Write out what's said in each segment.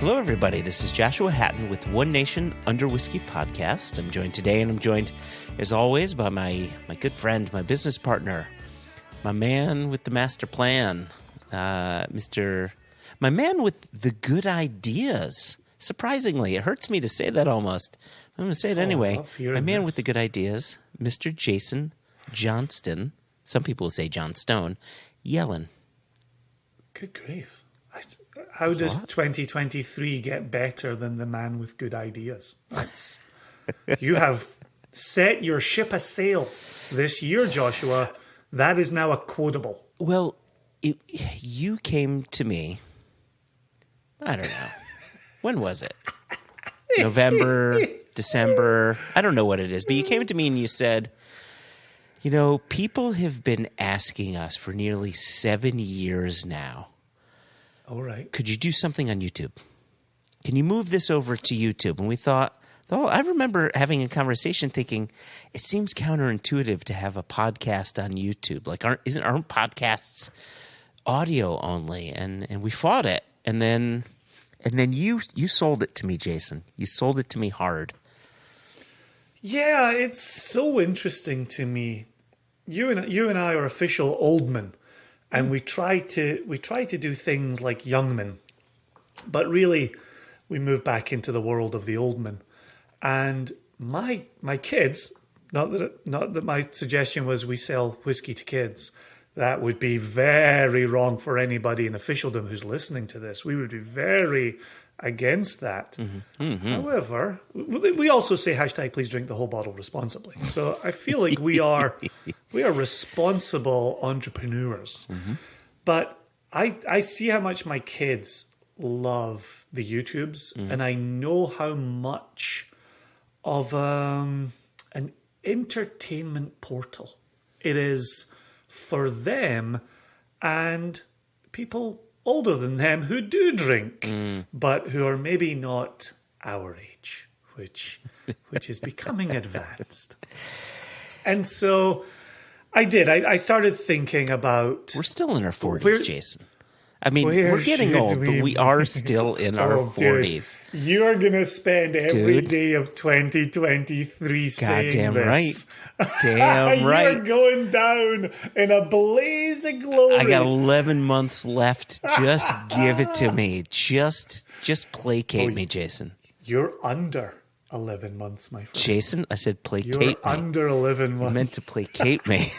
Hello, everybody. This is Joshua Hatton with One Nation Under Whiskey podcast. I'm joined today, and I'm joined, as always, by my good friend, my business partner, my man with the master plan, my man with the good ideas. Surprisingly, it hurts me to say that almost. I'm going to say it anyway. My man with the good ideas, Mr. Jason Johnston. Some people will say John Stone. Yellen. Good grief. How does 2023 get better than the man with good ideas? You have set your ship a sail this year, Joshua. That is now a quotable. Well, you came to me, I don't know. When was it? November, December? I don't know what it is. But you came to me and you said, you know, people have been asking us for nearly 7 years now. All right. Could you do something on YouTube? Can you move this over to YouTube? And we thought, I remember having a conversation thinking, it seems counterintuitive to have a podcast on YouTube. Like, aren't podcasts audio only? And we fought it. And then you sold it to me, Jason. You sold it to me hard. Yeah, it's so interesting to me. You and I are official old men. And we try to do things like young men, but really we move back into the world of the old men. And my kids, not that my suggestion was we sell whiskey to kids. That would be very wrong for anybody in officialdom who's listening to this. We would be very against that. Mm-hmm. Mm-hmm. However, we also say hashtag please drink the whole bottle responsibly. So I feel like we are responsible entrepreneurs. Mm-hmm. But I see how much my kids love the YouTubes, and I know how much of an entertainment portal it is for them and people older than them who do drink, but who are maybe not our age, which is becoming advanced. And so I did. I started thinking about... We're still in our 40s, Jason. I mean, we're getting old, but we are still in our 40s. Dude, you're going to spend every day of 2023 saying this. Damn right. You're going down in a blaze of glory. I got 11 months left. Just give it to me. Just placate me, Jason. You're under 11 months, my friend. Jason, I said placate You're me. under 11 months. I meant to placate me.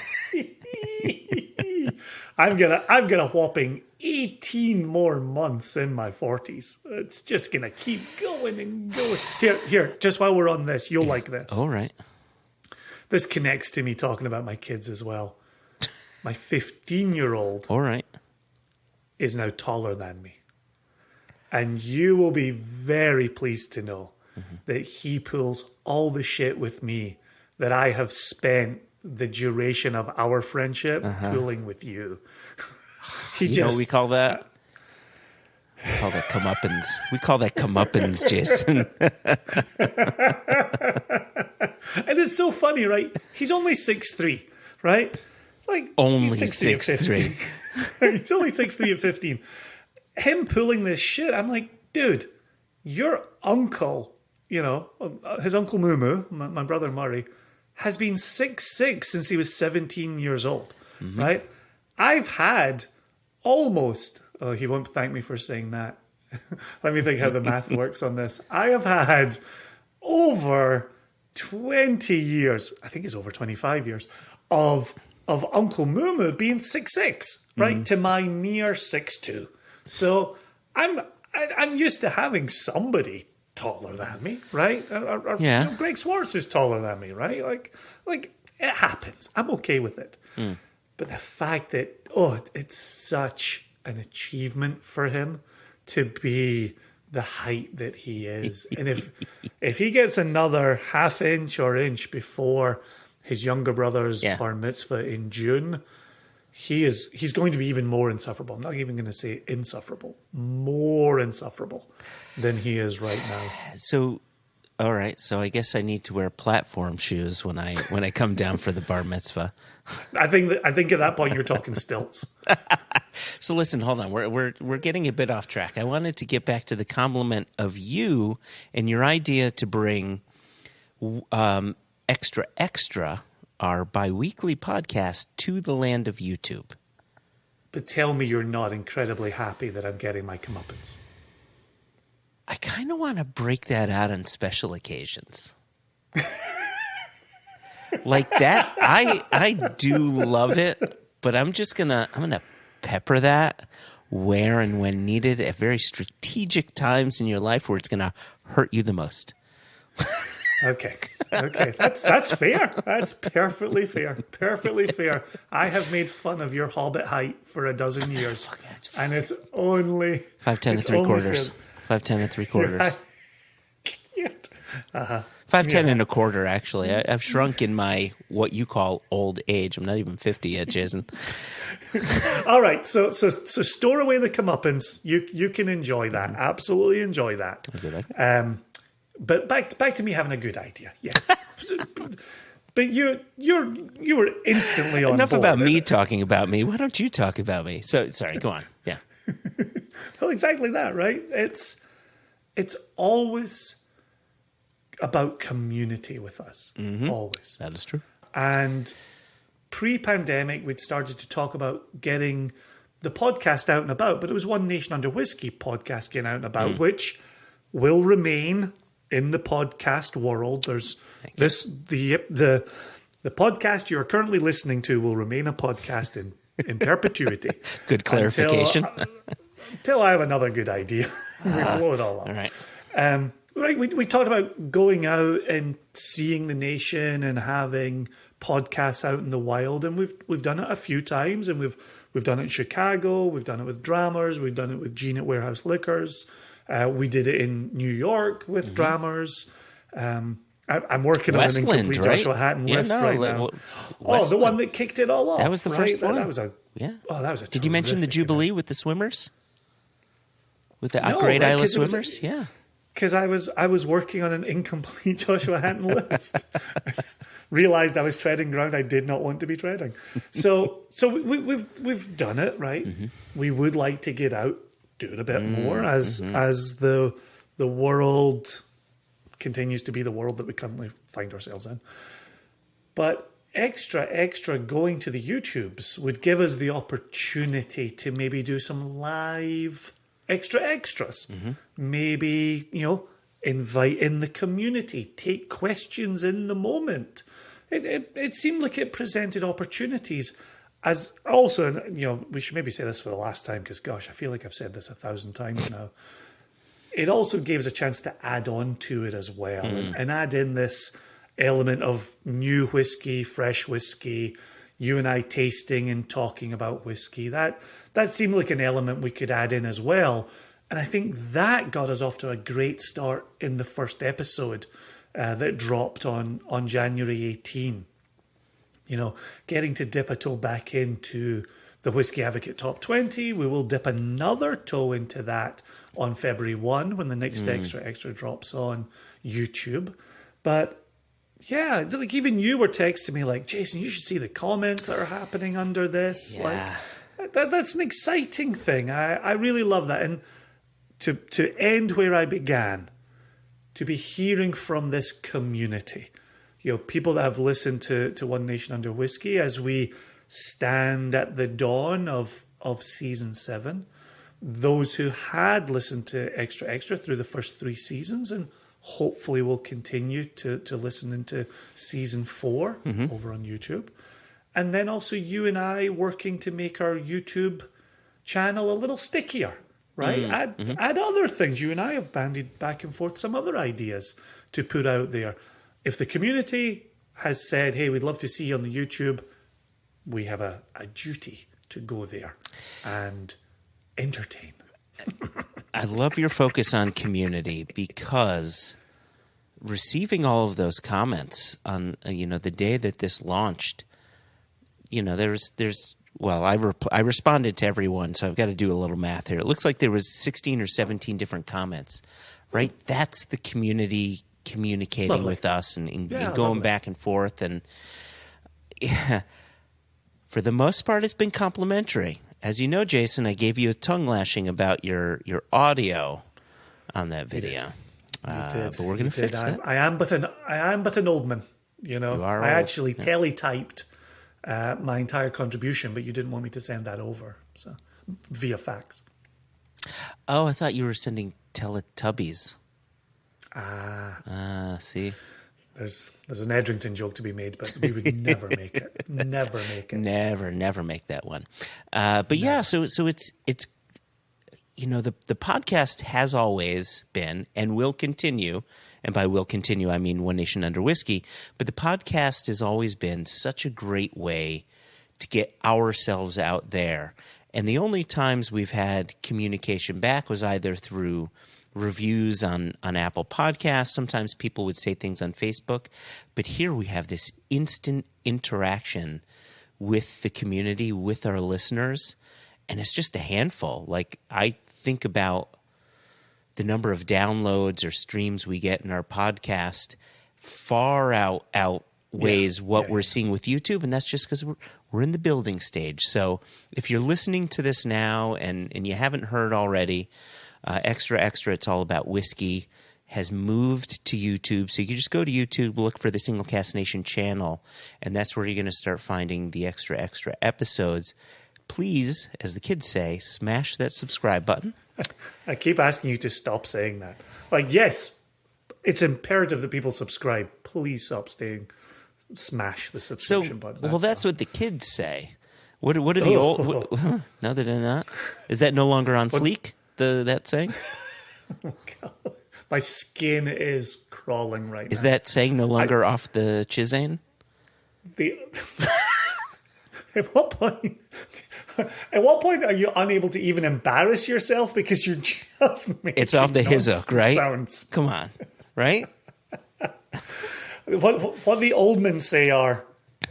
I've got a whopping 18 more months in my 40s. It's just going to keep going and going. Here, just while we're on this, you'll like this. All right. This connects to me talking about my kids as well. My 15-year-old All right. is now taller than me. And you will be very pleased to know that he pulls all the shit with me that I have spent the duration of our friendship pulling with you. Know what we call that? We call that comeuppance. We call that comeuppance, Jason. And it's so funny, right? He's only 6'3", right? Like only 6'3". He's only 6'3" at 15. Him pulling this shit, I'm like, dude, your uncle, his uncle Mumu, my brother Murray, has been 6'6" since he was 17 years old, right? I've had almost, he won't thank me for saying that. Let me think how the math works on this. I have had over 20 years, I think it's over 25 years, of Uncle Mumu being 6'6", right, to my mere 6'2". So I'm used to having somebody taller than me, right? Greg Swartz is taller than me, right? Like it happens. I'm okay with it. But the fact that, it's such an achievement for him to be the height that he is. And if he gets another half inch or inch before his younger brother's bar mitzvah in June, he's going to be even more insufferable. I'm not even going to say insufferable, more insufferable than he is right now. So All right, so I guess I need to wear platform shoes when I come down for the bar mitzvah. I think at that point you're talking stilts. So listen, hold on. We're getting a bit off track. I wanted to get back to the compliment of you and your idea to bring Extra Extra, our bi-weekly podcast, to the land of YouTube. But tell me you're not incredibly happy that I'm getting my comeuppance. I kind of want to break that out on special occasions. Like that, I do love it, but I'm gonna pepper that where and when needed at very strategic times in your life where it's gonna hurt you the most. Okay, that's fair. That's perfectly fair. Perfectly fair. I have made fun of your hobbit height for a dozen years, and it's only 5'10" and 3/4. 5'10" and 3/4. 5'10" and a quarter, actually. I've shrunk in my what you call old age. I'm not even 50 yet, Jason. All right, so store away the comeuppance. You can enjoy that. Absolutely enjoy that. But back to me having a good idea. Yes. But you were instantly on Enough board. about me talking about me. Why don't you talk about me? So sorry, go on. Yeah. Well, exactly that, right? It's always about community with us. Mm-hmm. Always. That is true. And pre-pandemic, we'd started to talk about getting the podcast out and about, but it was One Nation Under Whiskey podcast getting out and about, which will remain in the podcast world. There's the podcast you are currently listening to will remain a podcast in perpetuity. Good clarification. Until I have another good idea. We blow it all up. All right. Right, we talked about going out and seeing the nation and having podcasts out in the wild, and we've done it a few times, and we've done it in Chicago, we've done it with Drammers, we've done it with Gene at Warehouse Liquors, we did it in New York with Drammers. I'm working Westland, on an incomplete right? Joshua Hatton list right now. Westland. The one that kicked it all off. That was the first one. That was a Did you mention the Jubilee with the swimmers? With the No, Great right, Isle of 'cause it was- Swimmers? Yeah. Because I was working on an incomplete Joshua Hatton list. Realized I was treading ground I did not want to be treading. So we've done it, right? Mm-hmm. We would like to get out, do it a bit more as the world continues to be the world that we currently find ourselves in. But extra going to the YouTubes would give us the opportunity to maybe do some live extras. Maybe, invite in the community, take questions in the moment. It seemed like it presented opportunities as also, we should maybe say this for the last time because, gosh, I feel like I've said this 1,000 times now. It also gave us a chance to add on to it as well and add in this element of new whiskey, fresh whiskey, you and I tasting and talking about whiskey. That seemed like an element we could add in as well. And I think that got us off to a great start in the first episode that dropped on January 18. Getting to dip a toe back into the Whiskey Advocate Top 20. We will dip another toe into that on February 1 when the next extra drops on YouTube. But yeah, like even you were texting me like, Jason, you should see the comments that are happening under this. Yeah. Like that's an exciting thing. I really love that. And to end where I began, to be hearing from this community, people that have listened to One Nation Under Whiskey as we stand at the dawn of season 7, those who had listened to Extra through the first 3 seasons and hopefully will continue to listen into season 4 over on YouTube. And then also you and I working to make our YouTube channel a little stickier, right? Add other things. You and I have bandied back and forth some other ideas to put out there. If the community has said, hey, we'd love to see you on the YouTube, we have a duty to go there and entertain. I love your focus on community because receiving all of those comments on the day that this launched, I responded to everyone, so I've got to do a little math here. It looks like there was 16 or 17 different comments, right? That's the community communicating Lovely. with us and going lovely. back and forth. And yeah, for the most part, it's been complimentary. As you know, Jason, I gave you a tongue lashing about your audio on that video. But we're going to fix that. I am but an old man. You know, You are I old. actually teletyped my entire contribution, but you didn't want me to send that over, so via fax. Oh, I thought you were sending Teletubbies. Ah, see? there's an Edrington joke to be made, but we would never make it. Never make it. Never make that one. But yeah, so it's you know, the podcast has always been and will continue, and by will continue I mean One Nation Under Whiskey, but the podcast has always been such a great way to get ourselves out there. And the only times we've had communication back was either through reviews on Apple Podcasts. Sometimes people would say things on Facebook. But here we have this instant interaction with the community, with our listeners, and it's just a handful. Like, I think about the number of downloads or streams we get in our podcast far outweighs what we're seeing with YouTube, and that's just because we're in the building stage. So if you're listening to this now and you haven't heard already, Extra, It's All About Whiskey has moved to YouTube. So you can just go to YouTube, look for the Single Cast Nation channel, and that's where you're going to start finding the Extra episodes. Please, as the kids say, smash that subscribe button. I keep asking you to stop saying that. Like, yes, it's imperative that people subscribe. Please stop saying smash the subscription button. That's what the kids say. What are the old? No, they're not. Is that no longer on fleek? That saying? Oh, God. My skin is crawling right now. Is that saying no longer off the Chizane? At what point are you unable to even embarrass yourself because you're just making It's off the hizzock, right? Sounds. Come on, right? What the old men say are,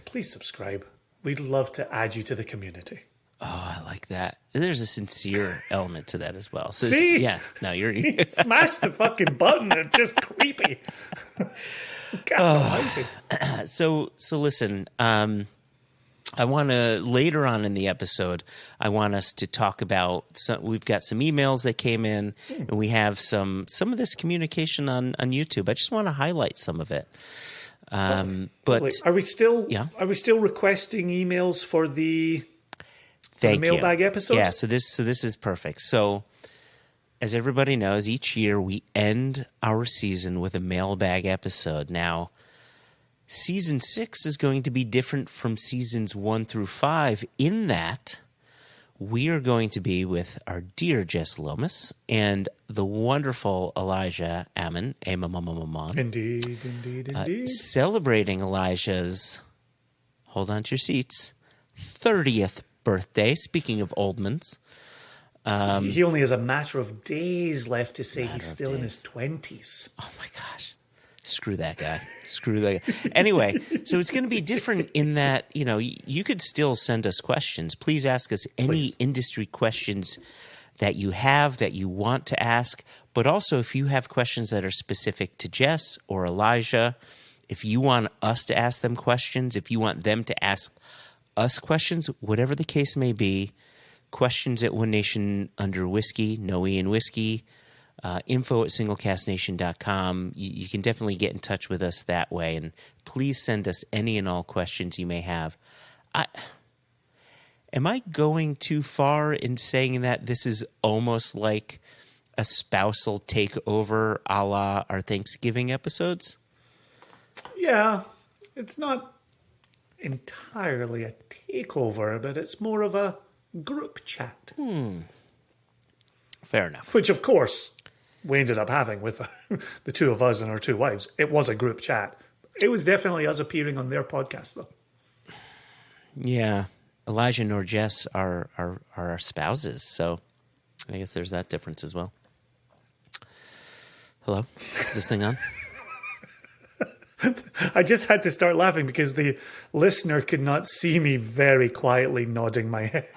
please subscribe. We'd love to add you to the community. Oh, I like that. There's a sincere element to that as well. So See? yeah, no, you're Smash the fucking button. It's just creepy. God almighty. So listen, I want to, later on in the episode, I want us to talk about, we've got some emails that came in, and we have some of this communication on YouTube. I just want to highlight some of it. But Wait, are we still Yeah. requesting emails for the thank mailbag you. episode? Yeah, so this is perfect. So as everybody knows, each year we end our season with a mailbag episode. Now, Season 6 is going to be different from Seasons 1 through 5 in that we are going to be with our dear Jess Lomas and the wonderful Elijah Ammon, Indeed. celebrating Elijah's, hold on to your seats, 30th birthday, speaking of Oldmans. He only has a matter of days left to say he's still in his 20s. Oh my gosh. Screw that guy. Anyway, so it's going to be different in that, you know, you could still send us questions. Please ask us any industry questions that you have, that you want to ask. But also, if you have questions that are specific to Jess or Elijah, if you want us to ask them questions, if you want them to ask us questions, whatever the case may be, questions at One Nation Under Whiskey, no E in whiskey, info@singlecastnation.com. You can definitely get in touch with us that way, and please send us any and all questions you may have. Am I going too far in saying that this is almost like a spousal takeover a la our Thanksgiving episodes? Yeah, it's not entirely a takeover, but it's more of a group chat. Fair enough. Which, of course, we ended up having with the two of us and our two wives. It was a group chat. It was definitely us appearing on their podcast, though. Yeah. Elijah nor Jess are our spouses, so I guess there's that difference as well. Hello? Is this thing on? I just had to start laughing because the listener could not see me very quietly nodding my head.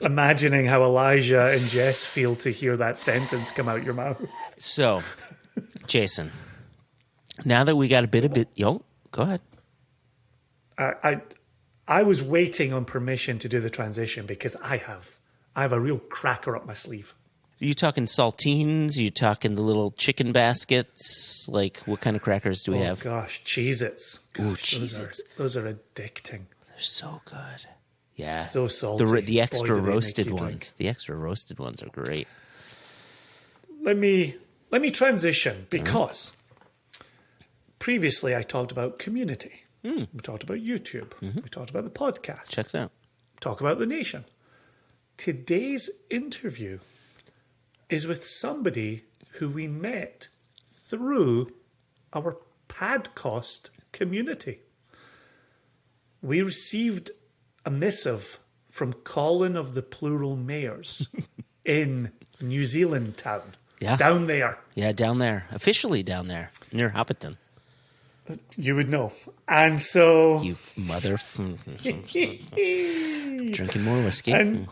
Imagining how Elijah and Jess feel to hear that sentence come out your mouth. So, Jason, now that we got a bit of go ahead. I was waiting on permission to do the transition because I have a real cracker up my sleeve. Are you talking saltines? Are you talking the little chicken baskets? Like, what kind of crackers do we have? Oh, gosh, Cheez-Its. Ooh, Cheez-Its. Those are addicting. They're so good. Yeah. So salty. The extra Boy, do they roasted make you ones. drink. The extra roasted ones are great. Let me transition because previously I talked about community. We talked about YouTube. We talked about the podcast. Checks out. Talk about the nation. Today's interview is with somebody who we met through our Podcast community. We received a missive from Colin of the Plural Mairs in New Zealand town. Yeah. Down there. Yeah, down there. Officially down there, near Hobbiton. You would know. And so... You mother... Drinking more whiskey. And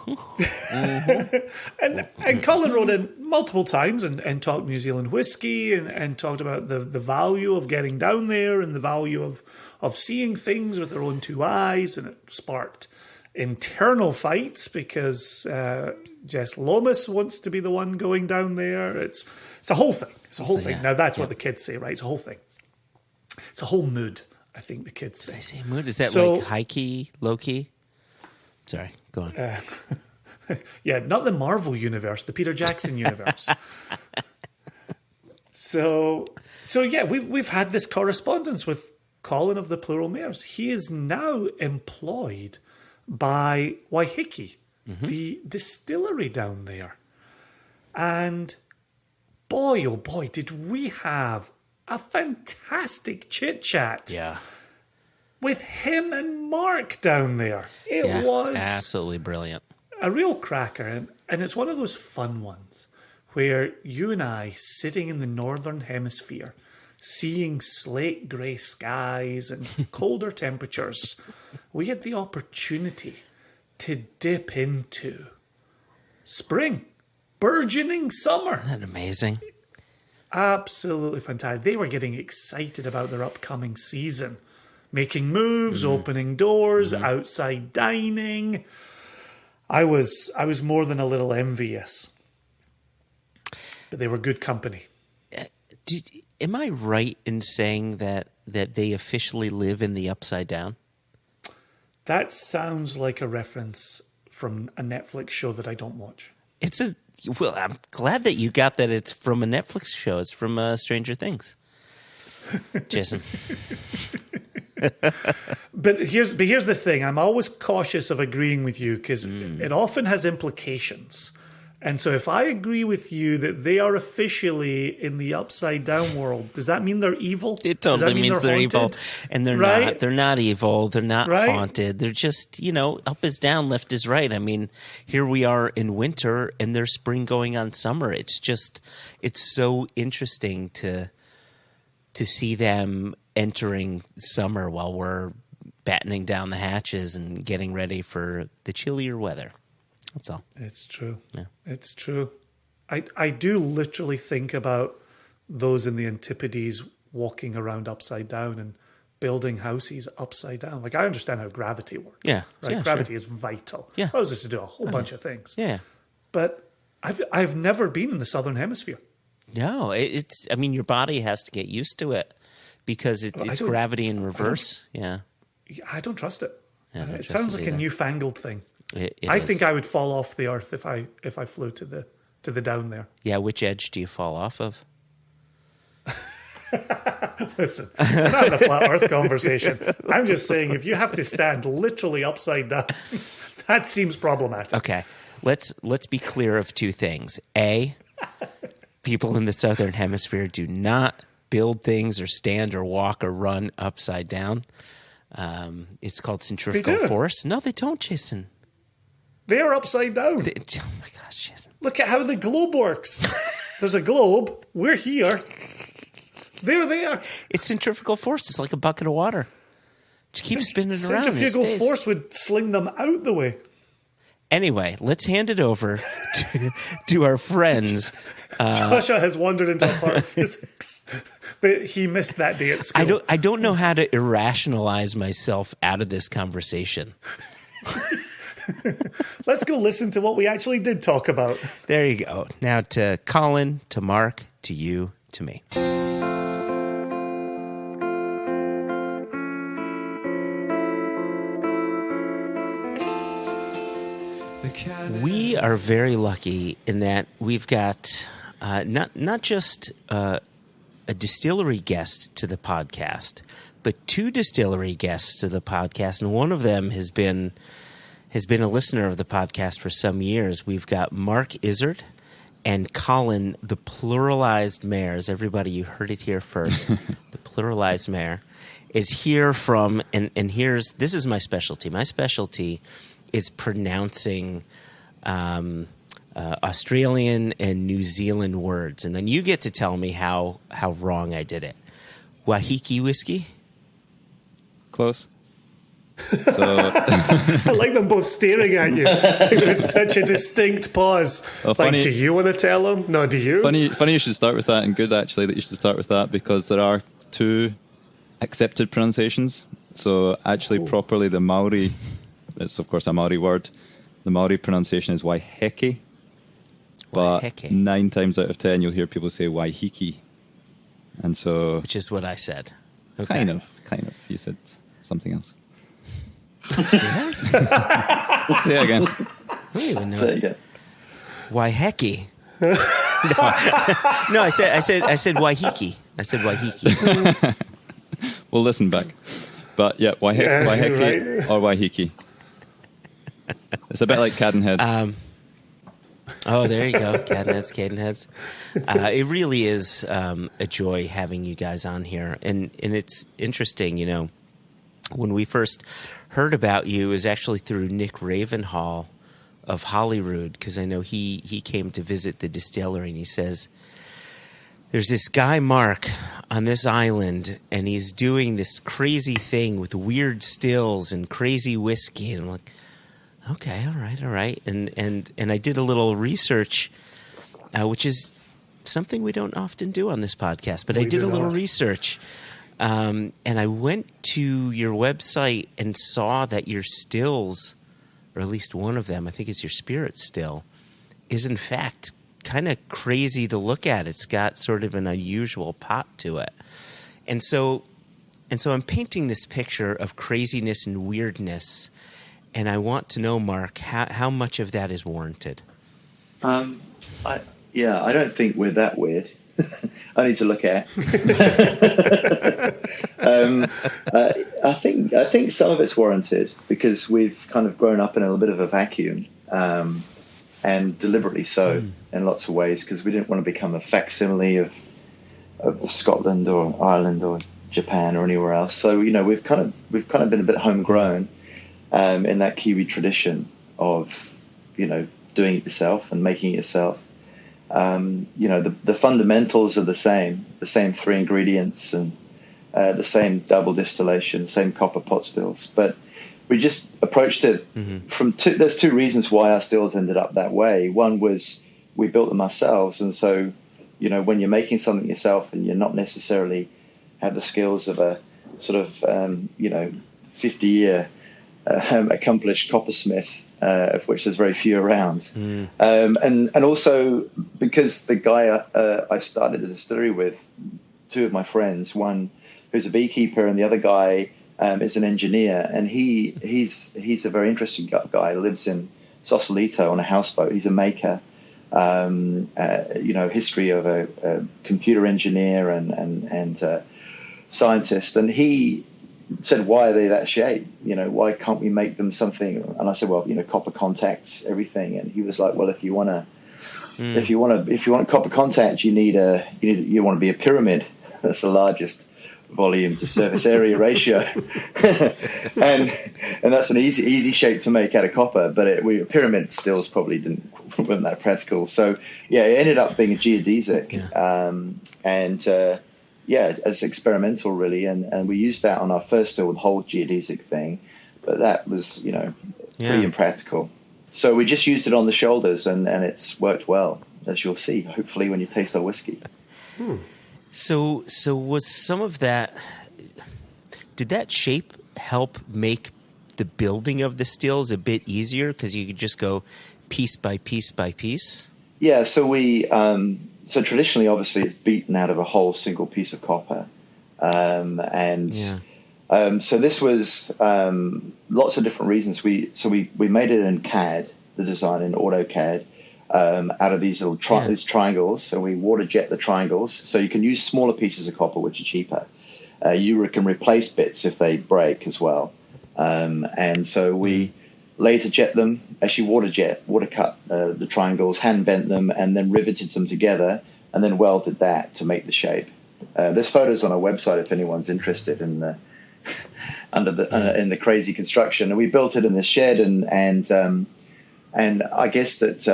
Colin wrote in multiple times and talked New Zealand whiskey and talked about the value of getting down there and the value of seeing things with their own two eyes. And it sparked internal fights because Jess Lomas wants to be the one going down there. It's a whole thing. It's a whole thing. Yeah. Now, that's what the kids say, right? It's a whole thing. It's a whole mood, I think the kids say. Did I say mood? Is that So- like high-key, low-key? Sorry, go on. Yeah, not the Marvel universe, the Peter Jackson universe. So yeah, we've had this correspondence with Colin of the Plural Mairs. He is now employed by Waiheke, the distillery down there. And boy, oh boy, did we have a fantastic chit-chat. Yeah. With him and Mark down there. It was absolutely brilliant. a real cracker. And it's one of those fun ones where you and I, sitting in the northern hemisphere, seeing slate grey skies and colder temperatures, we had the opportunity to dip into spring, burgeoning summer. Isn't that amazing? Absolutely fantastic. They were getting excited about their upcoming season, making moves, opening doors, outside dining. I was more than a little envious, but they were good company. Am I right in saying that they officially live in the Upside Down? That sounds like a reference from a Netflix show that I don't watch. Well, I'm glad that you got that it's from a Netflix show. It's from Stranger Things. Jason. But here's the thing. I'm always cautious of agreeing with you because it often has implications. And so if I agree with you that they are officially in the upside down world, does that mean they're evil? It totally means they're evil. And they're Right? not. They're not evil. They're not Right? haunted. They're just, up is down, left is right. I mean, here we are in winter and there's spring going on summer. It's so interesting to see them entering summer while we're battening down the hatches and getting ready for the chillier weather. That's all. It's true. Yeah. It's true. I do literally think about those in the Antipodes walking around upside down and building houses upside down. Like, I understand how gravity works. Yeah. Right? Yeah, Gravity is vital. Yeah. I was just to do a whole bunch of things. Yeah. But I've never been in the southern hemisphere. No, your body has to get used to it because it's gravity in reverse. Yeah. I don't trust it. Yeah, I don't It trust sounds it like a either. newfangled thing. It I is. think I would fall off the earth if I flew to the down there. Yeah, which edge do you fall off of? Listen, I'm not having a flat earth conversation. I'm just saying if you have to stand literally upside down, that seems problematic. Okay, let's be clear of two things. A, people in the southern hemisphere do not build things or stand or walk or run upside down. It's called centrifugal do. force. No, they don't, Jason. They are upside down. Oh my gosh, Jason. Look at how the globe works. There's a globe. We're here. They're there. It's centrifugal force. It's like a bucket of water. Just keep spinning around. and it Centrifugal stays. force would sling them out the way. Anyway, let's hand it over to our friends. Joshua has wandered into a part of physics that he missed that day at school. I don't know how to irrationalize myself out of this conversation. Let's go listen to what we actually did talk about. There you go. Now to Colin, to Mark, to you, to me. We are very lucky in that we've got not just a distillery guest to the podcast, but two distillery guests to the podcast, and one of them has been a listener of the podcast for some years. We've got Mark Izzard and Colin, the Pluralized Mairs. Everybody, you heard it here first. The Pluralized Mair is here from, and this is my specialty. My specialty is pronouncing Australian and New Zealand words, and then you get to tell me how wrong I did it. Waiheke whiskey? Close. So I like them both staring at you. It was such a distinct pause. Well, funny, do you want to tell them? No, do you? Funny you should start with that, and good actually that you should start with that, because there are two accepted pronunciations. So actually, properly, the Maori, it's of course a Maori word, the Maori pronunciation is Waiheke, but 9 times out of 10 you'll hear people say Waiheke, and so which is what I said. Okay. Kind of. You said something else. Did I? Say it again. I don't even know. Say it again. Waiheke. No, I said Waiheke. I said Waiheke. We'll listen back. But yeah, Waiheke right. or Waiheke. It's a bit like Cadenhead. Oh, there you go. Cadenheads. It really is a joy having you guys on here. And it's interesting, you know, when we first heard about you, it was actually through Nick Ravenhall of Holyrood, because I know he came to visit the distillery, and he says, there's this guy, Mark, on this island, and he's doing this crazy thing with weird stills and crazy whiskey. And I'm like, okay, all right. And I did a little research, which is something we don't often do on this podcast, but I did a little research. And I went to your website and saw that your stills, or at least one of them, I think is your spirit still, is in fact kind of crazy to look at. It's got sort of an unusual pop to it. And so I'm painting this picture of craziness and weirdness, and I want to know, Mark, how much of that is warranted? I don't think we're that weird. I need to look at. I think some of it's warranted because we've kind of grown up in a little bit of a vacuum, and deliberately so in lots of ways, because we didn't want to become a facsimile of Scotland or Ireland or Japan or anywhere else. So we've kind of been a bit homegrown in that Kiwi tradition of doing it yourself and making it yourself. The fundamentals are the same 3 ingredients and the same double distillation, same copper pot stills. But we just approached it from there's 2 reasons why our stills ended up that way. One was we built them ourselves. And so, when you're making something yourself and you're not necessarily have the skills of a sort of, 50-year accomplished coppersmith, of which there's very few around. And also because the guy I started the distillery with, 2 of my friends, one who's a beekeeper and the other guy is an engineer, and he's a very interesting guy. He lives in Sausalito on a houseboat. He's a maker, history of a computer engineer and scientist, and he said, why are they that shape? Why can't we make them something? And I said, well, copper contacts everything. And he was like, well, if you want copper contact, you want to be a pyramid. That's the largest volume to surface area ratio. and that's an easy shape to make out of copper, but a pyramid stills probably wasn't that practical. So yeah, it ended up being a geodesic. As experimental really, and we used that on our first still, the whole geodesic thing, but that was pretty impractical. So we just used it on the shoulders, and it's worked well, as you'll see, hopefully, when you taste our whiskey. So was some of that, did that shape help make the building of the stills a bit easier because you could just go piece by piece by piece? Yeah, so we so traditionally, obviously, it's beaten out of a whole single piece of copper, so this was lots of different reasons. We made it in CAD, the design in AutoCAD, out of these little these triangles. So we water jet the triangles, so you can use smaller pieces of copper, which are cheaper. You can replace bits if they break as well, and so we laser jet them, actually water cut the triangles, hand bent them, and then riveted them together, and then welded that to make the shape. There's photos on our website if anyone's interested in the in the crazy construction. And we built it in the shed, and I guess that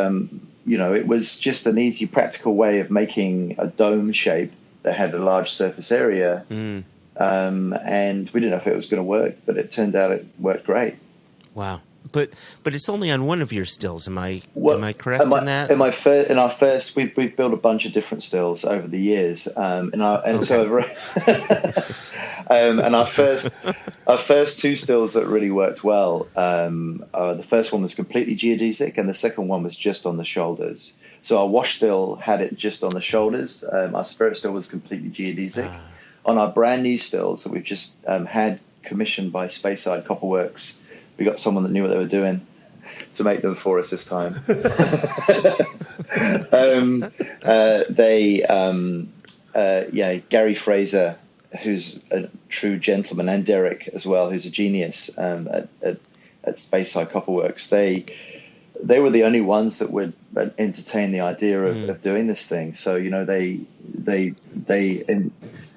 it was just an easy, practical way of making a dome shape that had a large surface area. And we didn't know if it was going to work, but it turned out it worked great. Wow. But it's only on one of your stills. Am I correct in that? In our first, we've built a bunch of different stills over the years, and our first two stills that really worked well. The first one was completely geodesic, and the second one was just on the shoulders. So our wash still had it just on the shoulders. Our spirit still was completely geodesic. On our brand new stills that we've just had commissioned by Speyside Copperworks, we got someone that knew what they were doing to make them for us this time. Gary Fraser, who's a true gentleman, and Derek as well, who's a genius at Speyside Copperworks. They were the only ones that would entertain the idea of doing this thing. So they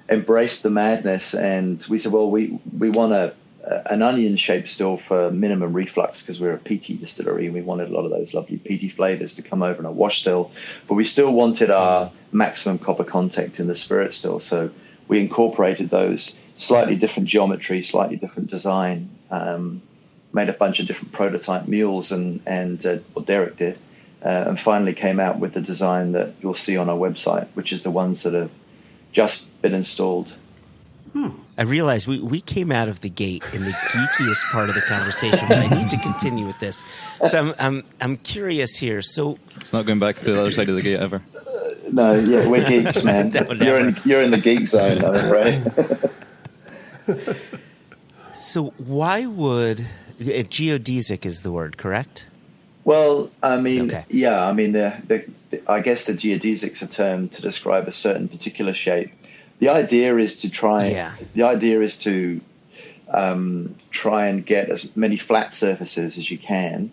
embraced the madness, and we said, well, we want an onion-shaped still for minimum reflux because we're a peaty distillery, and we wanted a lot of those lovely peaty flavors to come over in a wash still, but we still wanted our maximum copper content in the spirit still. So we incorporated those, slightly different geometry, slightly different design, made a bunch of different prototype mules, and what Derek did, and finally came out with the design that you'll see on our website, which is the ones that have just been installed. I realize we came out of the gate in the geekiest part of the conversation, but I need to continue with this. So I'm curious here. So it's not going back to the other side of the gate ever. No, yeah, we're geeks, man. You're in the geek zone, I'm afraid. So why would geodesic is the word, correct? Well, I mean, I guess the geodesic's a term to describe a certain particular shape. The idea is to try. Yeah. The idea is to try and get as many flat surfaces as you can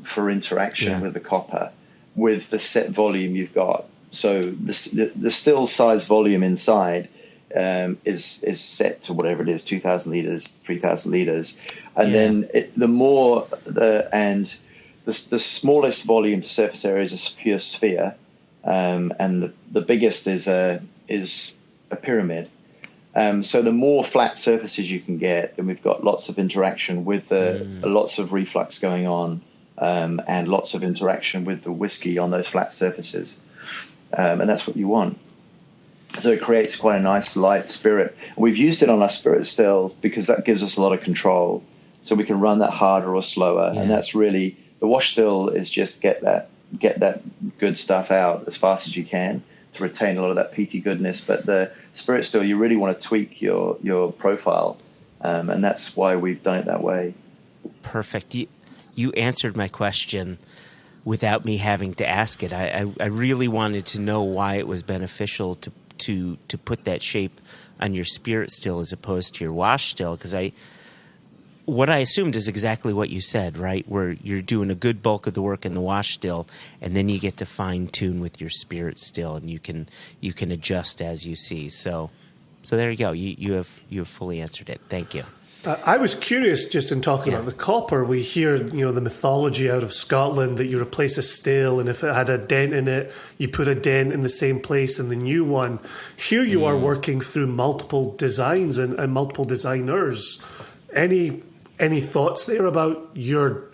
for interaction with the copper, with the set volume you've got. So the still size volume inside is set to whatever it is, 2,000 liters, 3,000 liters, and then the smallest volume to surface area is a pure sphere, and the biggest is a pyramid. So the more flat surfaces you can get, then we've got lots of interaction with lots of reflux going on, and lots of interaction with the whiskey on those flat surfaces, and that's what you want. So it creates quite a nice light spirit. We've used it on our spirit stills because that gives us a lot of control, so we can run that harder or slower, and that's really the wash still is just get that good stuff out as fast as you can to retain a lot of that peaty goodness. But the spirit still, you really want to tweak your profile, and that's why we've done it that way. Perfect. You answered my question without me having to ask it. I really wanted to know why it was beneficial to put that shape on your spirit still as opposed to your wash still, because what I assumed is exactly what you said, right? Where you're doing a good bulk of the work in the wash still, and then you get to fine tune with your spirit still, and you can adjust as you see. So there you go. You have fully answered it. Thank you. I was curious, just in talking about the copper, we hear the mythology out of Scotland that you replace a still, and if it had a dent in it, you put a dent in the same place in the new one. Here you are working through multiple designs and multiple designers. Any thoughts there about your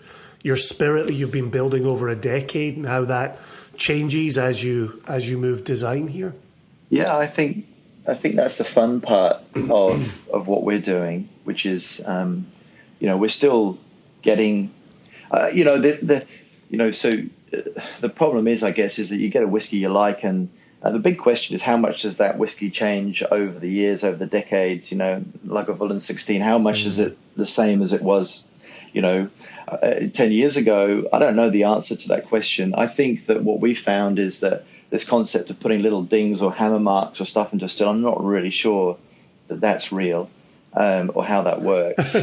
your spirit that you've been building over a decade, and how that changes as you move design here? Yeah, I think that's the fun part of what we're doing, which is we're still getting the problem is, I guess, is that you get a whiskey you like, and the big question is how much does that whiskey change over the years, over the decades? Lagavulin 16, how much is it the same as it was 10 years ago? I don't know the answer to that question. I think that what we found is that this concept of putting little dings or hammer marks or stuff into a still, I'm not really sure that that's real, or how that works,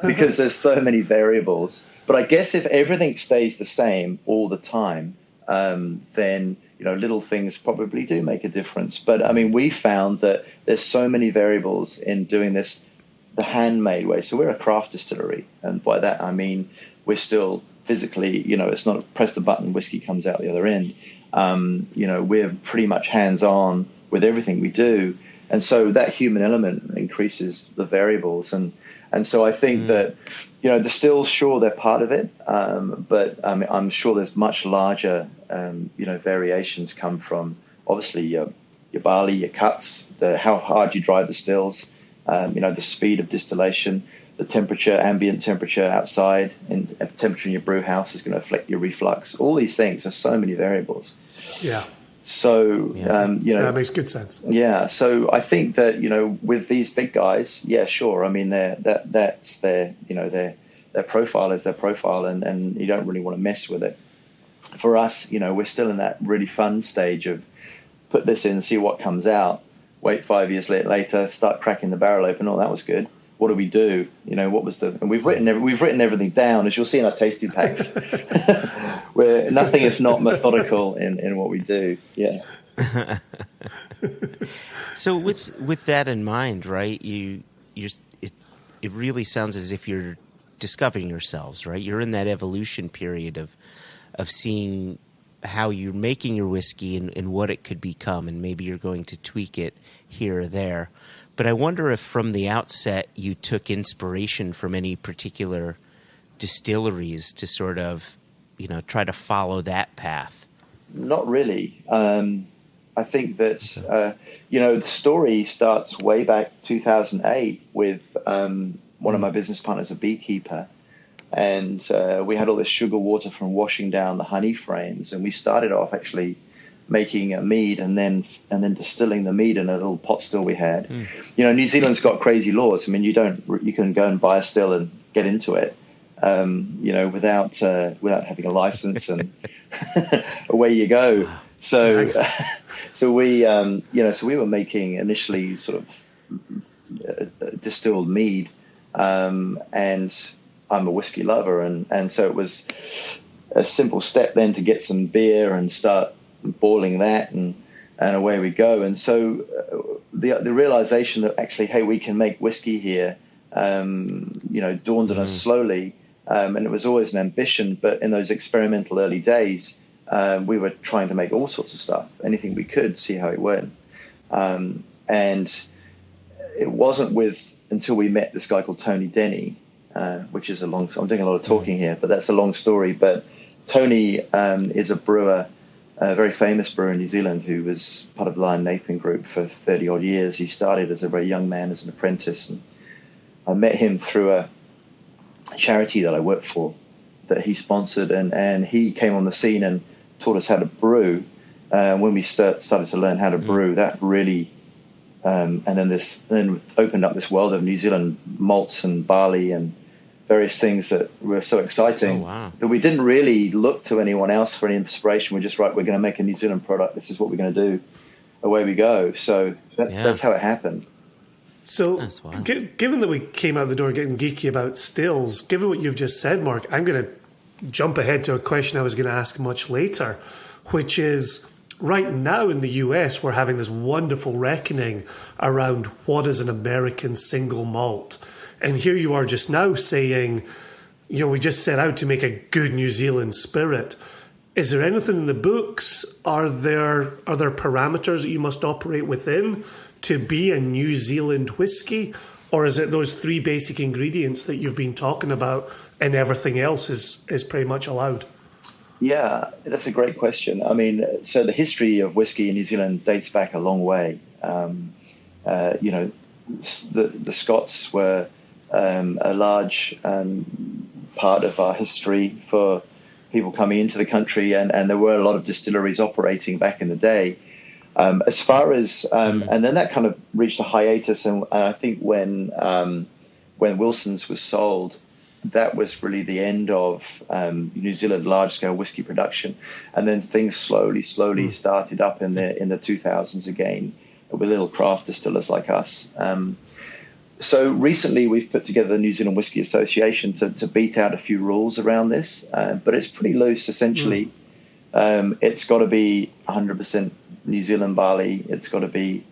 because there's so many variables. But I guess if everything stays the same all the time, then little things probably do make a difference. But I mean, we found that there's so many variables in doing this the handmade way. So we're a craft distillery, and by that I mean we're still physically, it's not a press the button, whiskey comes out the other end. We're pretty much hands-on with everything we do, and so that human element increases the variables. And so I think that the stills, sure, they're part of it, but I'm sure there's much larger variations come from obviously your barley, your cuts, how hard you dry the stills, the speed of distillation, the temperature, ambient temperature outside, and temperature in your brew house is going to affect your reflux. All these things, there's so many variables. Yeah. So, that makes good sense. Yeah. So I think that, with these big guys, yeah, sure. I mean, that's their profile is their profile, and you don't really want to mess with it. For us, we're still in that really fun stage of put this in, see what comes out, wait 5 years later, start cracking the barrel open. Oh, that was good. What do we do? What was and we've written everything down, as you'll see in our tasting packs. We're nothing if not methodical in what we do. Yeah. So with that in mind, right? It really sounds as if you're discovering yourselves, right? You're in that evolution period of seeing how you're making your whiskey and what it could become, and maybe you're going to tweak it here or there. But I wonder if from the outset you took inspiration from any particular distilleries to sort of, try to follow that path. Not really. I think that, the story starts way back 2008 with one of my business partners, a beekeeper. And we had all this sugar water from washing down the honey frames. And we started off actually making a mead and then distilling the mead in a little pot still we had. New Zealand's got crazy laws. I mean, you can go and buy a still and get into it, without having a license, and away you go. So, Nice. so we were making initially sort of distilled mead, and I'm a whiskey lover, and so it was a simple step then to get some beer and start boiling that, and away we go. And so the realization that actually, hey, we can make whiskey here, dawned on us slowly, and it was always an ambition. But in those experimental early days, we were trying to make all sorts of stuff, anything we could, see how it went. And it wasn't until we met this guy called Tony Denny, which is I'm doing a lot of talking here, but that's a long story. But Tony is a brewer, a very famous brewer in New Zealand, who was part of Lion Nathan Group for 30 odd years. He started as a very young man as an apprentice, and I met him through a charity that I worked for that he sponsored, and he came on the scene and taught us how to brew. When we started to learn how to brew, that really and then opened up this world of New Zealand malts and barley and various things that were so exciting that we didn't really look to anyone else for any inspiration. We're just, we're going to make a New Zealand product. This is what we're going to do. Away we go. So that's how it happened. So given that we came out the door getting geeky about stills, given what you've just said, Mark, I'm going to jump ahead to a question I was going to ask much later, which is, right now in the US, we're having this wonderful reckoning around what is an American single malt. And here you are just now saying, we just set out to make a good New Zealand spirit. Is there anything in the books? Are there parameters that you must operate within to be a New Zealand whiskey? Or is it those three basic ingredients that you've been talking about and everything else is pretty much allowed? Yeah, that's a great question. I mean, so the history of whiskey in New Zealand dates back a long way. The Scots were a large part of our history for people coming into the country, and there were a lot of distilleries operating back in the day. As far as and then that kind of reached a hiatus, and I think when Wilson's was sold, that was really the end of New Zealand large-scale whiskey production, and then things slowly started up in the 2000s again with little craft distillers like us. So recently we've put together the New Zealand Whisky Association to beat out a few rules around this, but it's pretty loose. Essentially, it's got to be 100% New Zealand barley. It's got to be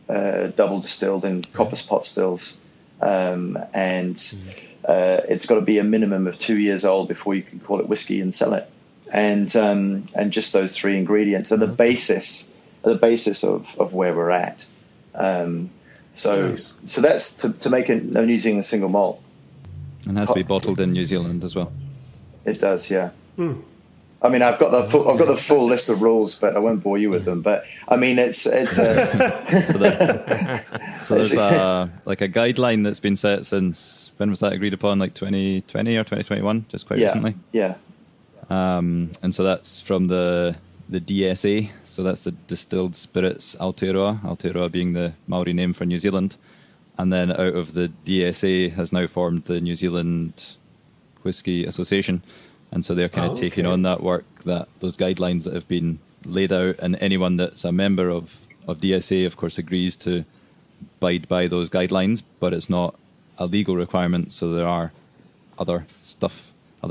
double distilled in coppice pot stills, and it's got to be a minimum of 2 years old before you can call it whiskey and sell it. And just those three ingredients are the basis of where we're at. So that's to make it using a single malt. And it has to be bottled in New Zealand as well. It does, yeah. I mean, I've got the full list of rules, but I won't bore you with them. But I mean, it's so there's like a guideline that's been set since, when was that agreed upon? Like 2020 or 2021, just quite recently. Yeah. And so that's from the DSA, so that's the Distilled Spirits Aotearoa being the Maori name for New Zealand. And then out of the DSA has now formed the New Zealand Whisky Association. And so they're kind of taking on that work, those guidelines that have been laid out, and anyone that's a member of DSA, of course, agrees to abide by those guidelines, but it's not a legal requirement. So there are other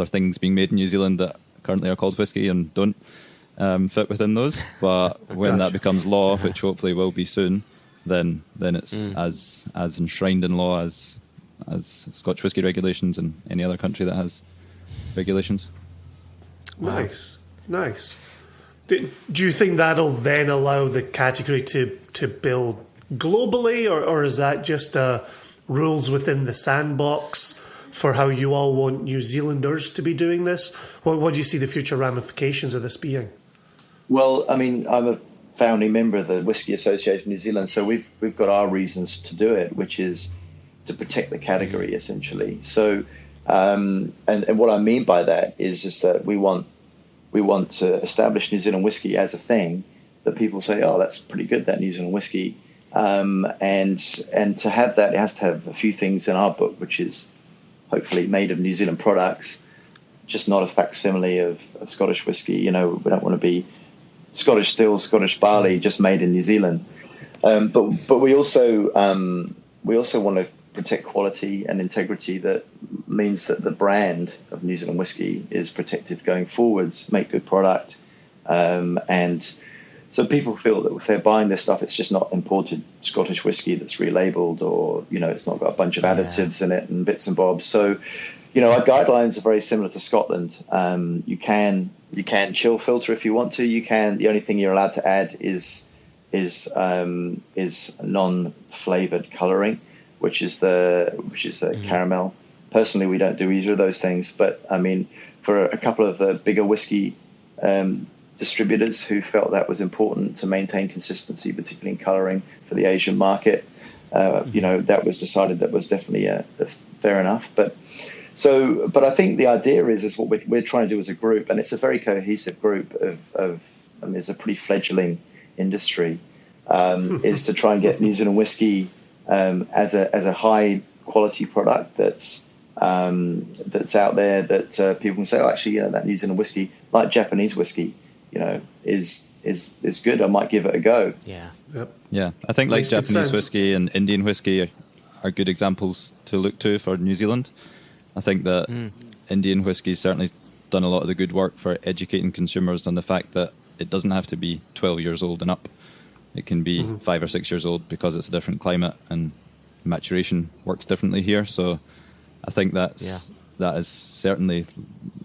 things being made in New Zealand that currently are called whisky and don't fit within those. But when that becomes law, which hopefully will be soon, then it's as enshrined in law as Scotch whisky regulations and any other country that has regulations. Nice. Do you think that'll then allow the category to build globally, or is that just rules within the sandbox for how you all want New Zealanders to be doing this? What do you see the future ramifications of this being? Well, I mean, I'm a founding member of the Whisky Association New Zealand, so we've got our reasons to do it, which is to protect the category, essentially. So, and what I mean by that is that we want to establish New Zealand whiskey as a thing that people say, oh, that's pretty good, that New Zealand whiskey. And to have that, it has to have a few things in our book, which is hopefully made of New Zealand products, just not a facsimile of Scottish whiskey. You know, we don't want to be Scottish still, Scottish barley, just made in New Zealand. But we also want to protect quality and integrity. That means that the brand of New Zealand whiskey is protected going forwards, make good product. And so people feel that if they're buying this stuff, it's just not imported Scottish whiskey that's relabeled, or, you know, it's not got a bunch of additives in it and bits and bobs. So, you know, our guidelines are very similar to Scotland. You can chill filter if you want to. You can. The only thing you're allowed to add is non-flavored coloring, which is the caramel. Personally, we don't do either of those things. But I mean, for a couple of the bigger whiskey distributors who felt that was important to maintain consistency, particularly in coloring for the Asian market, you know, that was decided that was definitely fair enough. But I think the idea is what we're trying to do as a group, and it's a very cohesive group of I mean, it's a pretty fledgling industry, is to try and get New Zealand whiskey as a high quality product that's out there, that people can say, oh, actually, you know, that New Zealand whiskey, like Japanese whiskey, you know, is good. I might give it a go. Yeah. Yep. Yeah, I think like Japanese whiskey and Indian whiskey are good examples to look to for New Zealand. I think that Indian whiskey's certainly done a lot of the good work for educating consumers on the fact that it doesn't have to be 12 years old and up. It can be 5 or 6 years old, because it's a different climate and maturation works differently here. So I think that has certainly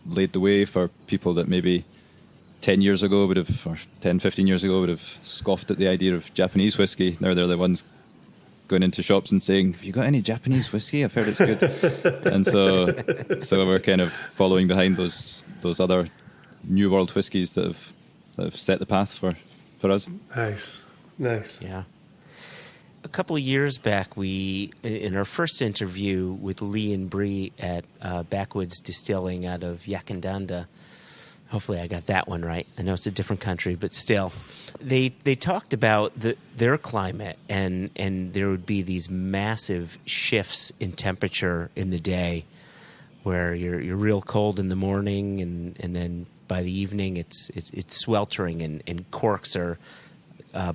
laid the way for people that maybe 10 years ago would have, or 10, 15 years ago would have scoffed at the idea of Japanese whiskey. Now they're the ones going into shops and saying, "Have you got any Japanese whiskey? I've heard it's good." And so we're kind of following behind those other New World whiskies that have set the path for us. Nice. Yeah. A couple of years back, we, in our first interview with Lee and Bree at Backwoods Distilling out of Yakandanda, hopefully I got that one right. I know it's a different country, but still. They talked about their climate, and there would be these massive shifts in temperature in the day where you're real cold in the morning, and then by the evening it's sweltering, and corks are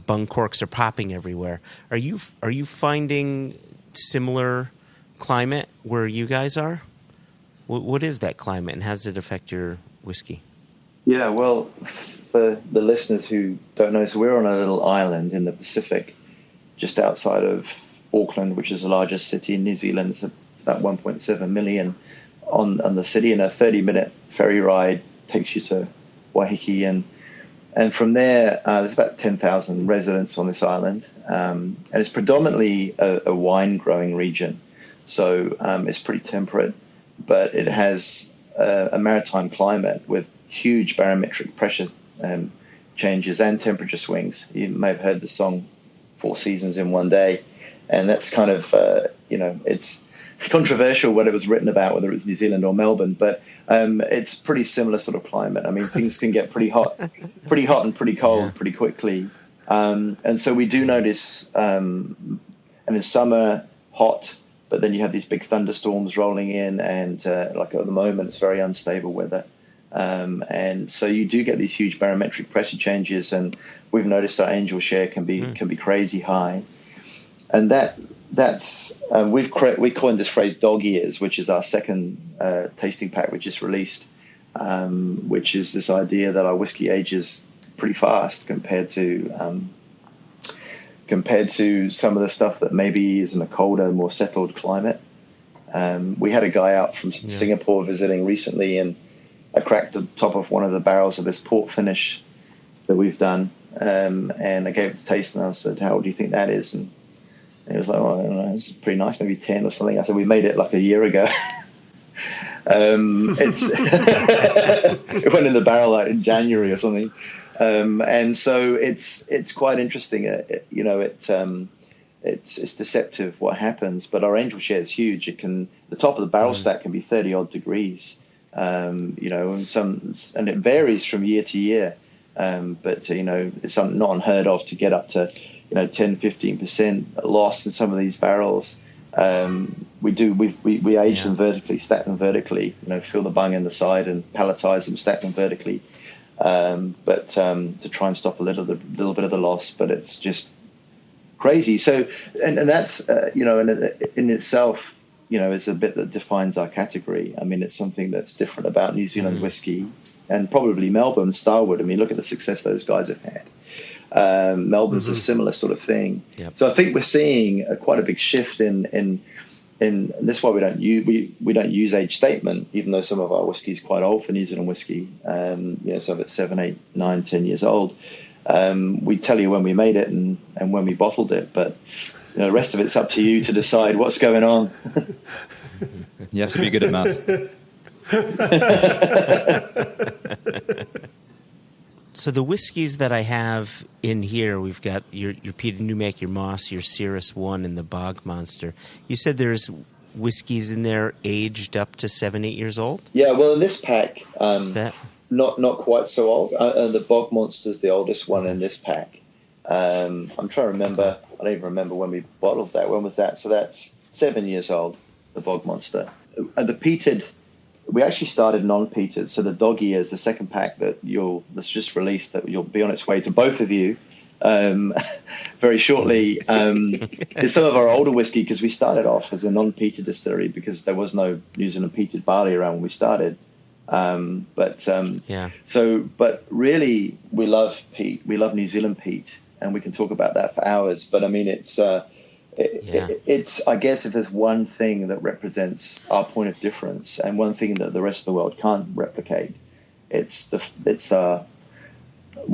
bung corks are popping everywhere. Are you finding similar climate where you guys are? What is that climate, and how does it affect your whiskey? Yeah, well, for the listeners who don't know, so we're on a little island in the Pacific, just outside of Auckland, which is the largest city in New Zealand. It's about 1.7 million on the city, and a 30-minute ferry ride takes you to Waiheke, and from there, there's about 10,000 residents on this island, and it's predominantly a wine-growing region, so it's pretty temperate, but it has a maritime climate with huge barometric pressure changes and temperature swings. You may have heard the song Four Seasons in One Day, and that's kind of, it's controversial what it was written about, whether it was New Zealand or Melbourne, but it's pretty similar sort of climate. I mean, things can get pretty hot and pretty cold pretty quickly. And so we do notice, and in summer, hot, but then you have these big thunderstorms rolling in, and like at the moment, it's very unstable weather. And so you do get these huge barometric pressure changes, and we've noticed our angel share can be crazy high. And that's we coined this phrase dog ears, which is our second tasting pack we just released, which is this idea that our whiskey ages pretty fast compared to some of the stuff that maybe is in a colder, more settled climate. We had a guy out from Singapore visiting recently, and I cracked the top of one of the barrels of this port finish that we've done, and I gave it a taste, and I said, "How old do you think that is?" And he was like, "Well, I don't know, it's pretty nice, maybe 10 or something." I said, "We made it like a year ago." It went in the barrel like in January or something, and so it's quite interesting. It's deceptive what happens, but our angel share is huge. The top of the barrel stack can be 30 odd degrees. And it varies from year to year, but it's not unheard of to get up to 10-15% loss in some of these barrels. We age them vertically, stack them vertically, fill the bung in the side and palletize them, stack them vertically, but to try and stop a little bit of the loss. But it's just crazy. So and that's in itself, is a bit that defines our category. I mean, it's something that's different about New Zealand whiskey, and probably Melbourne, Starwood. I mean, look at the success those guys have had. Melbourne's a similar sort of thing. Yep. So I think we're seeing quite a big shift in this is why we don't use age statement, even though some of our whiskey is quite old for New Zealand whiskey. So if it's 7, 8, 9, 10 years old, we tell you when we made it and when we bottled it, but the rest of it's up to you to decide what's going on. You have to be good at math. So the whiskeys that I have in here, we've got your Peter Newmark, your Moss, your Cirrus One, and the Bog Monster. You said there's whiskeys in there aged up to 7, 8 years old? Yeah, well, in this pack, is that? Not quite so old. The Bog Monster's the oldest one in this pack. I'm trying to remember. I don't even remember when we bottled that. When was that? So that's 7 years old, the Bog Monster. The peated, we actually started non-peated. So the Dog Ears, the second pack that's just released, that you'll be on its way to both of you very shortly, is some of our older whiskey, because we started off as a non-peated distillery because there was no New Zealand peated barley around when we started. But really, we love peat. We love New Zealand peat, and we can talk about that for hours. But I mean, it's I guess if there's one thing that represents our point of difference, and one thing that the rest of the world can't replicate, what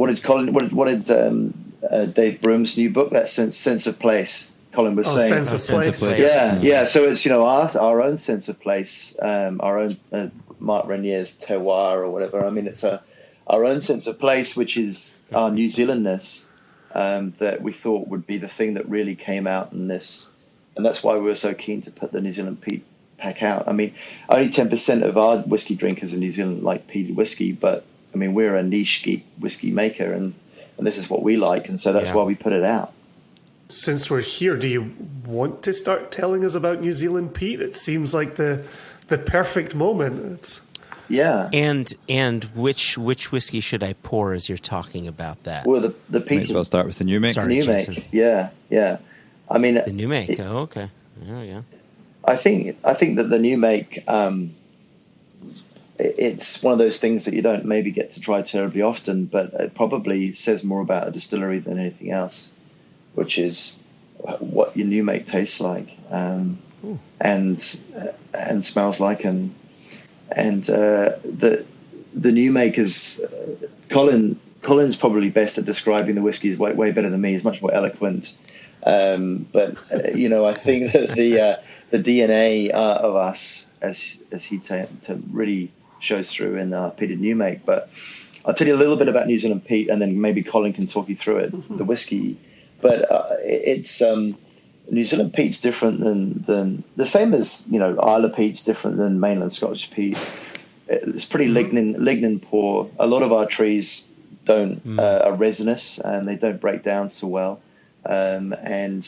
did Dave Broom's new book, that sense of place, Colin was saying. Sense of place. Yeah. So it's, our own sense of place, our own Mark Renier's terroir or whatever. I mean, it's our own sense of place, which is our New Zealandness, that we thought would be the thing that really came out in this. And that's why we were so keen to put the New Zealand peat pack out. I mean, only 10% of our whiskey drinkers in New Zealand like peated whiskey, but I mean, we're a niche geek whiskey maker, and this is what we like, and so that's why we put it out. Since we're here, do you want to start telling us about New Zealand peat? It seems like the perfect moment. And which whiskey should I pour as you're talking about that? Well, the peat. Might as well start with the new make. Sorry, new Jason. make. Yeah. I mean, the new make. Okay. There we go. I think that the new make, it's one of those things that you don't maybe get to try terribly often, but it probably says more about a distillery than anything else, which is what your new make tastes like, and smells like, and the new make is Colin's probably best at describing the whiskies way better than me. He's much more eloquent, but I think that the DNA of us, as he really shows through in peated new make. But I'll tell you a little bit about New Zealand peat, and then maybe Colin can talk you through it, the whiskey. But it's New Zealand peat's different than the same as Isla peat's different than mainland Scottish peat. It's pretty lignin poor. A lot of our trees are resinous and they don't break down so well, and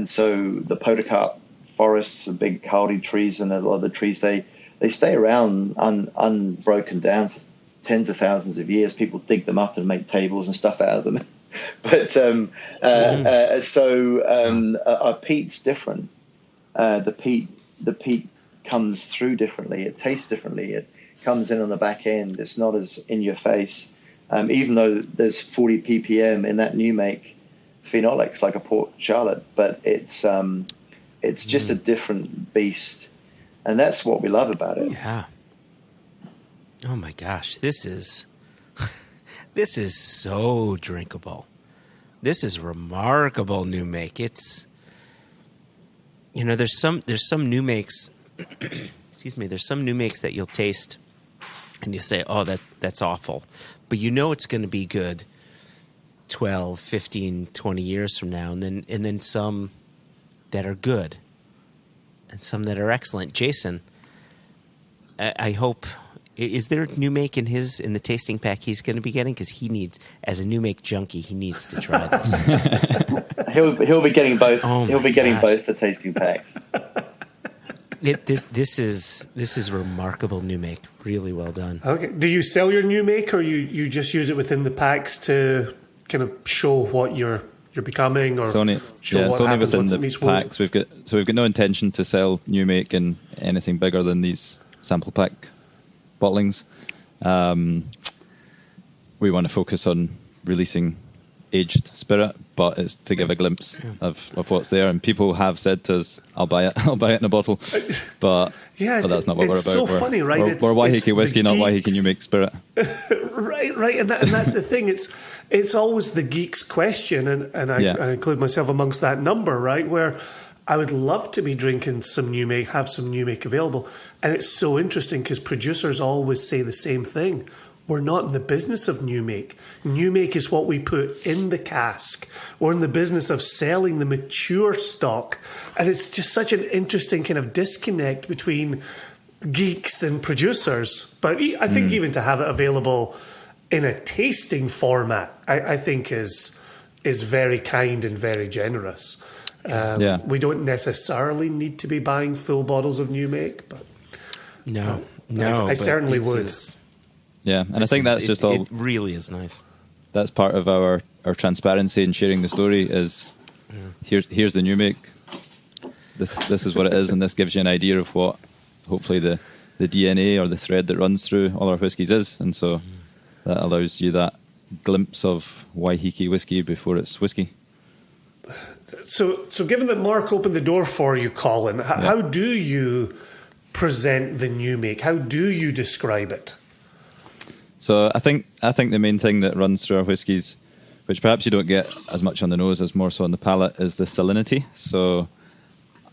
so the podocarp forests are big kauri trees, and a lot of the trees they stay around unbroken down for tens of thousands of years. People dig them up and make tables and stuff out of them. But our peat's different. The peat comes through differently. It tastes differently. It comes in on the back end. It's not as in your face. Even though there's 40 ppm in that new make phenolics like a Port Charlotte, but it's just a different beast, and that's what we love about it. Yeah. Oh my gosh, this is so drinkable. This is remarkable new make. It's there's some new makes. Excuse me. There's some new makes that you'll taste, and you say, "Oh, that's awful," but it's going to be good 12, 15, 20 years from now, and then some that are good, and some that are excellent. Jason, I hope. Is there a new make in the tasting pack he's going to be getting? Because he needs, as a new make junkie, he needs to try this. he'll be getting both. He'll be getting both the tasting packs. This is remarkable new make. Really well done. Okay. Do you sell your new make, or you just use it within the packs to kind of show what you're becoming, or show what happens within once the it meets wood? packs. We've got no intention to sell new make in anything bigger than these sample pack bottlings. We want to focus on releasing aged spirit, but it's to give a glimpse of what's there. And people have said to us, "I'll buy it in a bottle," but that's not what we're about. It's so funny, right? We're Waiheke whiskey, not Waiheke new make spirit. right, and that's the thing. It's always the geek's question, and I include myself amongst that number, right? Where I would love to be drinking some new make, have some new make available. And it's so interesting because producers always say the same thing. We're not in the business of new make. New make is what we put in the cask. We're in the business of selling the mature stock. And it's just such an interesting kind of disconnect between geeks and producers. But I think even to have it available in a tasting format, I think is very kind and very generous. We don't necessarily need to be buying full bottles of new make, but no, I certainly would. And I think that's all. It really is nice. That's part of our transparency in sharing the story. Is here's the new make. This is what it is, and this gives you an idea of what hopefully the DNA or the thread that runs through all our whiskies is, and so that allows you that glimpse of Waiheke whiskey before it's whiskey. So given that Mark opened the door for you, Colin, how do you present the new make? How do you describe it? So I think the main thing that runs through our whiskies which perhaps you don't get as much on the nose as more so on the palate, is the salinity. So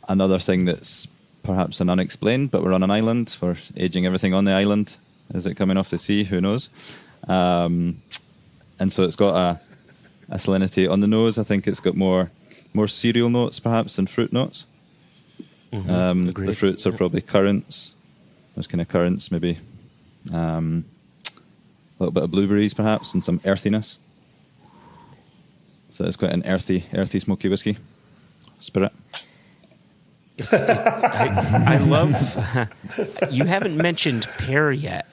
another thing that's perhaps an unexplained, but we're on an island. We're aging everything on the island. Is it coming off the sea? Who knows? And so it's got a salinity on the nose. I think it's got more cereal notes perhaps than fruit notes. The fruits are probably currants. There's kind of currants, maybe a little bit of blueberries perhaps, and some earthiness. So it's quite an earthy smoky whiskey spirit. I love. You haven't mentioned pear yet,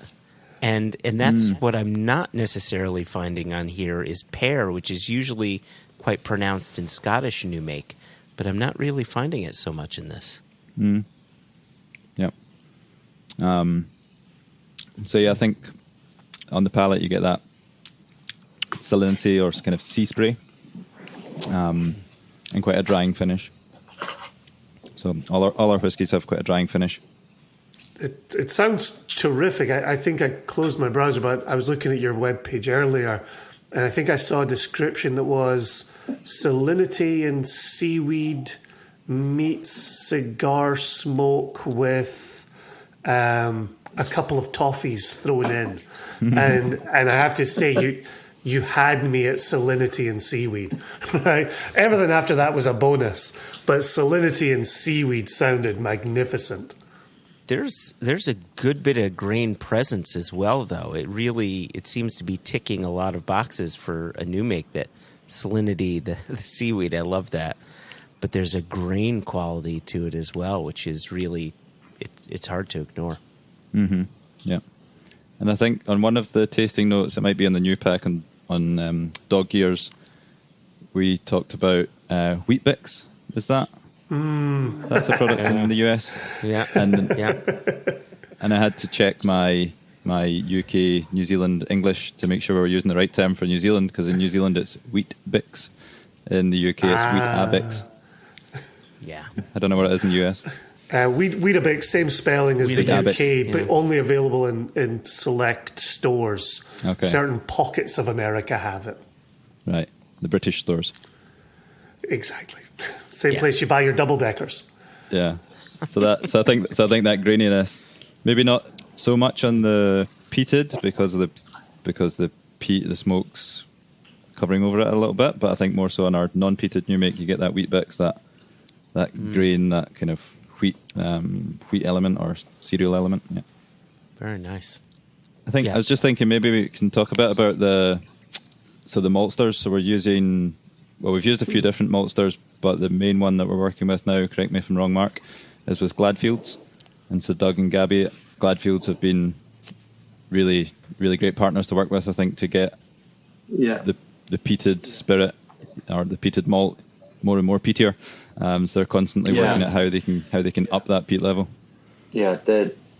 and that's what I'm not necessarily finding on here is pear, which is usually quite pronounced in Scottish new make, but I'm not really finding it so much in this. Yeah. So yeah, I think on the palate you get that salinity or kind of sea spray, and quite a drying finish. So all our whiskies have quite a drying finish. It sounds terrific. I think I closed my browser, but I was looking at your webpage earlier, and I think I saw a description that was salinity and seaweed meets cigar smoke with a couple of toffees thrown in. and I have to say, you had me at salinity and seaweed. Right? Everything after that was a bonus, but salinity and seaweed sounded magnificent. There's a good bit of grain presence as well, though. It seems to be ticking a lot of boxes for a new make. That salinity, the seaweed, I love that. But there's a grain quality to it as well, which is really it's hard to ignore. Mm-hmm. Yeah, and I think on one of the tasting notes, it might be on the new pack on dog ears, we talked about wheat bix. Is that? That's a product in the US. Yeah, and I had to check my UK, New Zealand English to make sure we were using the right term for New Zealand, because in New Zealand it's wheat bix. In the UK it's wheat abix. Yeah. I don't know what it is in the US. Weetabix, same spelling as the Weetabix. UK, but only available in select stores. Okay. Certain pockets of America have it. Right, the British stores. Exactly. Same place you buy your double deckers. Yeah. So I think that graininess, maybe not so much on the peated because the peat, the smoke's covering over it a little bit, but I think more so on our non-peated new make, you get that wheat bix, that grain, that kind of wheat element or cereal element. Yeah. Very nice. I think I was just thinking maybe we can talk a bit about the maltsters. So we've used a few different maltsters, but the main one that we're working with now, correct me if I'm wrong, Mark, is with Gladfields. And so Doug and Gabby at Gladfields have been really, really great partners to work with, I think, to get the peated spirit or the peated malt more and more peatier. So they're constantly working at how they can up that peat level. Yeah,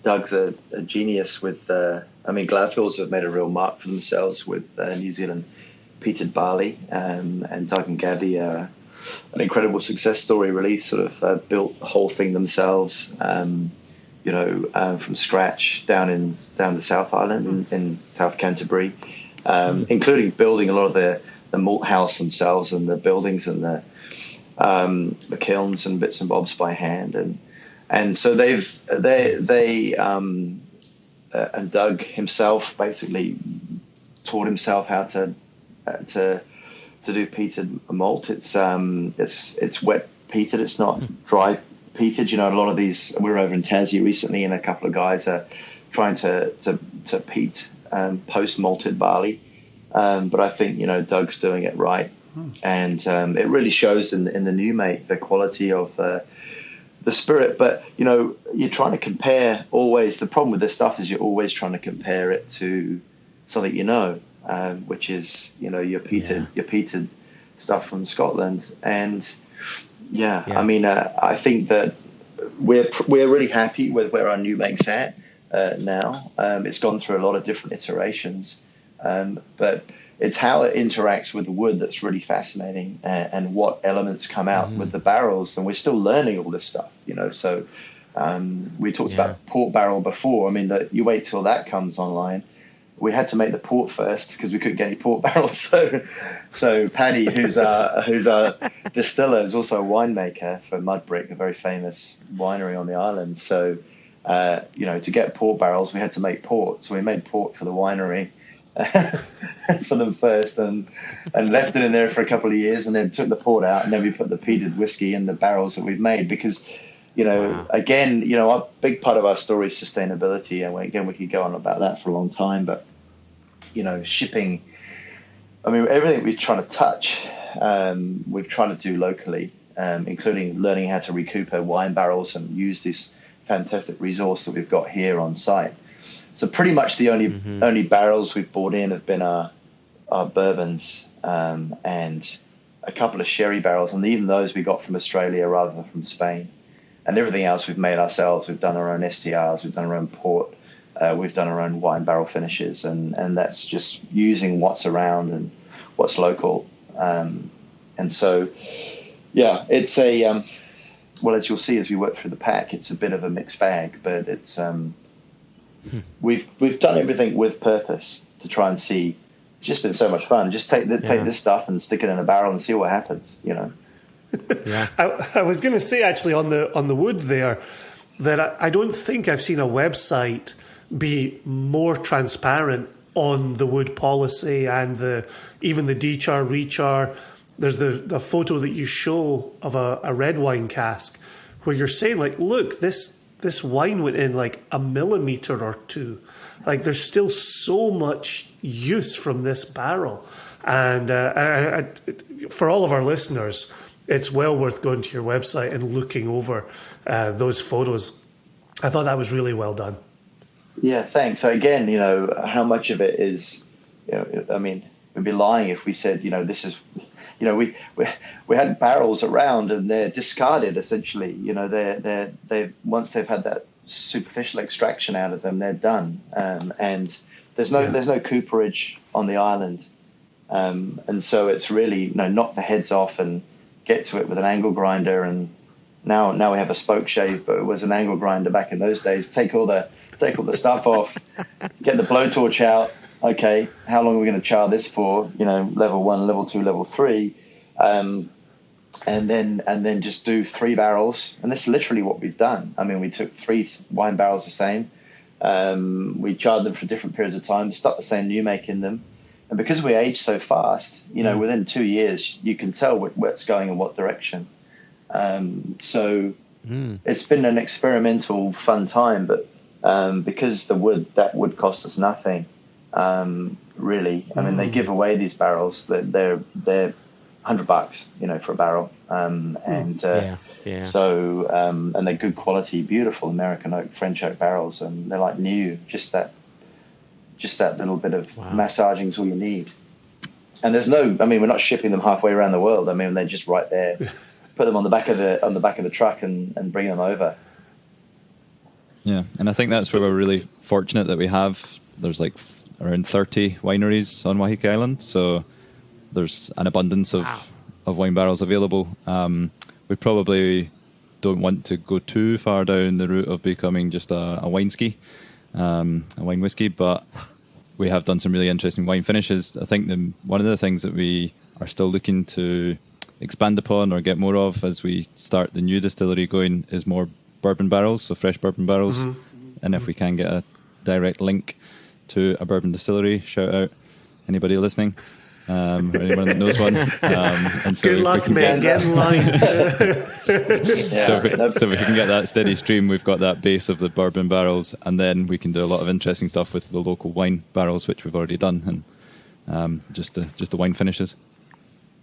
Doug's a genius with. Gladfields have made a real mark for themselves with New Zealand peated barley, and Doug and Gabby are an incredible success story. Really, sort of built the whole thing themselves. From scratch down the South Island in South Canterbury, including building a lot of the malt house themselves and the buildings and the kilns and bits and bobs by hand, and so they and Doug himself basically taught himself how to do peated malt. It's wet peated. It's not dry peated. A lot of these. We were over in Tassie recently, and a couple of guys are trying to peat post malted barley. But I think Doug's doing it right, and it really shows in the new make the quality of the spirit. But you're trying to compare always. The problem with this stuff is you're always trying to compare it to something which is your peated stuff from Scotland. And I think that we're really happy with where our new make's at now. It's gone through a lot of different iterations, but it's how it interacts with the wood that's really fascinating, and what elements come out with the barrels. And we're still learning all this stuff, So we talked about port barrel before. You wait till that comes online, we had to make the port first because we couldn't get any port barrels. So Paddy, who's our distiller, is also a winemaker for Mudbrick, a very famous winery on the island. So, to get port barrels, we had to make port. So we made port for the winery for them first and left it in there for a couple of years, and then took the port out, and then we put the peated whiskey in the barrels that we've made because, again, a big part of our story is sustainability. And again, we could go on about that for a long time, but, shipping, everything we're trying to touch, we've tried to do locally, including learning how to recouper wine barrels and use this fantastic resource that we've got here on site. So pretty much the only barrels we've bought in have been our bourbons and a couple of sherry barrels, and even those we got from Australia rather than from Spain. And everything else we've made ourselves. We've done our own STRs, we've done our own port, we've done our own wine barrel finishes, and that's just using what's around and what's local. And so, yeah, it's a well, as you'll see as we work through the pack, it's a bit of a mixed bag, but it's we've done everything with purpose to try and see. It's just been so much fun. Just take this stuff and stick it in a barrel and see what happens. Yeah. I was going to say actually on the wood there that I don't think I've seen a website be more transparent on the wood policy and even the dechar, rechar. There's the photo that you show of a red wine cask where you're saying, like, look, this wine went in like a millimeter or two. Like, there's still so much use from this barrel. And for all of our listeners, it's well worth going to your website and looking over those photos. I thought that was really well done. Yeah, thanks. So again, how much of it is, we'd be lying if we said, this is, we had barrels around and they're discarded essentially. They once they've had that superficial extraction out of them, they're done. And there's no cooperage on the island, and so it's really knock the heads off and get to it with an angle grinder. And now we have a spoke shave, but it was an angle grinder back in those days. Take all the stuff off, get the blowtorch out. Okay, how long are we going to char this for? Level 1, level 2, level 3, and then just do 3 barrels. And this is literally what we've done. We took 3 wine barrels the same. We charred them for different periods of time, stuck the same new make in them. And because we age so fast, within 2 years, you can tell where it's going in what direction. So it's been an experimental, fun time. But because that would cost us nothing, really. They give away these barrels. They're $100, for a barrel. So and they're good quality, beautiful American oak, French oak barrels, and they're like new. Just that little bit of massaging is all you need. And there's we're not shipping them halfway around the world. They're just right there. Put them on the back of the truck and bring them over. Yeah, and I think that's where we're really fortunate that we have. There's like around 30 wineries on Waiheke Island, so there's an abundance of wine barrels available. We probably don't want to go too far down the route of becoming just a wine ski, a wine whiskey, but we have done some really interesting wine finishes. I think one of the things that we are still looking to expand upon or get more of as we start the new distillery going is more bourbon barrels, so fresh bourbon barrels. And if we can get a direct link to a bourbon distillery, shout out anybody listening, or anyone that knows one. And so good luck, mate. Get in line. So if we can get that steady stream, we've got that base of the bourbon barrels, and then we can do a lot of interesting stuff with the local wine barrels, which we've already done, and just the wine finishes.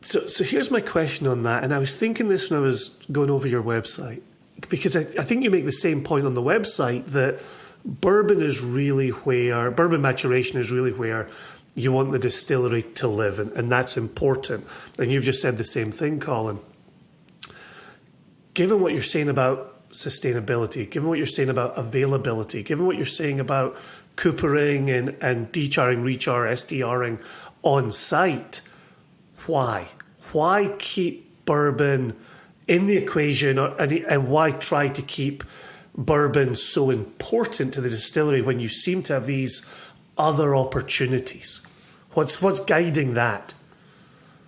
So here's my question on that, and I was thinking this when I was going over your website, because I think you make the same point on the website that bourbon maturation is really where you want the distillery to live, and that's important. And you've just said the same thing, Colin. Given what you're saying about sustainability, given what you're saying about availability, given what you're saying about coopering and decharring, rechar, SDRing on site, why? Why keep bourbon in the equation, and why try to keep bourbon so important to the distillery when you seem to have these other opportunities? What's guiding that?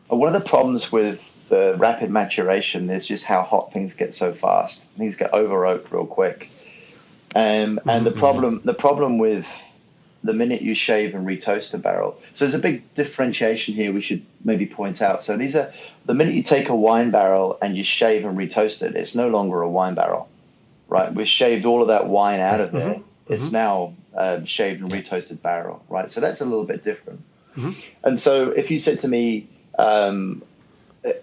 One of the problems with the rapid maturation is just how hot things get so fast. Things get over oaked real quick. And the problem with the minute you shave and retoast a barrel. So there's a big differentiation here we should maybe point out. So these are the minute you take a wine barrel and you shave and retoast it, it's no longer a wine barrel, right? We've shaved all of that wine out of there. It's now shaved and retoasted barrel, right? So that's a little bit different. And so if you said to me,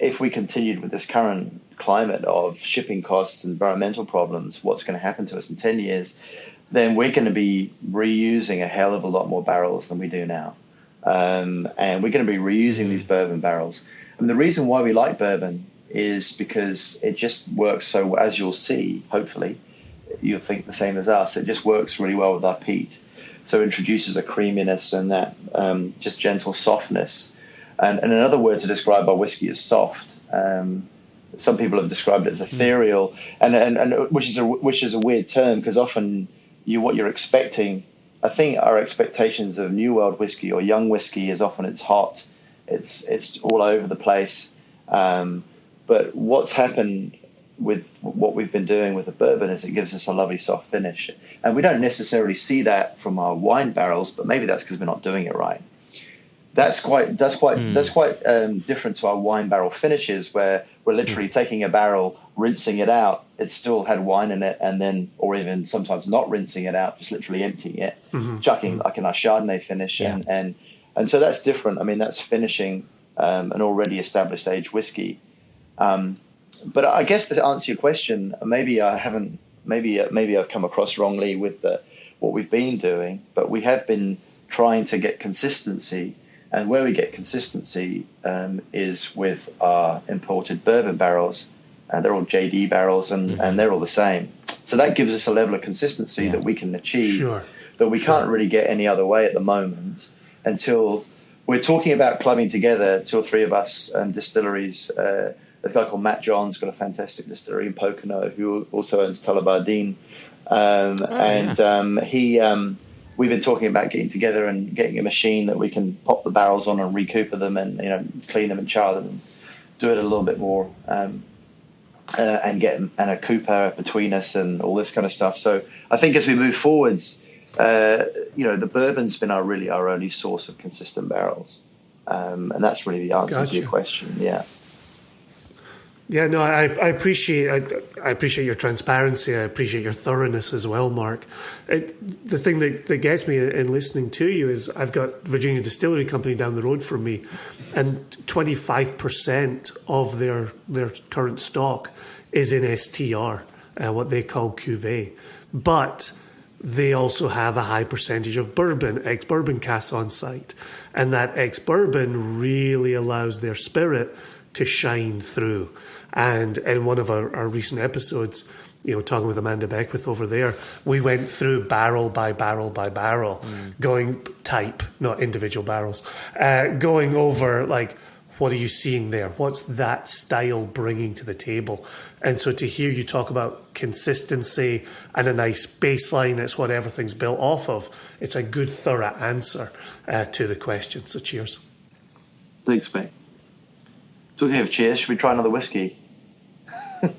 if we continued with this current climate of shipping costs and environmental problems, what's going to happen to us in 10 years? Then we're going to be reusing a hell of a lot more barrels than we do now. And we're going to be reusing these bourbon barrels. And the reason why we like bourbon is because it just works so well. As you'll see, hopefully, you'll think the same as us. It just works really well with our peat. So it introduces a creaminess and that just gentle softness. And in other words, to describe our whiskey as soft. Some people have described it as ethereal, and which is a weird term because often what you're expecting. I think our expectations of New World whiskey or young whiskey is often it's hot, it's all over the place. But what's happened with what we've been doing with the bourbon is it gives us a lovely soft finish, and we don't necessarily see that from our wine barrels, but maybe that's because we're not doing it right. That's quite different to our wine barrel finishes, where we're literally taking a barrel, rinsing it out. It still had wine in it, and then, or even sometimes not rinsing it out, just literally emptying it, chucking like in our Chardonnay finish, and so that's different. I mean, that's finishing an already established aged whiskey. But I guess to answer your question, maybe I've come across wrongly with what we've been doing, but we have been trying to get consistency. And where we get consistency is with our imported bourbon barrels. They're all JD barrels, and they're all the same. So that gives us a level of consistency that we can achieve that we can't really get any other way at the moment until we're talking about clubbing together, two or three of us, distilleries. There's a guy called Matt John's got a fantastic distillery in Pocono who also owns Tullibardine. We've been talking about getting together and getting a machine that we can pop the barrels on and recooper them and clean them and char them and do it a little bit more and a cooper between us and all this kind of stuff. So I think as we move forwards, the bourbon's been our only source of consistent barrels, and that's really the answer to your question. Yeah. Yeah, no, I appreciate your transparency. I appreciate your thoroughness as well, Mark. The thing that gets me in listening to you is I've got Virginia Distillery Company down the road from me, and 25% of their current stock is in STR, what they call cuvee. But they also have a high percentage of bourbon, ex-bourbon casks on site, and that ex-bourbon really allows their spirit to shine through. And in one of our recent episodes, talking with Amanda Beckwith over there, we went through barrel by barrel by barrel, going type, not individual barrels, going over like, what are you seeing there? What's that style bringing to the table? And so to hear you talk about consistency and a nice baseline, that's what everything's built off of. It's a good, thorough answer to the question. So cheers. Thanks, mate. Talking of cheers, should we try another whiskey?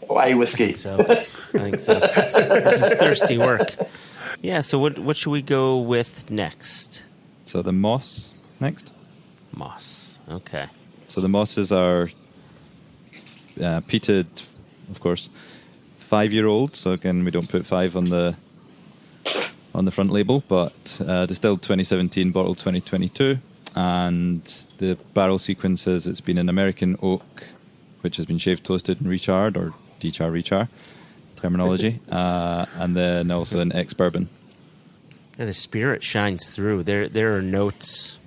Or a whiskey? I think so. This is thirsty work. Yeah, so what should we go with next? So the Moss next. Moss, okay. So the Moss is our peated, of course, 5-year-old. So again, we don't put 5 on the front label, but distilled 2017, bottled 2022. And the barrel sequences, it's been an American oak, which has been shaved, toasted, and recharred, or rechar terminology, and then also an ex-bourbon. And the spirit shines through. There are notes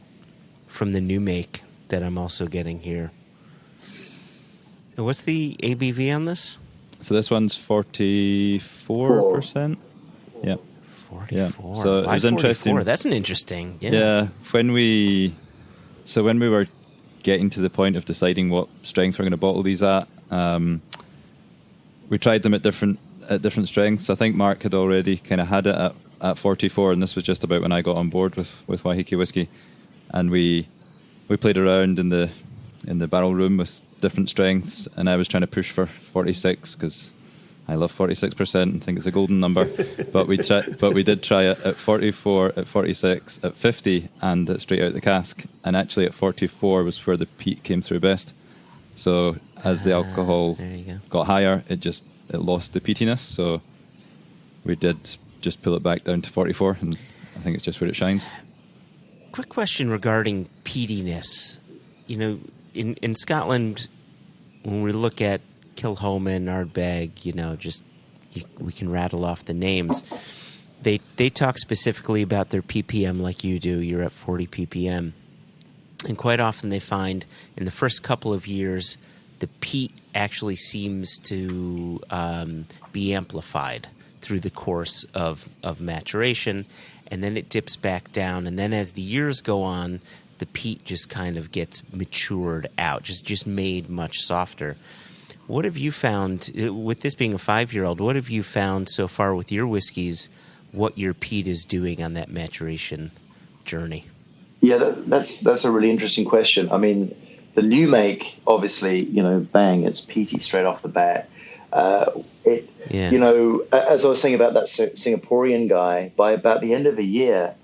from the new make that I'm also getting here. And what's the ABV on this? So this one's 44%. Yeah. 44. Yeah. So it was interesting. That's an interesting. Yeah. When we were getting to the point of deciding what strength we're going to bottle these at, we tried them at different strengths. I think Mark had already kind of had it at at 44, and this was just about when I got on board with Waiheke Whisky, and we played around in the barrel room with different strengths, and I was trying to push for 46 because I love 46% and think it's a golden number. but we did try it at 44, at 46, at 50, and straight out the cask. And actually at 44 was where the peat came through best. So as the alcohol got higher, it lost the peatiness. So we did just pull it back down to 44, and I think it's just where it shines. Quick question regarding peatiness. You know, in Scotland, when we look at Kilchoman, Ardbeg, we can rattle off the names. They talk specifically about their ppm like you do. You're at 40 ppm. And quite often they find in the first couple of years, the peat actually seems to be amplified through the course of maturation, and then it dips back down. And then as the years go on, the peat just kind of gets matured out, just made much softer. What have you found, with this being a 5-year-old, what have you found so far with your whiskeys, what your peat is doing on that maturation journey? Yeah, that's a really interesting question. I mean, the new make, obviously, bang, it's peaty straight off the bat. As I was saying about that Singaporean guy, by about the end of a year,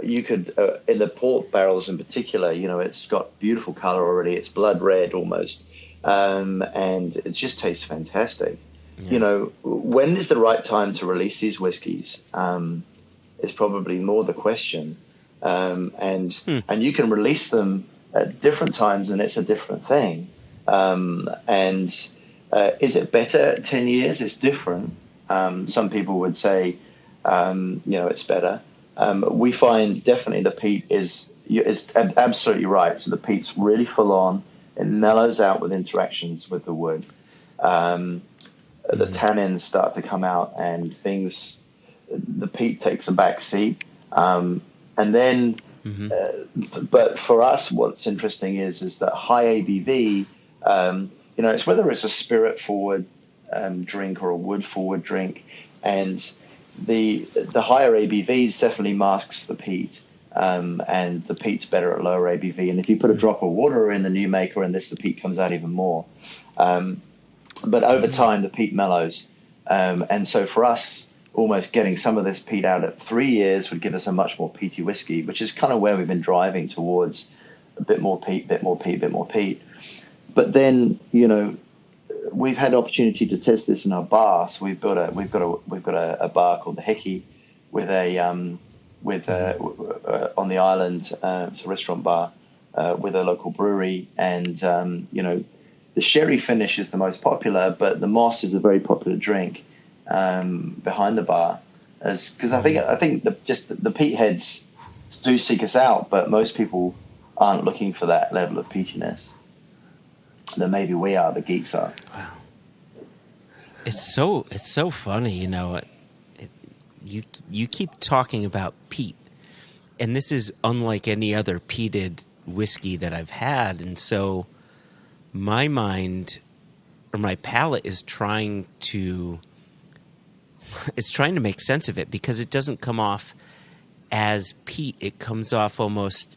you could, in the port barrels in particular, it's got beautiful color already. It's blood red almost. And it just tastes fantastic. Yeah. When is the right time to release these whiskies? Is probably more the question. And you can release them at different times and it's a different thing. Is it better at 10 years? It's different. Some people would say, it's better. We find definitely the peat is absolutely right. So the peat's really full on. It mellows out with interactions with the wood. The tannins start to come out and the peat takes a back seat. But for us, what's interesting is that high ABV, it's whether it's a spirit forward drink or a wood forward drink, and the higher ABVs definitely masks the peat, and the peat's better at lower ABV. And if you put a drop of water in the new maker and the peat comes out even more. But over time, the peat mellows. And so for us, almost getting some of this peat out at 3 years would give us a much more peaty whiskey, which is kind of where we've been driving towards a bit more peat, bit more peat, bit more peat. But then, we've had opportunity to test this in our bar. So we've got a bar called the Heki with on the island. It's a restaurant bar with a local brewery, and the sherry finish is the most popular, but the moss is a very popular drink behind the bar. Because I think the peat heads do seek us out, but most people aren't looking for that level of peatiness. Then maybe we are, the geeks are. Wow, it's so funny, you keep talking about peat, and this is unlike any other peated whiskey that I've had, and so my mind or my palate is trying to make sense of it, because it doesn't come off as peat. It comes off almost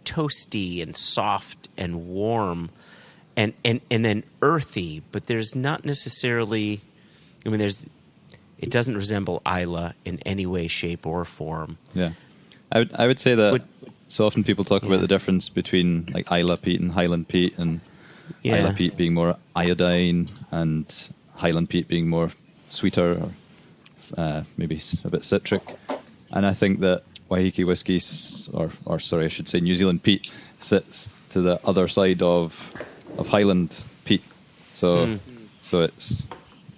toasty and soft and warm. And then earthy, but there's not necessarily. It doesn't resemble Islay in any way, shape, or form. Yeah, I would say that. So often people talk about the difference between like Islay peat and Highland peat, and Islay peat being more iodine, and Highland peat being more sweeter, or maybe a bit citric. And I think that Waiheke whiskies, or sorry, I should say New Zealand peat, sits to the other side of Highland peat, so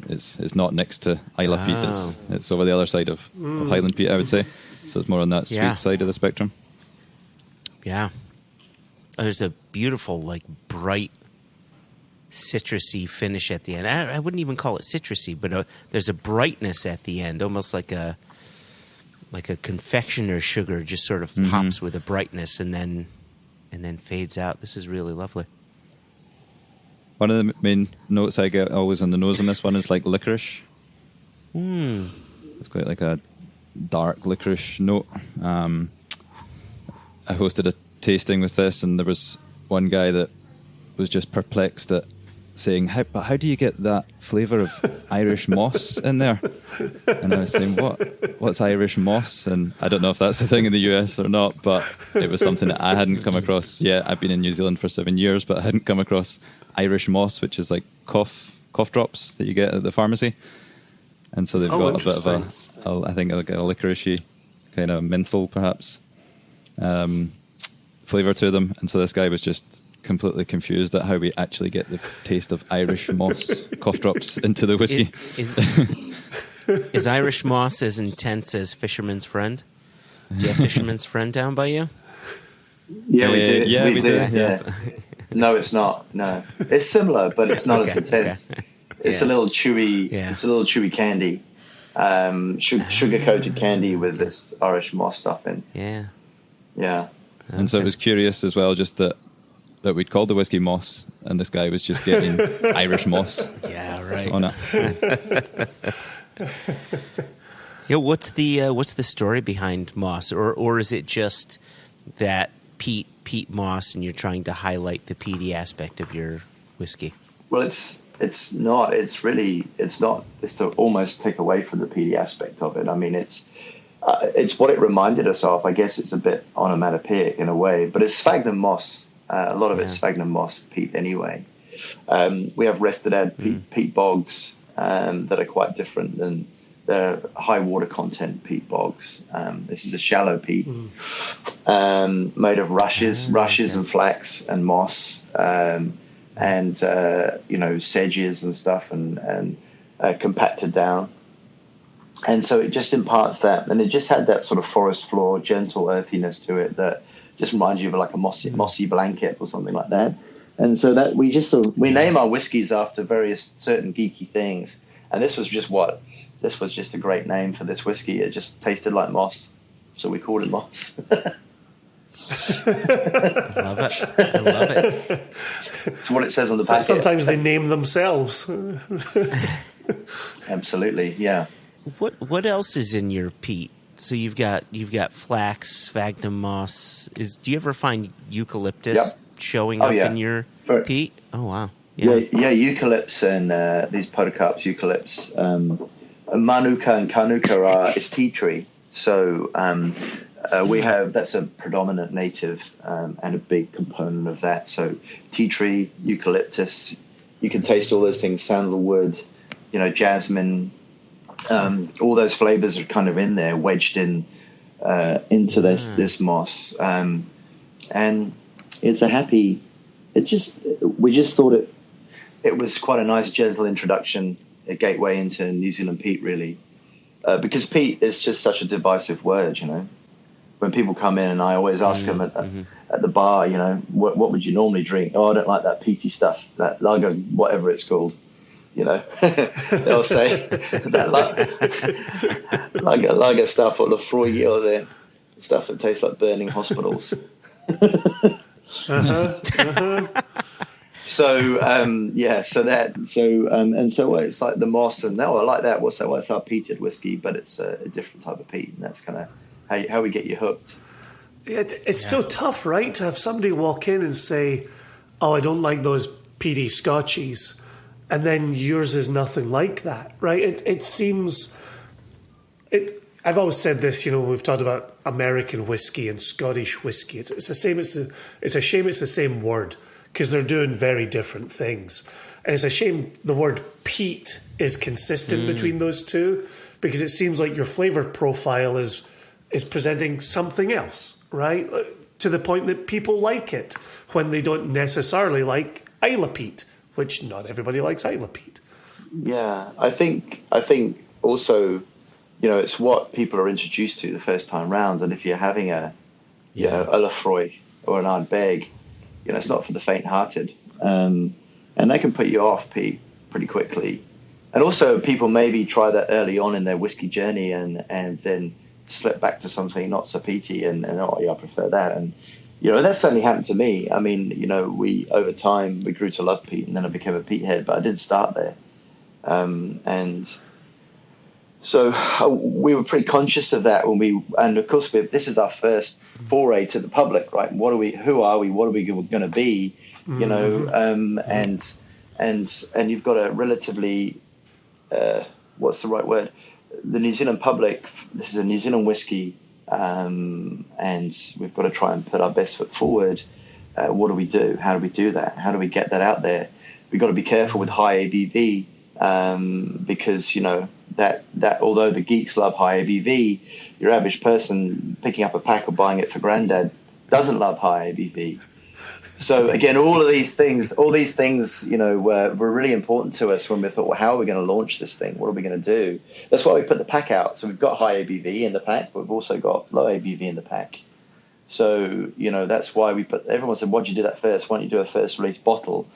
it's not next to Islay peat. It's over the other side of Highland peat, I would say. So it's more on that sweet side of the spectrum. Yeah, there's a beautiful, bright, citrusy finish at the end. I wouldn't even call it citrusy, but there's a brightness at the end, almost like a confectioner's sugar, just sort of pops with a brightness and then fades out. This is really lovely. One of the main notes I get always on the nose on this one is like licorice. The It's quite like a dark licorice note. I hosted a tasting with this, and there was one guy that was just perplexed at saying, how do you get that flavour of Irish moss in there? And I was saying, what's Irish moss? And I don't know if that's a thing in the US or not, but it was something that I hadn't come across yet. I've been in New Zealand for 7 years, but I hadn't come across Irish moss, which is like cough drops that you get at the pharmacy. And so they've got a bit of I think like a licoricey kind of menthol perhaps flavour to them. And so this guy was just completely confused at how we actually get the taste of Irish moss cough drops into the whiskey. Is Irish moss as intense as Fisherman's Friend? Do you have Fisherman's Friend down by you? Yeah, we do. Yeah, we do. Yeah. No, it's not. No, it's similar, but it's not as intense. Okay. It's a little chewy. Yeah. It's a little chewy candy, sugar coated candy with this Irish moss stuff in. Yeah. Yeah. And so it was curious as well, just that we'd called the whiskey moss, and this guy was just getting Irish moss. Yeah, right. On it. Yeah, what's the story behind moss, or is it just that peat moss, and you're trying to highlight the peaty aspect of your whiskey? Well, it's not. It's not. It's to almost take away from the peaty aspect of it. I mean, it's what it reminded us of. I guess it's a bit onomatopoeic in a way, but it's sphagnum moss. A lot of it's sphagnum moss peat anyway. We have Restedad peat bogs that are quite different than the high water content peat bogs. This is a shallow peat made of rushes and flax and moss and sedges and stuff and compacted down. And so it just imparts that, and it just had that sort of forest floor, gentle earthiness to it that just reminds you of like a mossy blanket or something like that. And so that we name our whiskies after various certain geeky things. And this was just a great name for this whiskey. It just tasted like moss, so we called it moss. I love it. It's what it says on the packet. Sometimes they name themselves. Absolutely, yeah. What else is in your peat? So you've got flax, sphagnum moss. Do you ever find eucalyptus showing up in your peat? Oh wow. Yeah, eucalypts and these podocarps, eucalypts. Manuka and Kanuka is tea tree. So we have, that's a predominant native and a big component of that. So tea tree, eucalyptus, you can taste all those things, sandalwood, jasmine, all those flavors are kind of in there, wedged in into this moss. And it's we just thought it was quite a nice, gentle introduction, a gateway into New Zealand peat, really. Because peat is just such a divisive word, When people come in, and I always ask them at the bar, what would you normally drink? Oh, I don't like that peaty stuff, that lager, whatever it's called. They'll say that lager stuff or Lefroy or the stuff that tastes like burning hospitals. So it's like the moss, and I like that. What's that? Well, it's our peated whiskey, but it's a different type of peat, and that's kind of how we get you hooked. It's so tough, right, to have somebody walk in and say, "Oh, I don't like those peaty Scotchies," and then yours is nothing like that, right? It seems. I've always said this, we've talked about American whiskey and Scottish whiskey. It's the same. It's a shame it's the same word, because they're doing very different things. And it's a shame the word peat is consistent between those two, because it seems like your flavour profile is presenting something else, right? To the point that people like it when they don't necessarily like Isla peat, which not everybody likes Isla peat. Yeah, I think also, it's what people are introduced to the first time round. And if you're having a Lefroy or an Ardbeg, it's not for the faint-hearted. And that can put you off peat pretty quickly. And also people maybe try that early on in their whiskey journey and then slip back to something not so peaty and I prefer that. And, that certainly happened to me. I mean, over time we grew to love peat, and then I became a peat head, but I didn't start there. And So we were pretty conscious of that and of course this is our first foray to the public, right? Who are we? What are we going to be? You know, and you've got a relatively, what's the right word? The New Zealand public. This is a New Zealand whiskey, and we've got to try and put our best foot forward. What do we do? How do we do that? How do we get that out there? We've got to be careful with high ABV, because, you know, that although the geeks love high ABV, your average person picking up a pack or buying it for granddad doesn't love high ABV. So again, all these things, you know, were really important to us when we thought, well, how are we going to launch this thing? What are we going to do? That's why we put the pack out. So we've got high ABV in the pack, but we've also got low ABV in the pack. So, you know, that's why everyone said, why'd you do that first? Why don't you do a first release bottle?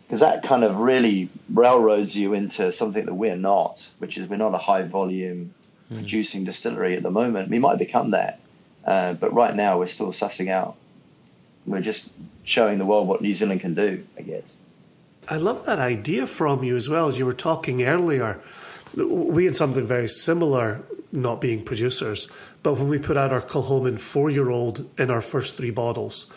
Because that kind of really railroads you into something that we're not, which is we're not a high volume producing distillery at the moment. We might become that, but right now we're still sussing out. We're just showing the world what New Zealand can do, I guess. I love that idea from you as well. As you were talking earlier, we had something very similar, not being producers, but when we put out our Kilchoman 4-year-old in our first 3 bottles,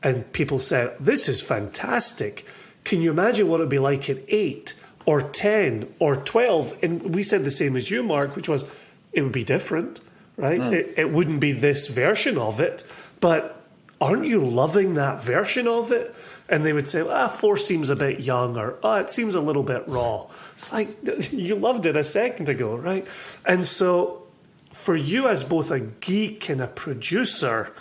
and people said, this is fantastic. Can you imagine what it'd be like at 8 or 10 or 12? And we said the same as you, Mark, which was it would be different, right? It wouldn't be this version of it, but aren't you loving that version of it? And they would say, 4 seems a bit young, or it seems a little bit raw. It's like, you loved it a second ago, right? And so for you as both a geek and a producer,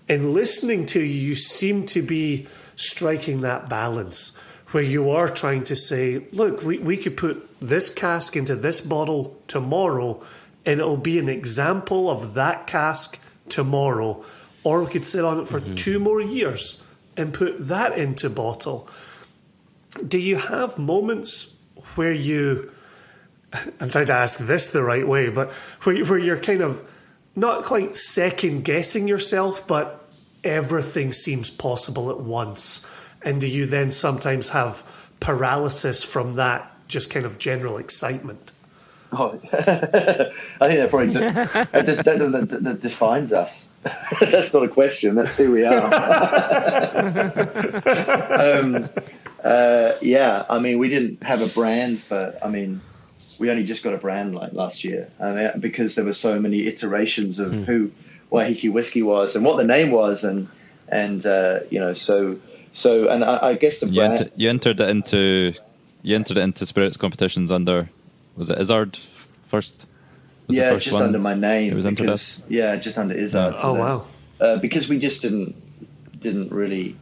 in listening to you, you seem to be striking that balance where you are trying to say, look, we could put this cask into this bottle tomorrow and it'll be an example of that cask tomorrow. Or we could sit on it for 2 more years and put that into bottle. Do you have moments where I'm trying to ask this the right way, but where you're kind of not quite second guessing yourself, but everything seems possible at once? And do you then sometimes have paralysis from that, just kind of general excitement? Oh, I think that probably that defines us. That's not a question. That's who we are. Yeah, I mean, we didn't have a brand we only just got a brand like last year, because there were so many iterations of who Waiheke Whisky was and what the name was, and you know, so I guess the brand. You entered it into spirits competitions under. Was it Izzard first? Yeah, just one? under my name. It was entered as? Yeah, just under Izzard. Oh, wow. Because we just didn't really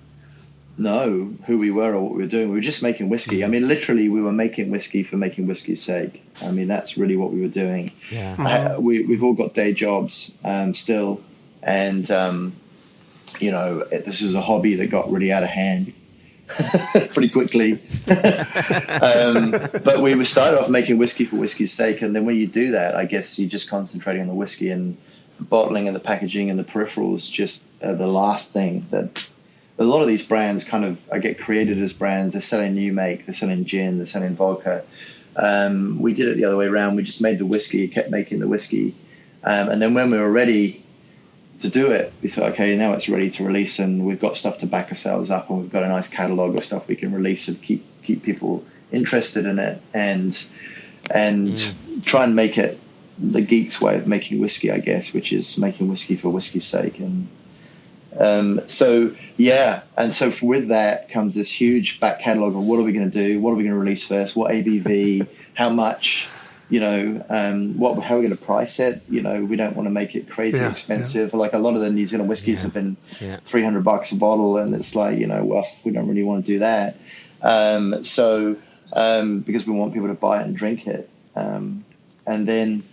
know who we were or what we were doing. We were just making whiskey. I mean, literally, we were making whiskey for making whiskey's sake. I mean, that's really what we were doing. Yeah. We've all got day jobs still, and you know, this was a hobby that got really out of hand pretty quickly. But we started off making whiskey for whiskey's sake, and then when you do that, I guess you're just concentrating on the whiskey, and the bottling and the packaging and the peripherals just the last thing. That a lot of these brands kind of get created as brands. They're selling new make, they're selling gin, they're selling vodka. We did it the other way around. We just made the whiskey, kept making the whiskey, and then when we were ready to do it, we thought, okay, now it's ready to release, and we've got stuff to back ourselves up, and we've got a nice catalogue of stuff we can release and keep people interested in it, and try and make it the geek's way of making whiskey, I guess, which is making whiskey for whiskey's sake. And so with that comes this huge back catalogue of what are we going to do, what are we going to release first, what ABV, how much, you know, how are we going to price it? You know, we don't want to make it crazy expensive. Like a lot of the New Zealand whiskies have been $300 a bottle, and it's like, you know, well, we don't really want to do that. Because we want people to buy it and drink it. And then,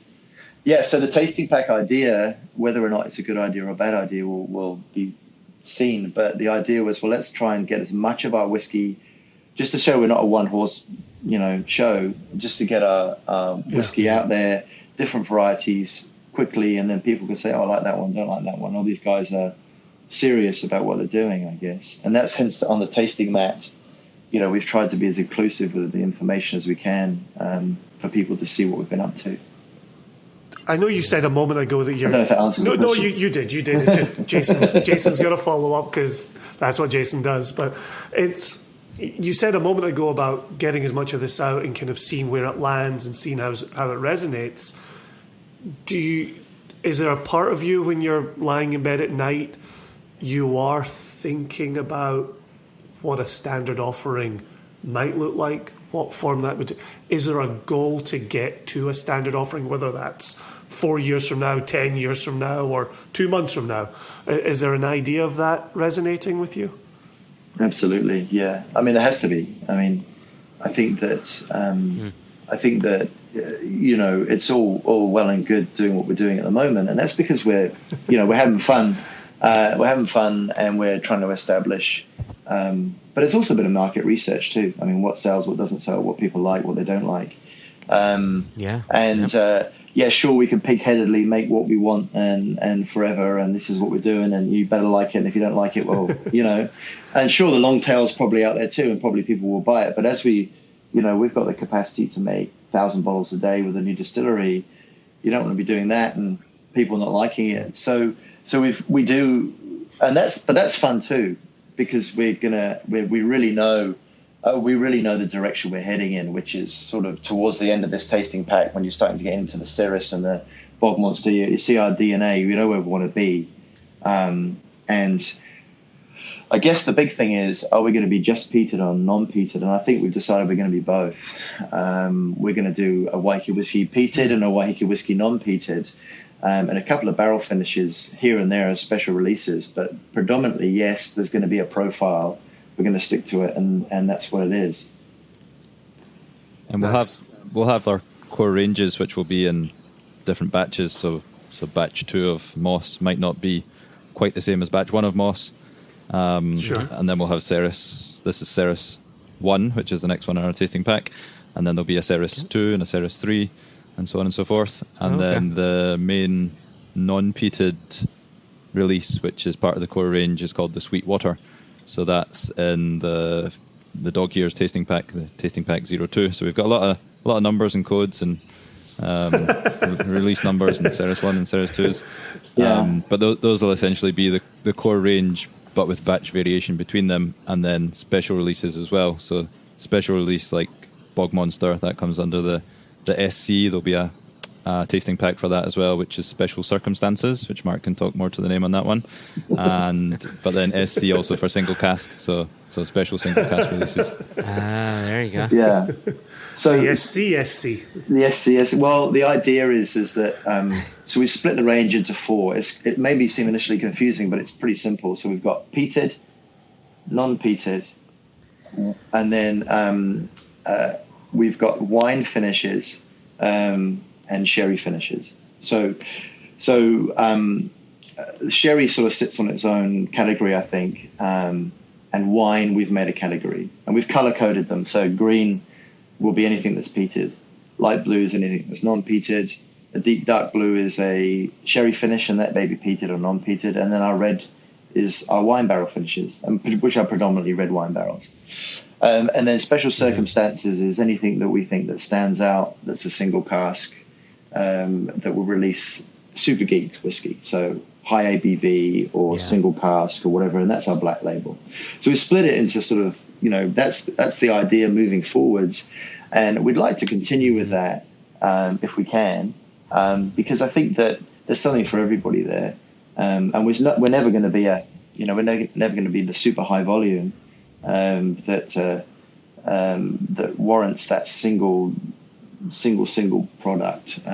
so the tasting pack idea, whether or not it's a good idea or a bad idea will be seen. But the idea was, well, let's try and get as much of our whiskey, just to show we're not a one-horse, you know, show, just to get our whiskey out there, different varieties quickly, and then people can say, oh, I like that one, don't like that one. All these guys are serious about what they're doing, I guess. And that's hence on the tasting mat, you know, we've tried to be as inclusive with the information as we can, for people to see what we've been up to. I know you said a moment ago that you're. I don't know if it answers the No, question. you did. It's just Jason's going to follow up because that's what Jason does. But you said a moment ago about getting as much of this out and kind of seeing where it lands and seeing how it resonates. Is there a part of you when you're lying in bed at night, you are thinking about what a standard offering might look like, what form that would? Is there a goal to get to a standard offering, whether that's 4 years from now, 10 years from now, or 2 months from now? Is there an idea of that resonating with you? Absolutely, yeah. I mean, there has to be. I mean, I think that it's all well and good doing what we're doing at the moment, and that's because we're having fun. We're having fun, and we're trying to establish. But it's also a bit of market research too. I mean, what sells, what doesn't sell, what people like, what they don't like. Sure, we can pig-headedly make what we want and forever, and this is what we're doing, and you better like it, and if you don't like it, well, and sure, the long tail's probably out there too, and probably people will buy it. But as we've got the capacity to make 1,000 bottles a day with a new distillery, you don't want to be doing that and people not liking it. So we do, but that's fun too, because we really know the direction we're heading in, which is sort of towards the end of this tasting pack, when you're starting to get into the Ceres and the Bog Monster. You see our DNA, we know where we want to be. And I guess the big thing is, are we going to be just peated or non-peated? And I think we've decided we're going to be both. We're going to do a Waiheke Whisky peated and a Waiheke Whisky non-peated. And a couple of barrel finishes here and there as special releases. But predominantly, yes, there's going to be a profile. We're going to stick to it, and that's what it is. And we'll have our core ranges, which will be in different batches. So batch 2 of Moss might not be quite the same as batch 1 of Moss. Sure. And then we'll have Ceres. This is Ceres 1, which is the next one in our tasting pack. And then there'll be a Ceres 2 and a Ceres 3, and so on and so forth. And then the main non-peated release, which is part of the core range, is called the Sweetwater. So that's in the Dog Years tasting pack, the tasting pack 02. So we've got a lot of numbers and codes and release numbers and Ceres 1 and Ceres 2s. Yeah. But those will essentially be the core range, but with batch variation between them, and then special releases as well. So special release like Bog Monster, that comes under the SC. There'll be a tasting pack for that as well, which is Special Circumstances, which Mark can talk more to the name on that one. But then SC also for single cask, so special single cask releases. There you go. Yeah. So The SC. the SC. Well, the idea is that so we split the range into 4. It may seem initially confusing, but it's pretty simple. So we've got peated, non-peated, and then we've got wine finishes. And sherry finishes. So sherry sort of sits on its own category, I think, and wine we've made a category, and we've color coded them. So green will be anything that's peated, light blue is anything that's non-peated, a deep dark blue is a sherry finish, and that may be peated or non-peated, and then our red is our wine barrel finishes, which are predominantly red wine barrels. And then special circumstances is anything that we think that stands out, that's a single cask, that will release super geeked whiskey, so high ABV or single cask or whatever, and that's our black label. So we split it into sort of, that's the idea moving forwards, and we'd like to continue with that if we can, because I think that there's something for everybody there, and we're never going to be we're never going to be the super high volume that warrants that single product,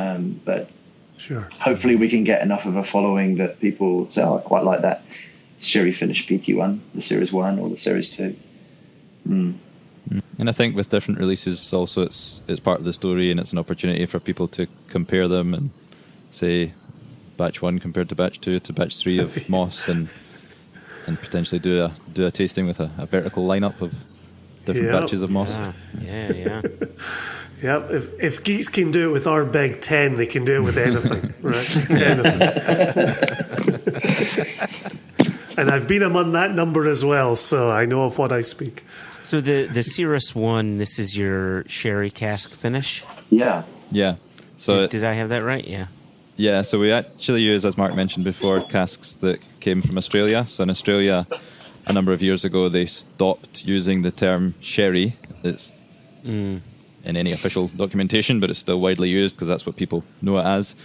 but Sure. hopefully we can get enough of a following that people say, I quite like that sherry finish PT one, the Series 1 or the Series 2. And I think with different releases also it's part of the story, and it's an opportunity for people to compare them and say batch 1 compared to batch 2 to batch 3 of Moss, and potentially do a tasting with a vertical lineup of different batches of Moss. Yeah. Yep. If geeks can do it with our big 10, they can do it with anything, right? Anything. And I've been among that number as well, so I know of what I speak. So the Ceres 1, this is your sherry cask finish? Yeah. So Did I have that right? Yeah. Yeah, so we actually use, as Mark mentioned before, casks that came from Australia. So in Australia, a number of years ago, they stopped using the term sherry. It's in any official documentation, but it's still widely used because that's what people know it as.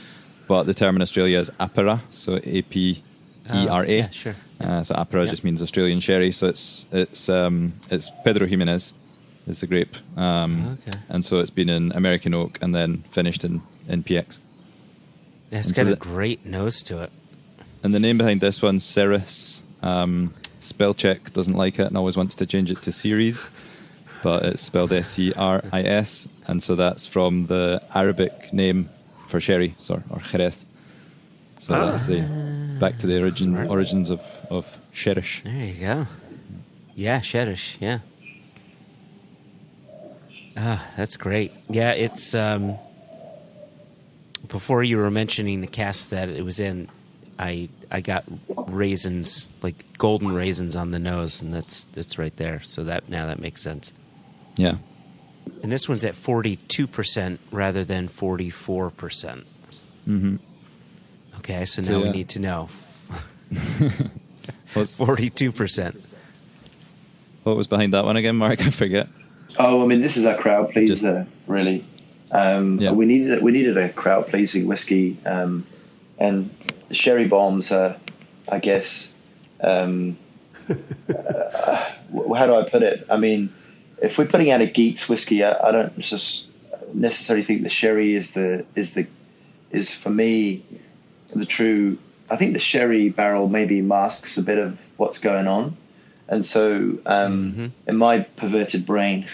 But the term in Australia is Apera, so APERA. Yeah, sure. So Apera just means Australian sherry. So it's Pedro Jimenez is the grape, and so it's been in American oak and then finished in PX. Yeah, it's got a great nose to it. And the name behind this one, Ceres, spell check doesn't like it and always wants to change it to series, but it's spelled Ceris, and so that's from the Arabic name for sherry, or Jerez. So that's back to the origins of Sherish. There you go. Yeah, Sherish, yeah. That's great. Yeah, it's... before you were mentioning the cask that it was in, I got raisins, like golden raisins on the nose, and that's right there. So that makes sense. Yeah. And this one's at 42% rather than 44%. Mm-hmm. Okay, so now we need to know. 42%. What was behind that one again, Mark? I forget. Oh, I mean, this is our crowd pleaser, really. We needed a crowd pleasing whiskey, and the sherry bombs are, I guess, how do I put it? I mean, if we're putting out a geeks whiskey, I don't just necessarily think the sherry is for me the true. I think the sherry barrel maybe masks a bit of what's going on, and so in my perverted brain,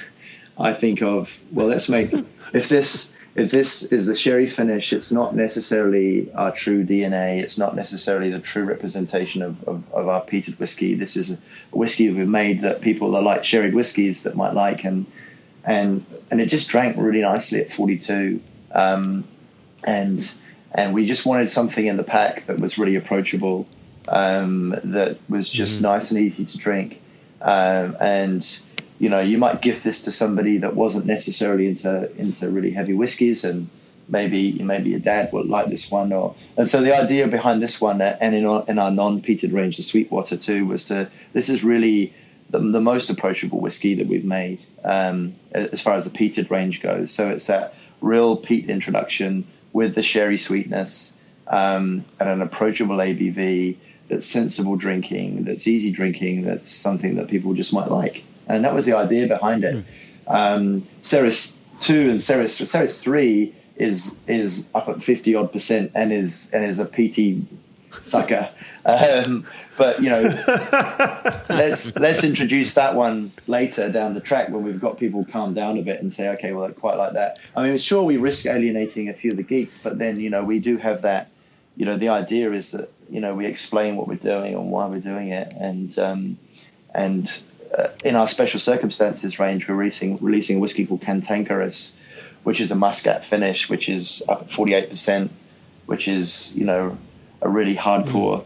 I think of, well, let's make if this is the sherry finish, it's not necessarily our true DNA. It's not necessarily the true representation of our peated whiskey. This is a whiskey we've made that people are like sherried whiskies that might like, and it just drank really nicely at 42, and we just wanted something in the pack that was really approachable, that was just nice and easy to drink, and you know, you might gift this to somebody that wasn't necessarily into really heavy whiskies, and maybe your dad would like this one. And so the idea behind this one, and in our non-peated range, the Sweetwater too, this is really the most approachable whiskey that we've made as far as the peated range goes. So it's that real peat introduction with the sherry sweetness, and an approachable ABV that's sensible drinking, that's easy drinking, that's something that people just might like. And that was the idea behind it. Ceres 2 and Ceres 3 is up at 50% and is a PT sucker. But you know, let's introduce that one later down the track when we've got people calm down a bit and say, okay, well, I quite like that. I mean, sure, we risk alienating a few of the geeks, but then, you know, we do have that. You know, the idea is that, you know, we explain what we're doing and why we're doing it, and in our special circumstances range, we're releasing a whiskey called Cantankerous, which is a muscat finish, which is up at 48%, which is, you know, a really hardcore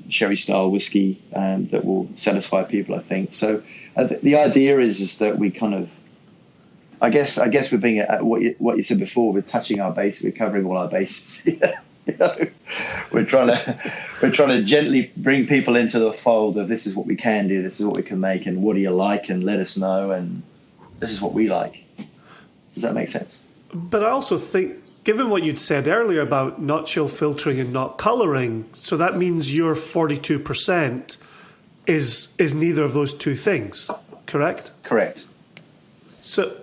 sherry style whiskey that will satisfy people, I think. So the idea is that we kind of, I guess we're being what you said before. We're touching our base. We're covering all our bases. You know, we're trying to gently bring people into the fold of this is what we can do, this is what we can make, and what do you like, and let us know, and this is what we like. Does that make sense? But I also think, given what you'd said earlier about not chill filtering and not colouring, so that means your 42% is neither of those two things, correct? Correct. So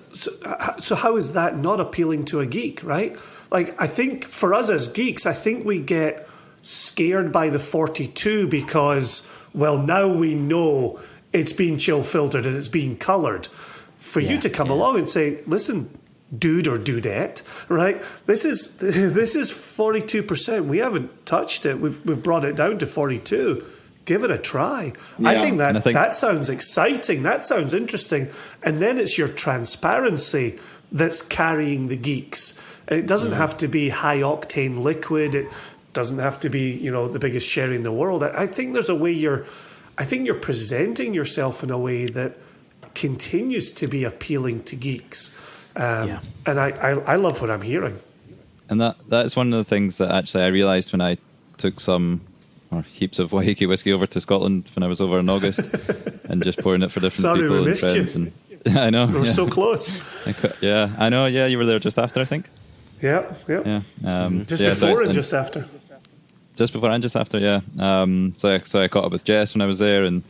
how is that not appealing to a geek, right? Like, I think for us as geeks, I think we get scared by the 42 because, well, now we know it's been chill filtered and it's being coloured. For you to come along and say, listen, dude or dudette, right? This is 42%. We haven't touched it. We've brought it down to 42. Give it a try. Yeah. I think that sounds exciting. That sounds interesting. And then it's your transparency that's carrying the geeks. It doesn't have to be high octane liquid. It doesn't have to be, you know, the biggest sherry in the world. I think there's a way you're presenting yourself in a way that continues to be appealing to geeks. And I love what I'm hearing. And that's one of the things that actually I realised when I took some or heaps of Waiheke whiskey over to Scotland when I was over in August and just pouring it for different people and friends. And I know. We're so close. Yeah, I know. Yeah, you were there just after, I think. Yeah. Just before and just after. Just before and just after, yeah. So I caught up with Jess when I was there and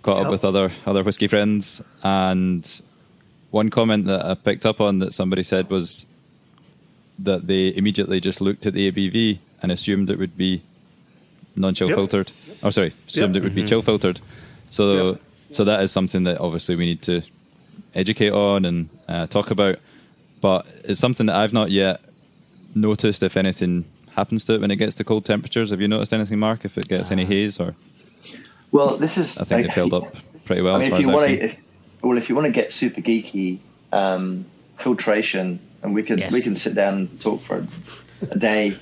caught up with other whiskey friends. And one comment that I picked up on that somebody said was that they immediately just looked at the ABV and assumed it would be non-chill filtered. Oh, sorry, assumed it would be chill filtered. So that is something that obviously we need to educate on and talk about. But it's something that I've not yet noticed if anything happens to it when it gets to cold temperatures. Have you noticed anything, Mark? If it gets any haze or? Well, this is. I think it filled up pretty well. I mean, if you want to get super geeky, filtration, and we can sit down and talk for a day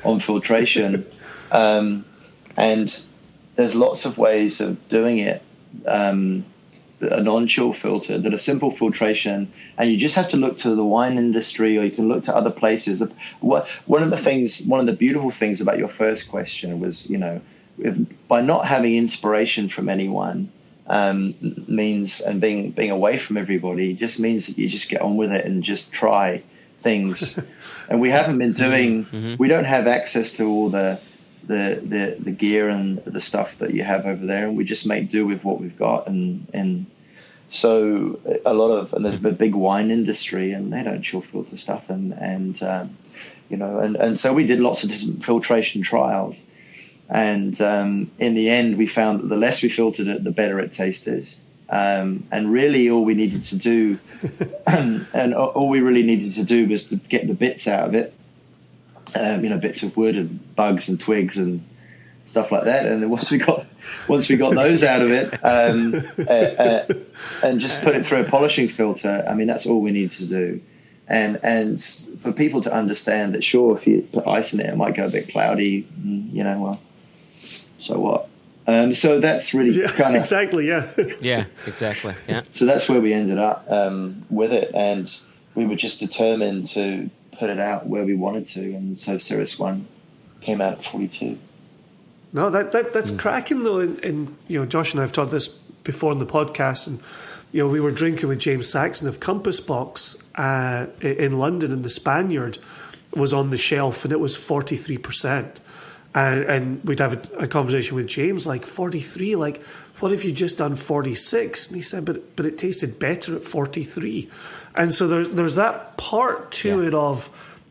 on filtration, and there's lots of ways of doing it. A non-chill filter that are simple filtration, and you just have to look to the wine industry, or you can look to other places. One of the beautiful things about your first question was, by not having inspiration from anyone, means, and being away from everybody, just means that you just get on with it and just try things. And we haven't been doing. We don't have access to all the gear and the stuff that you have over there, and we just make do with what we've got. And so and there's a big wine industry, and they don't chill filter stuff, and so we did lots of different filtration trials, and in the end we found that the less we filtered it, the better it tasted. And really all we needed to do all we really needed to do was to get the bits out of it, bits of wood and bugs and twigs and stuff like that. And then once we got those out of it, and just put it through a polishing filter, I mean, that's all we needed to do. And for people to understand that, sure, if you put ice in it might go a bit cloudy, well, so what? So that's really kind of exactly, yeah, exactly, yeah. So that's where we ended up with it, and we were just determined to put it out where we wanted to, and so Cirrus 1 came out at 42. No, that's cracking though, and Josh and I have talked this before on the podcast, and we were drinking with James Saxon of Compass Box in London, and the Spaniard was on the shelf, and it was 43%. And we'd have a conversation with James, like 43, like what if you just done 46? And he said, but it tasted better at 43. And so there's that part to it of,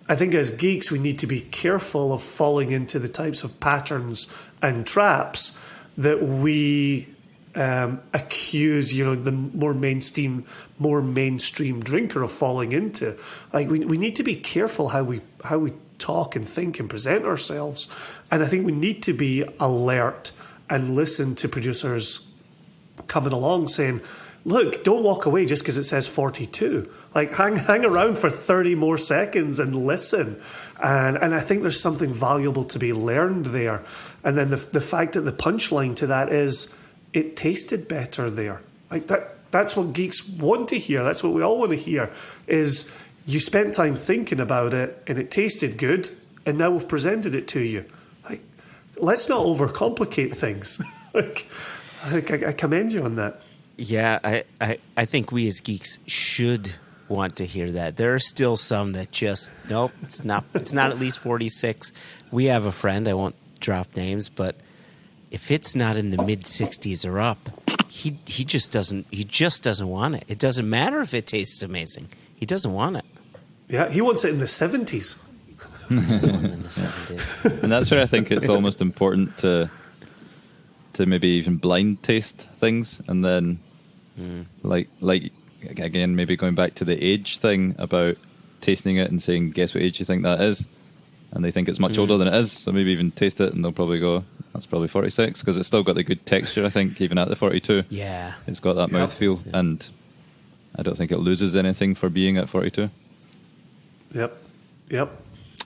I think as geeks, we need to be careful of falling into the types of patterns and traps that we accuse, the more mainstream drinker of falling into. Like we need to be careful how we talk and think and present ourselves. And I think we need to be alert and listen to producers coming along saying, look, don't walk away just because it says 42. Like hang around for 30 more seconds and listen. And I think there's something valuable to be learned there. And then the fact that the punchline to that is it tasted better there. Like that's what geeks want to hear. That's what we all want to hear is you spent time thinking about it and it tasted good, and now we've presented it to you. Like, let's not overcomplicate things. I commend you on that. Yeah, I think we as geeks should want to hear that. There are still some that just nope, it's not at least 46. We have a friend, I won't drop names, but if it's not in the mid 60s or up, he just doesn't want it. It doesn't matter if it tastes amazing. He doesn't want it. Yeah, he wants it in the 70s. He doesn't want it in the 70s. And that's where I think it's almost important to maybe even blind taste things, and then like again, maybe going back to the age thing about tasting it and saying, guess what age you think that is, and they think it's much older than it is, so maybe even taste it and they'll probably go, that's probably 46, because it's still got the good texture, I think, even at the 42. Yeah, it's got that mouthfeel, and I don't think it loses anything for being at 42. Yep.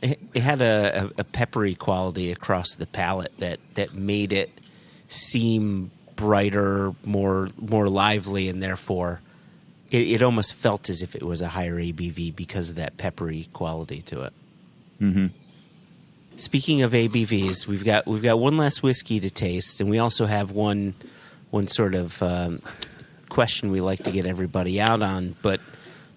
It had a peppery quality across the palate that made it seem brighter, more lively, and therefore it almost felt as if it was a higher ABV because of that peppery quality to it. Mm-hmm. Speaking of ABVs, we've got one last whiskey to taste, and we also have one sort of question we like to get everybody out on. But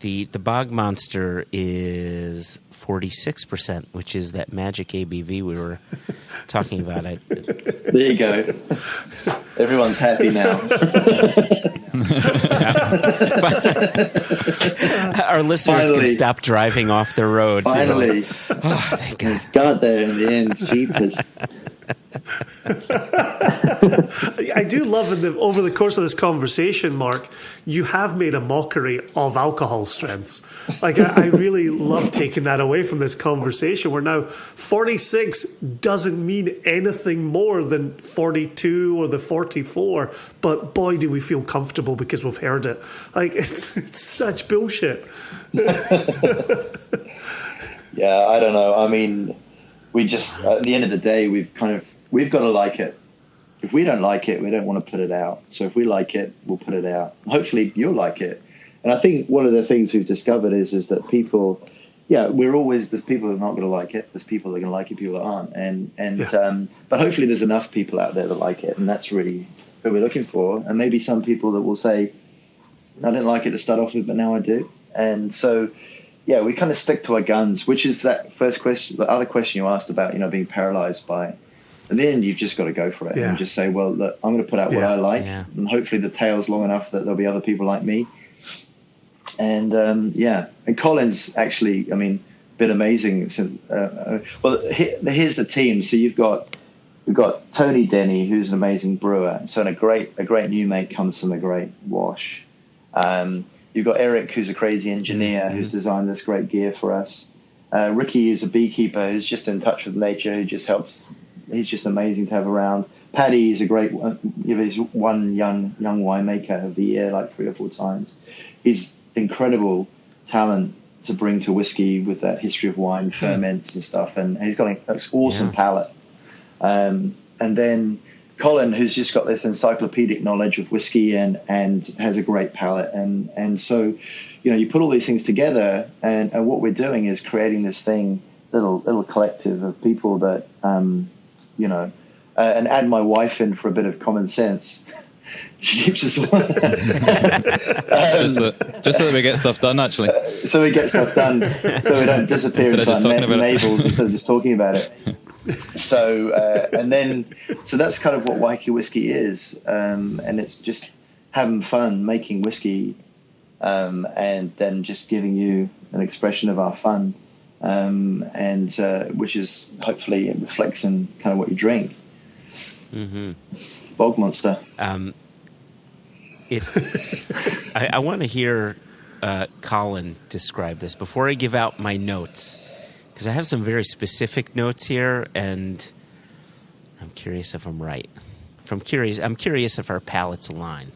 the Bog Monster is 46%, which is that magic ABV we were talking about. There you go. Everyone's happy now. Our listeners Finally. can stop driving off the road. Finally. Oh, thank God. Got there in the end. Jeepers. I do love over the course of this conversation, Mark, you have made a mockery of alcohol strengths. Like, I really love taking that away from this conversation, where now 46 doesn't mean anything more than 42 or the 44, but boy, do we feel comfortable because we've heard it. Like, it's such bullshit. Yeah, I don't know. I mean, we just, at the end of the day, we've got to like it. If we don't like it, we don't want to put it out. So if we like it, we'll put it out. Hopefully you'll like it. And I think one of the things we've discovered is that people, there's people who are not going to like it. There's people that are going to like it, people that aren't. But hopefully there's enough people out there that like it. And that's really who we're looking for. And maybe some people that will say, I didn't like it to start off with, but now I do. And so, yeah, we kind of stick to our guns, which is that first question, the other question you asked about, being paralyzed by. And then you've just got to go for it and just say, well, look, I'm going to put out what I like. Yeah. And hopefully the tail's long enough that there'll be other people like me. And, and Colin's actually, been amazing. Here's the team. So we've got Tony Denny, who's an amazing brewer. So a great new mate comes from a great wash. You've got Eric, who's a crazy engineer, who's designed this great gear for us. Ricky is a beekeeper who's just in touch with nature, who just helps. He's just amazing to have around. Paddy is a great one. He's one young winemaker of the year, like 3 or 4 times. He's incredible talent to bring to whiskey with that history of wine, ferments and stuff. And he's got an awesome palate. And then Colin, who's just got this encyclopedic knowledge of whiskey and has a great palate. And so, you put all these things together, and what we're doing is creating this thing, little collective of people that, and add my wife in for a bit of common sense. She keeps us on. Just so that we get stuff done, actually. So we get stuff done, so we don't disappear into our navels instead of just talking about it. So that's kind of what Waiheke Whiskey is, and it's just having fun making whiskey, and then just giving you an expression of our fun, which is hopefully it reflects in kind of what you drink. Mm-hmm. Bog Monster. I want to hear Colin describe this before I give out my notes, because I have some very specific notes here, and I'm curious if I'm right. I'm curious if our palates align.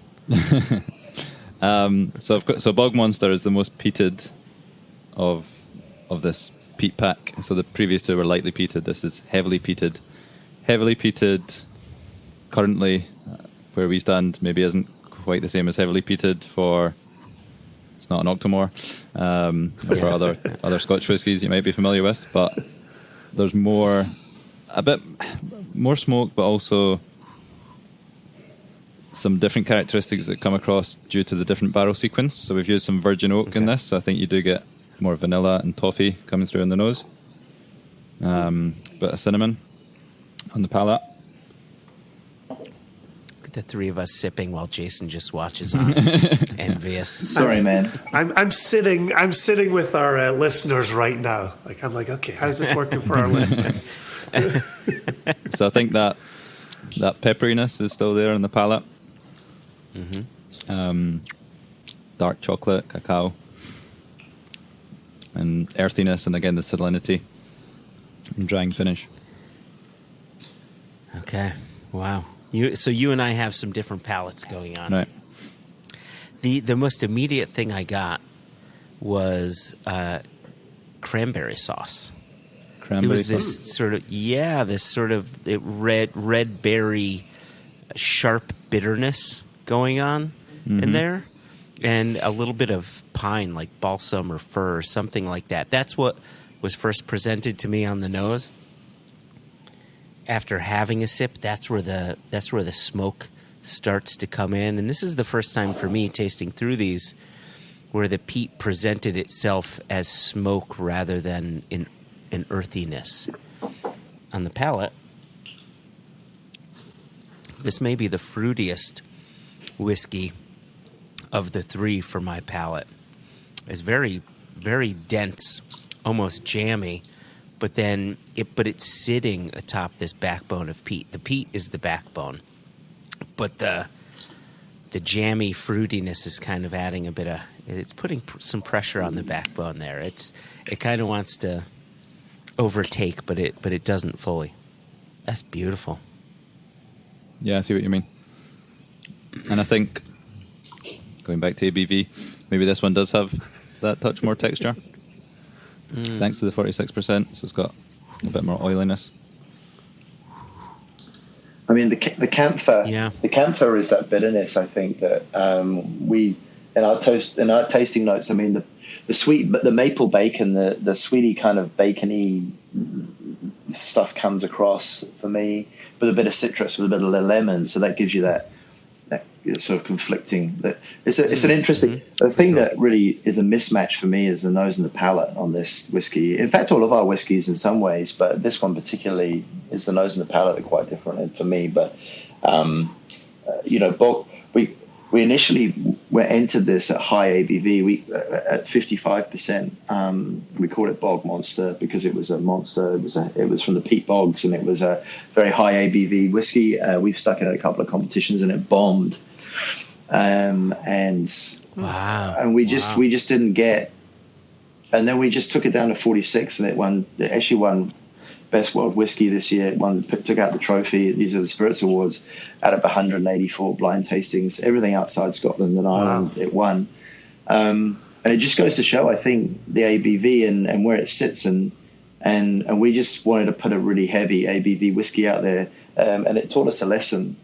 So Bog Monster is the most peated of this peat pack. So the previous two were lightly peated. This is heavily peated. Heavily peated currently, where we stand, maybe isn't quite the same as heavily peated for. It's not an Octomore, or for other Scotch whiskies you might be familiar with, but there's a bit more smoke, but also some different characteristics that come across due to the different barrel sequence. So we've used some virgin oak in this, so I think you do get more vanilla and toffee coming through in the nose. Bit of cinnamon on the palate. The 3 of us sipping while Jason just watches on, envious. Sorry, man. I'm sitting with our listeners right now. I'm like, okay, how's this working for our listeners? So I think that pepperiness is still there in the palate. Mm-hmm. Dark chocolate, cacao, and earthiness, and again the salinity and drying finish. Okay, wow. So you and I have some different palates going on. Right. The most immediate thing I got was cranberry sauce. Cranberry it was sauce? this sort of red berry, sharp bitterness going on in there, and a little bit of pine, like balsam or fir or something like that. That's what was first presented to me on the nose, after having a sip, that's where the smoke starts to come in. And this is the first time for me tasting through these where the peat presented itself as smoke rather than an earthiness. On the palate, this may be the fruitiest whiskey of the three for my palate. It's very, very dense, almost jammy, but it's sitting atop this backbone of peat. The peat is the backbone, but the jammy fruitiness is kind of adding it's putting some pressure on the backbone there. It kind of wants to overtake, but it doesn't fully. That's beautiful. Yeah, I see what you mean. And I think, going back to ABV, maybe this one does have that touch more texture. Thanks to the 46%, so it's got a bit more oiliness. I mean, the camphor. Yeah. The camphor is that bitterness. I think that we in our tasting notes. I mean, the sweet, but the maple bacon, the sweety kind of bacony stuff comes across for me with a bit of citrus, with a bit of lemon. So that gives you that sort of conflicting. It's an interesting thing that really is a mismatch for me is the nose and the palate on this whiskey. In fact, all of our whiskeys in some ways, but this one particularly is the nose and the palate are quite different for me. But we initially entered this at high ABV. At 55%. We called it Bog Monster because it was a monster. It was from the peat bogs, and it was a very high ABV whiskey. We've stuck it at a couple of competitions, and it bombed. And we just didn't get. And then we just took it down to 46, and it actually won Best World Whiskey this year. It took out the trophy. These are the Spirits Awards out of 184 blind tastings. Everything outside Scotland and Ireland, it won. And it just goes to show, I think, the ABV and where it sits. And we just wanted to put a really heavy ABV whiskey out there. And it taught us a lesson,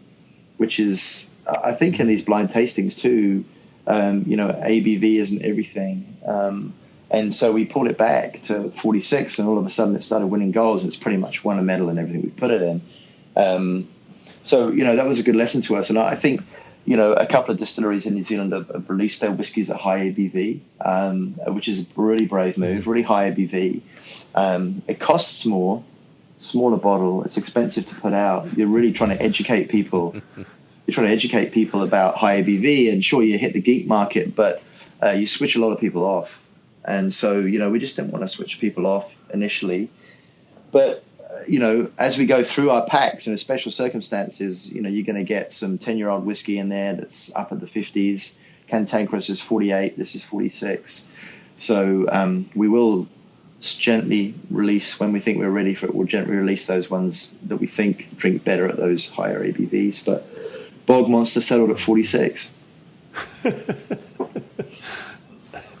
which is, I think in these blind tastings too, ABV isn't everything. And so we pulled it back to 46, and all of a sudden it started winning goals. It's pretty much won a medal in everything we put it in. So that was a good lesson to us. And I think, a couple of distilleries in New Zealand have released their whiskies at high ABV, which is a really brave move, really high ABV. It costs more, smaller bottle. It's expensive to put out. You're really trying to educate people. You're trying to educate people about high ABV, and sure, you hit the geek market, but you switch a lot of people off. And so, we just didn't want to switch people off initially. But, as we go through our packs and in special circumstances, you're going to get some 10-year-old whiskey in there that's up at the 50s. Cantankerous is 48. This is 46. So we will gently release, when we think we're ready for it, we'll gently release those ones that we think drink better at those higher ABVs. But Bog Monster settled at 46.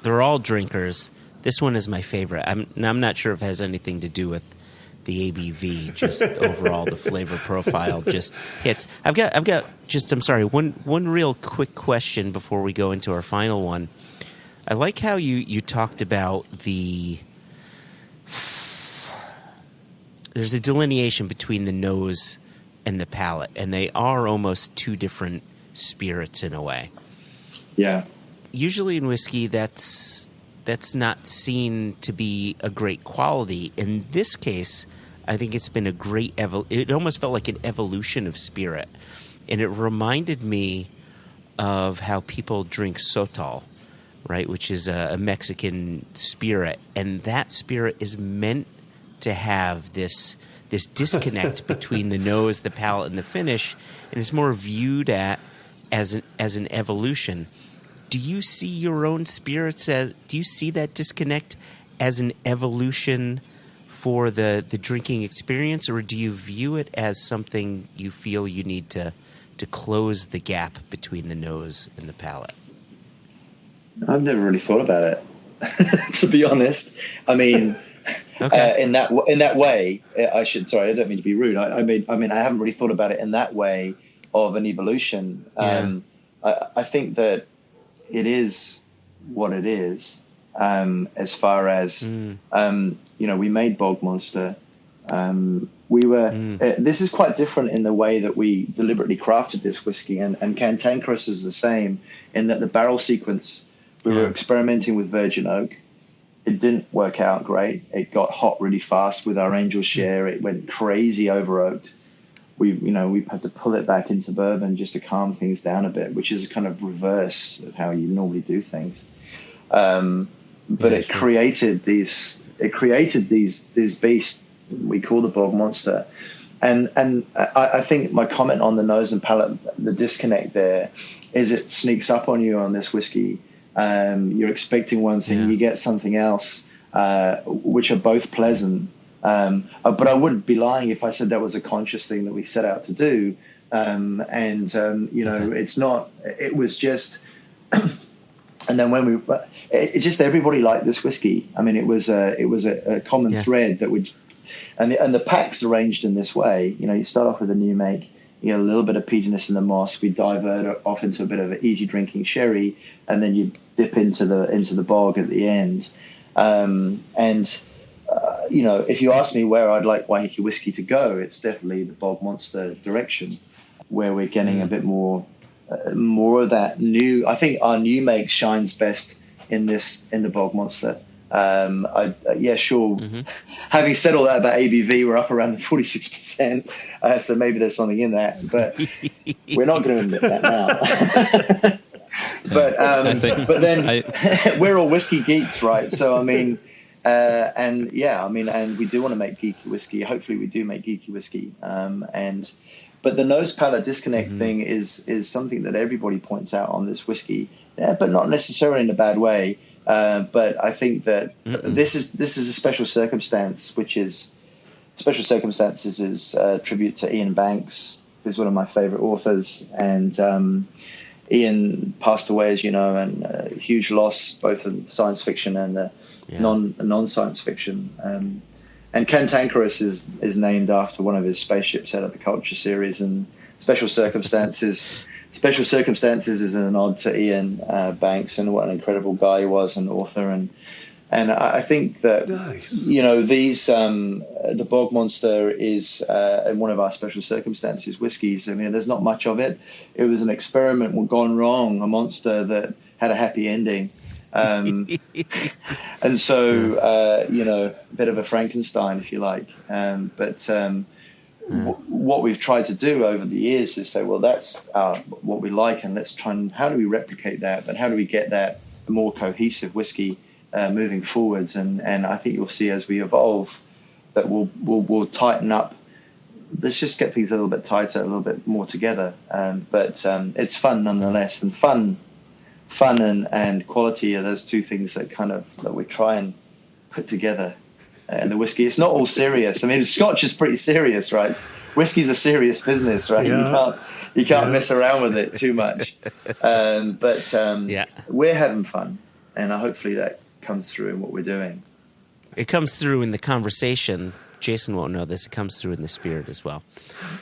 They're all drinkers. This one is my favorite. I'm not sure if it has anything to do with the ABV. Just overall, the flavor profile just hits. I've got. I'm sorry. One real quick question before we go into our final one. I like how you talked about there's a delineation between the nose and the palate, and they are almost two different spirits in a way. Yeah. Usually in whiskey, that's not seen to be a great quality. In this case, I think it's been a great it almost felt like an evolution of spirit. And it reminded me of how people drink Sotol, right, which is a Mexican spirit. And that spirit is meant to have this disconnect between the nose, the palate, and the finish. And it's more viewed as an evolution. Do you see your own spirits do you see that disconnect as an evolution for the drinking experience, or do you view it as something you feel you need to close the gap between the nose and the palate? I've never really thought about it, to be honest. I mean, okay. In that way, I don't mean to be rude. I mean, I haven't really thought about it in that way of an evolution. Yeah. I think that it is what it is. as far as we made Bog Monster. This is quite different in the way that we deliberately crafted this whiskey, and Cantankerous is the same in that the barrel sequence, we were experimenting with virgin oak. It didn't work out great. It got hot really fast with our Angel Share. It went crazy over oaked. We had to pull it back into bourbon just to calm things down a bit, which is a kind of reverse of how you normally do things. But it created these beasts we call the Bog Monster, and I think my comment on the nose and palate, the disconnect there, is it sneaks up on you on this whiskey. You're expecting one thing, you get something else, which are both pleasant. But I wouldn't be lying if I said that was a conscious thing that we set out to do. It's not. It was just. And then it's just everybody liked this whiskey. I mean, it was a common thread that would, and the pack's arranged in this way. You start off with a new make, you get a little bit of peatiness in the moss. We divert off into a bit of an easy drinking sherry, and then you dip into the bog at the end. If you ask me where I'd like Waiheke whiskey to go, it's definitely the Bog Monster direction, where we're getting a bit more of that new. I think our new make shines best in the Bog Monster. Sure. Having said all that about ABV, we're up around 46%, so maybe there's something in that, but we're not going to admit that now. But then we're all whiskey geeks, right? So I mean. And we do want to make geeky whiskey. Hopefully we do make geeky whiskey. But the nose palate disconnect thing is something that everybody points out on this whiskey, but not necessarily in a bad way. But I think that this is a special circumstance, Special Circumstances is a tribute to Ian Banks, who's one of my favorite authors. And Ian passed away, as you know, and a huge loss, both in science fiction and the non-science fiction. And Cantankerous is named after one of his spaceships out of the Culture series, and Special Circumstances is an nod to Ian Banks and what an incredible guy he was, an author. And I think that the Bog Monster is one of our Special Circumstances whiskies. I mean, there's not much of it. It was an experiment gone wrong, a monster that had a happy ending. And so, a bit of a Frankenstein, if you like. What we've tried to do over the years is say, well, that's what we like, and let's try and how do we replicate that, but how do we get that more cohesive whiskey moving forwards? And I think you'll see as we evolve that we'll tighten up. Let's just get things a little bit tighter, a little bit more together. But it's fun nonetheless, and fun and quality are those two things that we try and put together. And the whiskey, it's not all serious. I mean, Scotch is pretty serious, right? Whiskey's a serious business, right? Yeah. You can't mess around with it too much. We're having fun, and hopefully that comes through in what we're doing. It comes through in the conversation. Jason won't know this. It comes through in the spirit as well.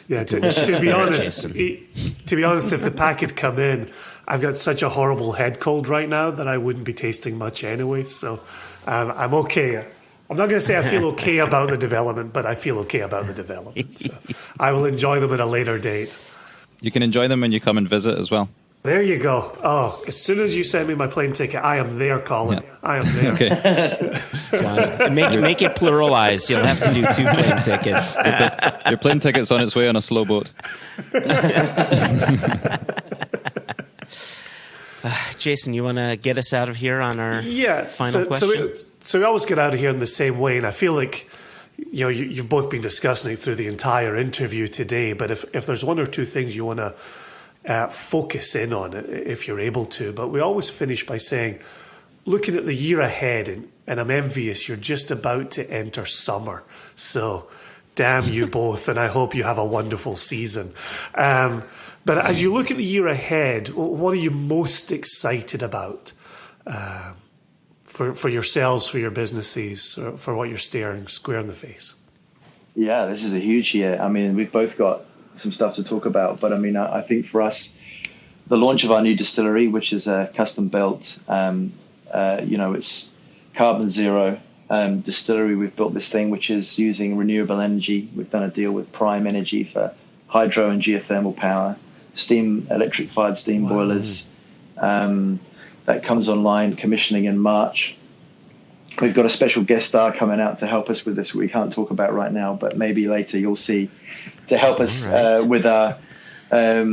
Yeah, to be honest, if the pack had come in, I've got such a horrible head cold right now that I wouldn't be tasting much anyway. So I'm okay. I'm not going to say I feel okay about the development, but I feel okay about the development. So I will enjoy them at a later date. You can enjoy them when you come and visit as well. There you go. Oh, as soon as you send me my plane ticket, I am there, Colin. Yeah. I am there. Okay. So make it pluralized. You'll have to do 2 plane tickets. Your plane ticket's on its way on a slow boat. Jason, you want to get us out of here on our final question? So we always get out of here in the same way, and I feel like you've both been discussing it through the entire interview today, but if there's one or two things you want to focus in on, if you're able to, but we always finish by saying, looking at the year ahead, and I'm envious, you're just about to enter summer, so damn you both, and I hope you have a wonderful season. But as you look at the year ahead, what are you most excited about for yourselves, for your businesses, for what you're staring square in the face? Yeah, this is a huge year. I mean, we've both got some stuff to talk about, but I mean, I think for us, the launch of our new distillery, which is a custom built, it's carbon zero distillery. We've built this thing which is using renewable energy. We've done a deal with Prime Energy for hydro and geothermal power, electric-fired steam boilers. That comes online, commissioning in March. We've got a special guest star coming out to help us with this. We can't talk about right now, but maybe later you'll see, to help us with our, so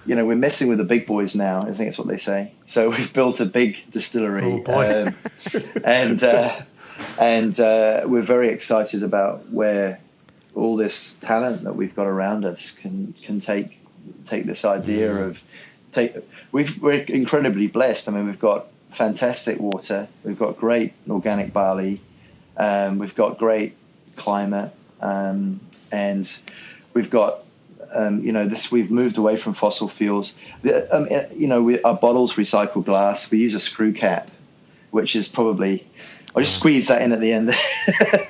we're messing with the big boys now. I think that's what they say. So we've built a big distillery, and we're very excited about where all this talent that we've got around us can take this idea of we're incredibly blessed. I mean, we've got fantastic water, we've got great organic barley, we've got great climate, and we've got we've moved away from fossil fuels. Our bottles recycle glass. We use a screw cap, which is probably, I'll just squeeze that in at the end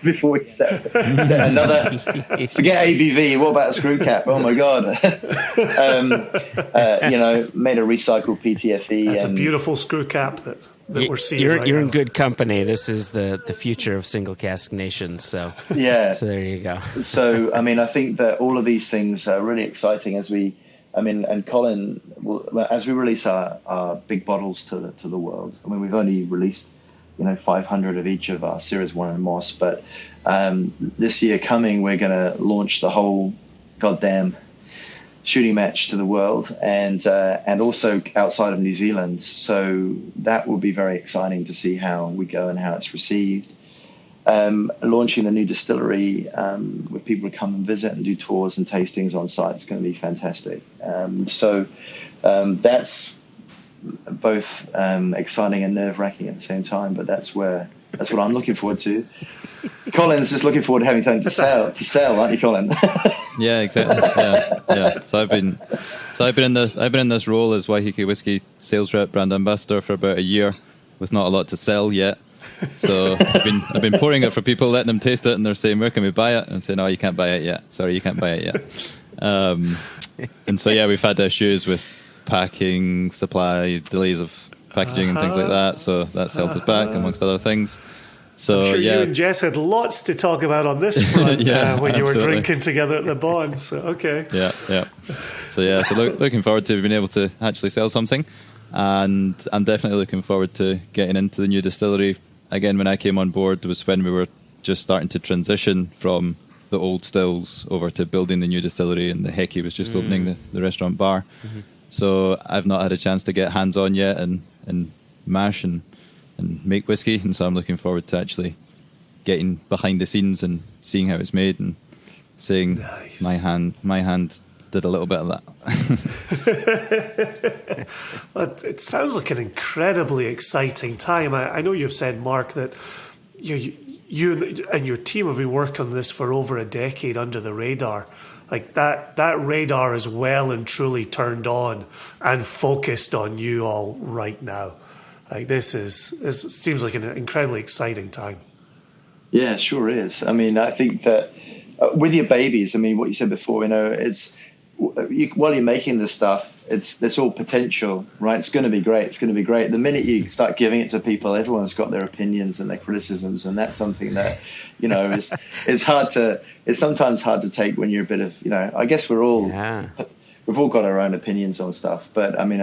before we set another. Forget ABV. What about a screw cap? Oh my God! Made a recycled PTFE. That's a beautiful screw cap that we're seeing. You're in good company. This is the future of single cask nations. So yeah. So there you go. So I mean, I think that all of these things are really exciting and Colin, as we release our big bottles to the world. I mean, we've only released 500 of each of our Series 1 and Moss, but this year coming, we're going to launch the whole goddamn shooting match to the world, and also outside of New Zealand. So that will be very exciting to see how we go and how it's received. Launching the new distillery, where people come and visit and do tours and tastings on site, is going to be fantastic. That's both exciting and nerve-wracking at the same time, but that's what I'm looking forward to. Colin's just looking forward to having something to sell, aren't you, Colin? Yeah, exactly. Yeah. So I've been in this role as Waiheke Whisky sales rep, brand ambassador for about a year, with not a lot to sell yet. So I've been pouring it for people, letting them taste it, and they're saying, "Where can we buy it?" And I'm saying, "No, you can't buy it yet. Sorry, you can't buy it yet." And so we've had issues with packing, supply, delays of packaging and things like that. So that's held us back, amongst other things. So I'm sure you and Jess had lots to talk about on this front when you were drinking together at the Bond. So okay. Yeah. So looking forward to being able to actually sell something, and I'm definitely looking forward to getting into the new distillery. Again, when I came on board was when we were just starting to transition from the old stills over to building the new distillery, and the Heki was just opening the restaurant bar. Mm-hmm. So I've not had a chance to get hands-on yet and mash and make whiskey, and so I'm looking forward to actually getting behind the scenes and seeing how it's made and saying, nice. my hand did a little bit of that. Well, it sounds like an incredibly exciting time. I know you've said, Mark, that you and your team have been working on this for over a decade under the radar. Like that radar is well and truly turned on and focused on you all right now. Like this seems like an incredibly exciting time. Yeah, it sure is. I mean, I think that with your babies, I mean, what you said before, it's while you're making this stuff, it's all potential, right? It's going to be great. It's going to be great. The minute you start giving it to people, everyone's got their opinions and their criticisms, and that's something that it's sometimes hard to take when you're a bit of I guess we've all got our own opinions on stuff, but I mean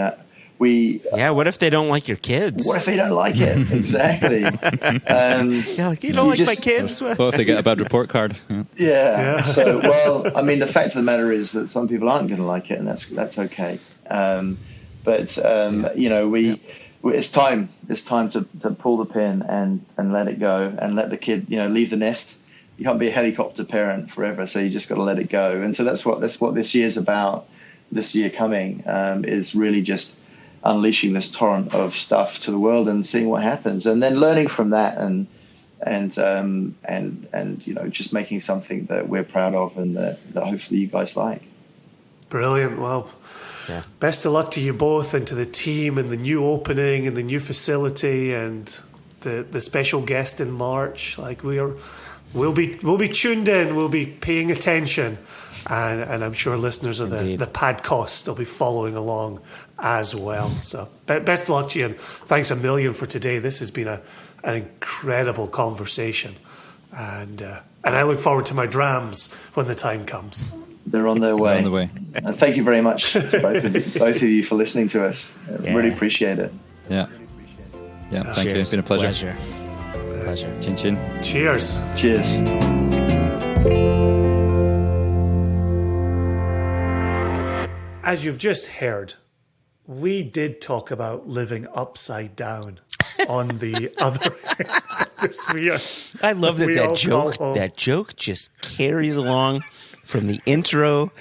what if they don't like your kids? What if they don't like it? Exactly. You don't like my kids? What if they get a bad report card? Yeah. So, well, I mean, the fact of the matter is that some people aren't going to like it, and that's okay. It's time. It's time to pull the pin and let it go, and let the kid, leave the nest. You can't be a helicopter parent forever, so you just got to let it go. And so that's what this year's about. This year coming is really just unleashing this torrent of stuff to the world and seeing what happens, and then learning from that, and just making something that we're proud of and that hopefully you guys like. Brilliant. Well, best of luck to you both, and to the team, and the new opening and the new facility, and the special guest in March. Like we'll be tuned in. We'll be paying attention. And I'm sure listeners of the podcast will be following along as well. So best of luck to you, and thanks a million for today. This has been an incredible conversation, and I look forward to my drams when the time comes. They're on their way. They're on the way. And thank you very much to both of you for listening to us. Really appreciate it. Yeah. Thank you. It's been a pleasure. Pleasure. Chin chin. Cheers. Cheers. As you've just heard, we did talk about living upside down on the other end. I love that joke just carries along from the intro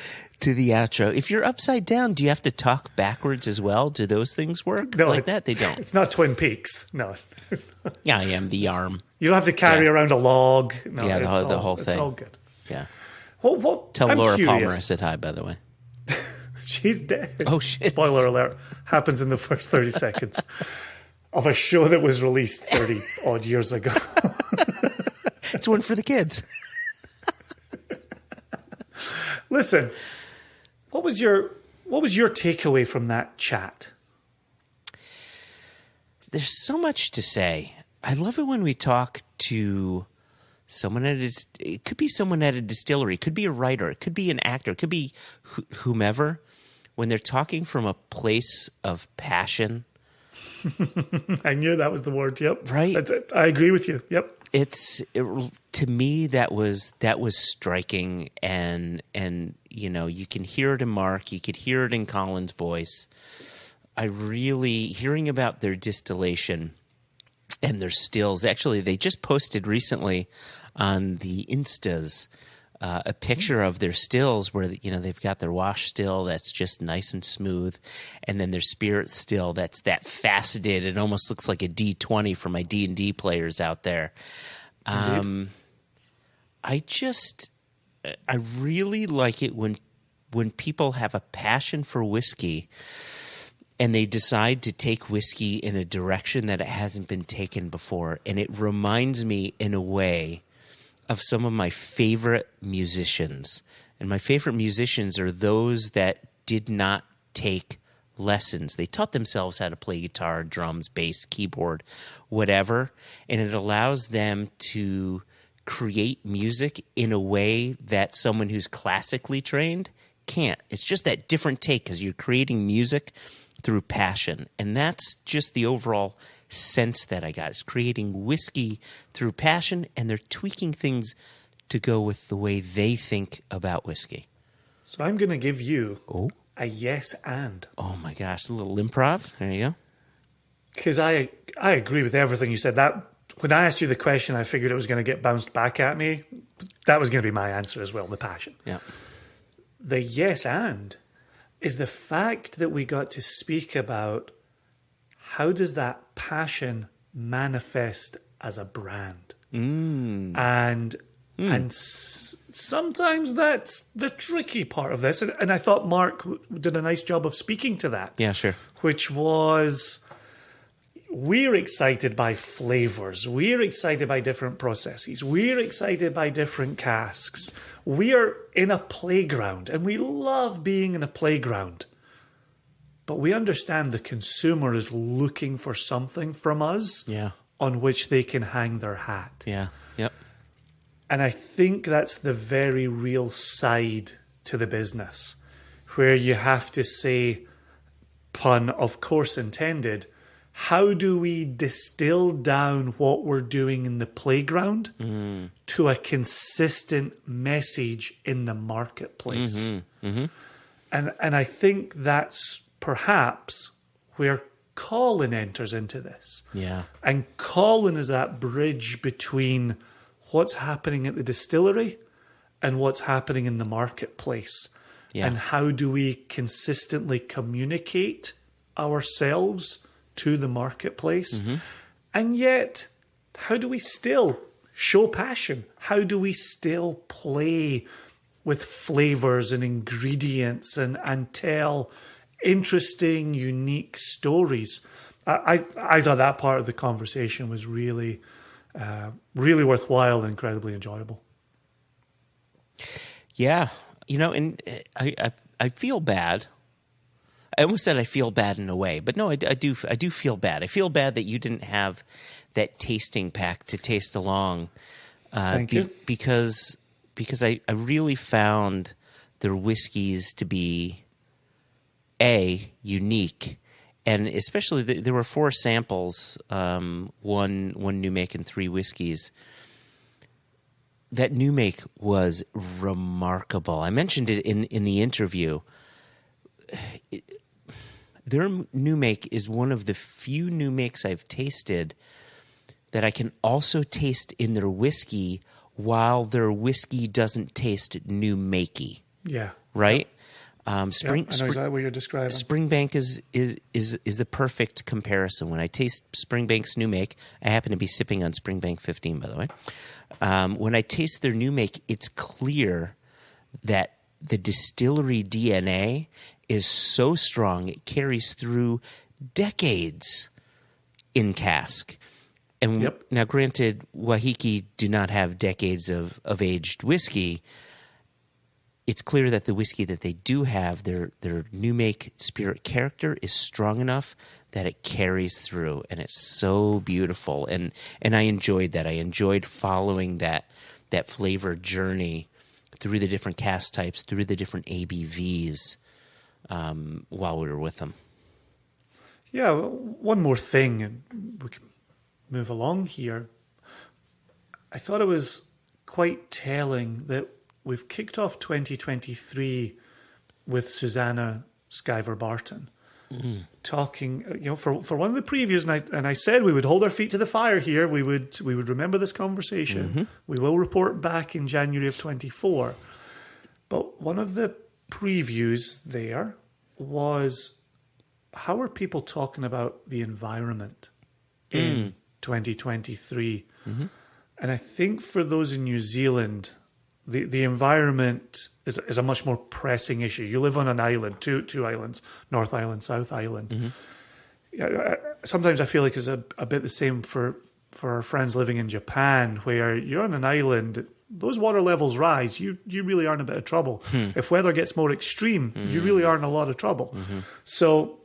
to the outro. If you're upside down, do you have to talk backwards as well? Do those things work like that? They don't. It's not Twin Peaks. No. It's not. Yeah, I am the arm. You don't have to carry around a log. No, yeah, the whole thing. It's all good. Yeah. What, Tell Laura Palmer I said hi, by the way. She's dead. Oh, shit. Spoiler alert. Happens in the first 30 seconds of a show that was released 30 odd years ago. It's one for the kids. Listen, what was your takeaway from that chat? There's so much to say. I love it when we talk to someone it could be someone at a distillery, it could be a writer, it could be an actor, it could be whomever, when they're talking from a place of passion. I knew that was the word. Yep. Right. I agree with you. Yep. To me, that was striking, and you can hear it in Mark, you could hear it in Colin's voice. Hearing about their distillation and their stills. Actually, they just posted recently on the Instas a picture of their stills where they've got their wash still that's just nice and smooth, and then their spirit still that's that faceted. It almost looks like a D20 for my D&D players out there. I really like it when people have a passion for whiskey and they decide to take whiskey in a direction that it hasn't been taken before. And it reminds me, in a way, of some of my favorite musicians. And my favorite musicians are those that did not take lessons. They taught themselves how to play guitar, drums, bass, keyboard, whatever. And it allows them to create music in a way that someone who's classically trained can't. It's just that different take because you're creating music through passion. And that's just the overall sense that I got. It's creating whiskey through passion, and they're tweaking things to go with the way they think about whiskey. So I'm going to give you a yes and. Oh my gosh, a little improv. There you go. Because I agree with everything you said. That when I asked you the question, I figured it was going to get bounced back at me. That was going to be my answer as well, the passion. Yeah. The yes and is the fact that we got to speak about how does that passion manifest as a brand. And sometimes that's the tricky part of this. And I thought Mark did a nice job of speaking to that. Yeah, sure. Which was, we're excited by flavors. We're excited by different processes. We're excited by different casks. We are in a playground, and we love being in a playground. But we understand the consumer is looking for something from us on which they can hang their hat. Yeah, yep. And I think that's the very real side to the business, where you have to say, pun of course intended, how do we distill down what we're doing in the playground to a consistent message in the marketplace? And I think that's perhaps where Colin enters into this. Yeah. And Colin is that bridge between what's happening at the distillery and what's happening in the marketplace. Yeah. And how do we consistently communicate ourselves to the marketplace? And yet, how do we still show passion? How do we still play with flavors and ingredients and tell interesting, unique stories? I thought that part of the conversation was really, really worthwhile and incredibly enjoyable. Yeah. And I feel bad. I almost said I feel bad in a way, but no, I do feel bad. I feel bad that you didn't have that tasting pack to taste along. Thank you. Because I really found their whiskeys to be unique, and especially there were 4 samples, one new make and 3 whiskeys. That new make was remarkable. I mentioned it in the interview. Their new make is one of the few new makes I've tasted that I can also taste in their whiskey while their whiskey doesn't taste new makey. Yeah. Right? I know exactly what you're describing. Springbank is the perfect comparison. When I taste Springbank's new make, I happen to be sipping on Springbank 15, by the way. When I taste their new make, it's clear that the distillery DNA is so strong it carries through decades in cask. And now, granted, Waiheke do not have decades of aged whiskey. It's clear that the whiskey that they do have, their new make spirit character is strong enough that it carries through, and it's so beautiful. And I enjoyed that. I enjoyed following that flavor journey through the different cask types, through the different ABVs while we were with them. Yeah, one more thing, and we can move along here. I thought it was quite telling that we've kicked off 2023 with Susanna Skyver-Barton talking, for one of the previews, and I said we would hold our feet to the fire here. We would remember this conversation. Mm-hmm. We will report back in January of 24. But one of the previews there was, how are people talking about the environment in 2023? Mm-hmm. And I think for those in New Zealand, the environment is a much more pressing issue. You live on an island, two islands, North Island, South Island. Mm-hmm. Sometimes I feel like it's a bit the same for our friends living in Japan, where you're on an island, those water levels rise, you really are in a bit of trouble. If weather gets more extreme, you really are in a lot of trouble. Mm-hmm. So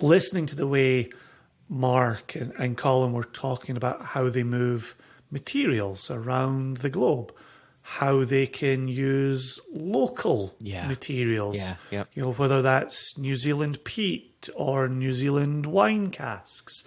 listening to the way Mark and Colin were talking about how they move materials around the globe, how they can use local materials, whether that's New Zealand peat or New Zealand wine casks,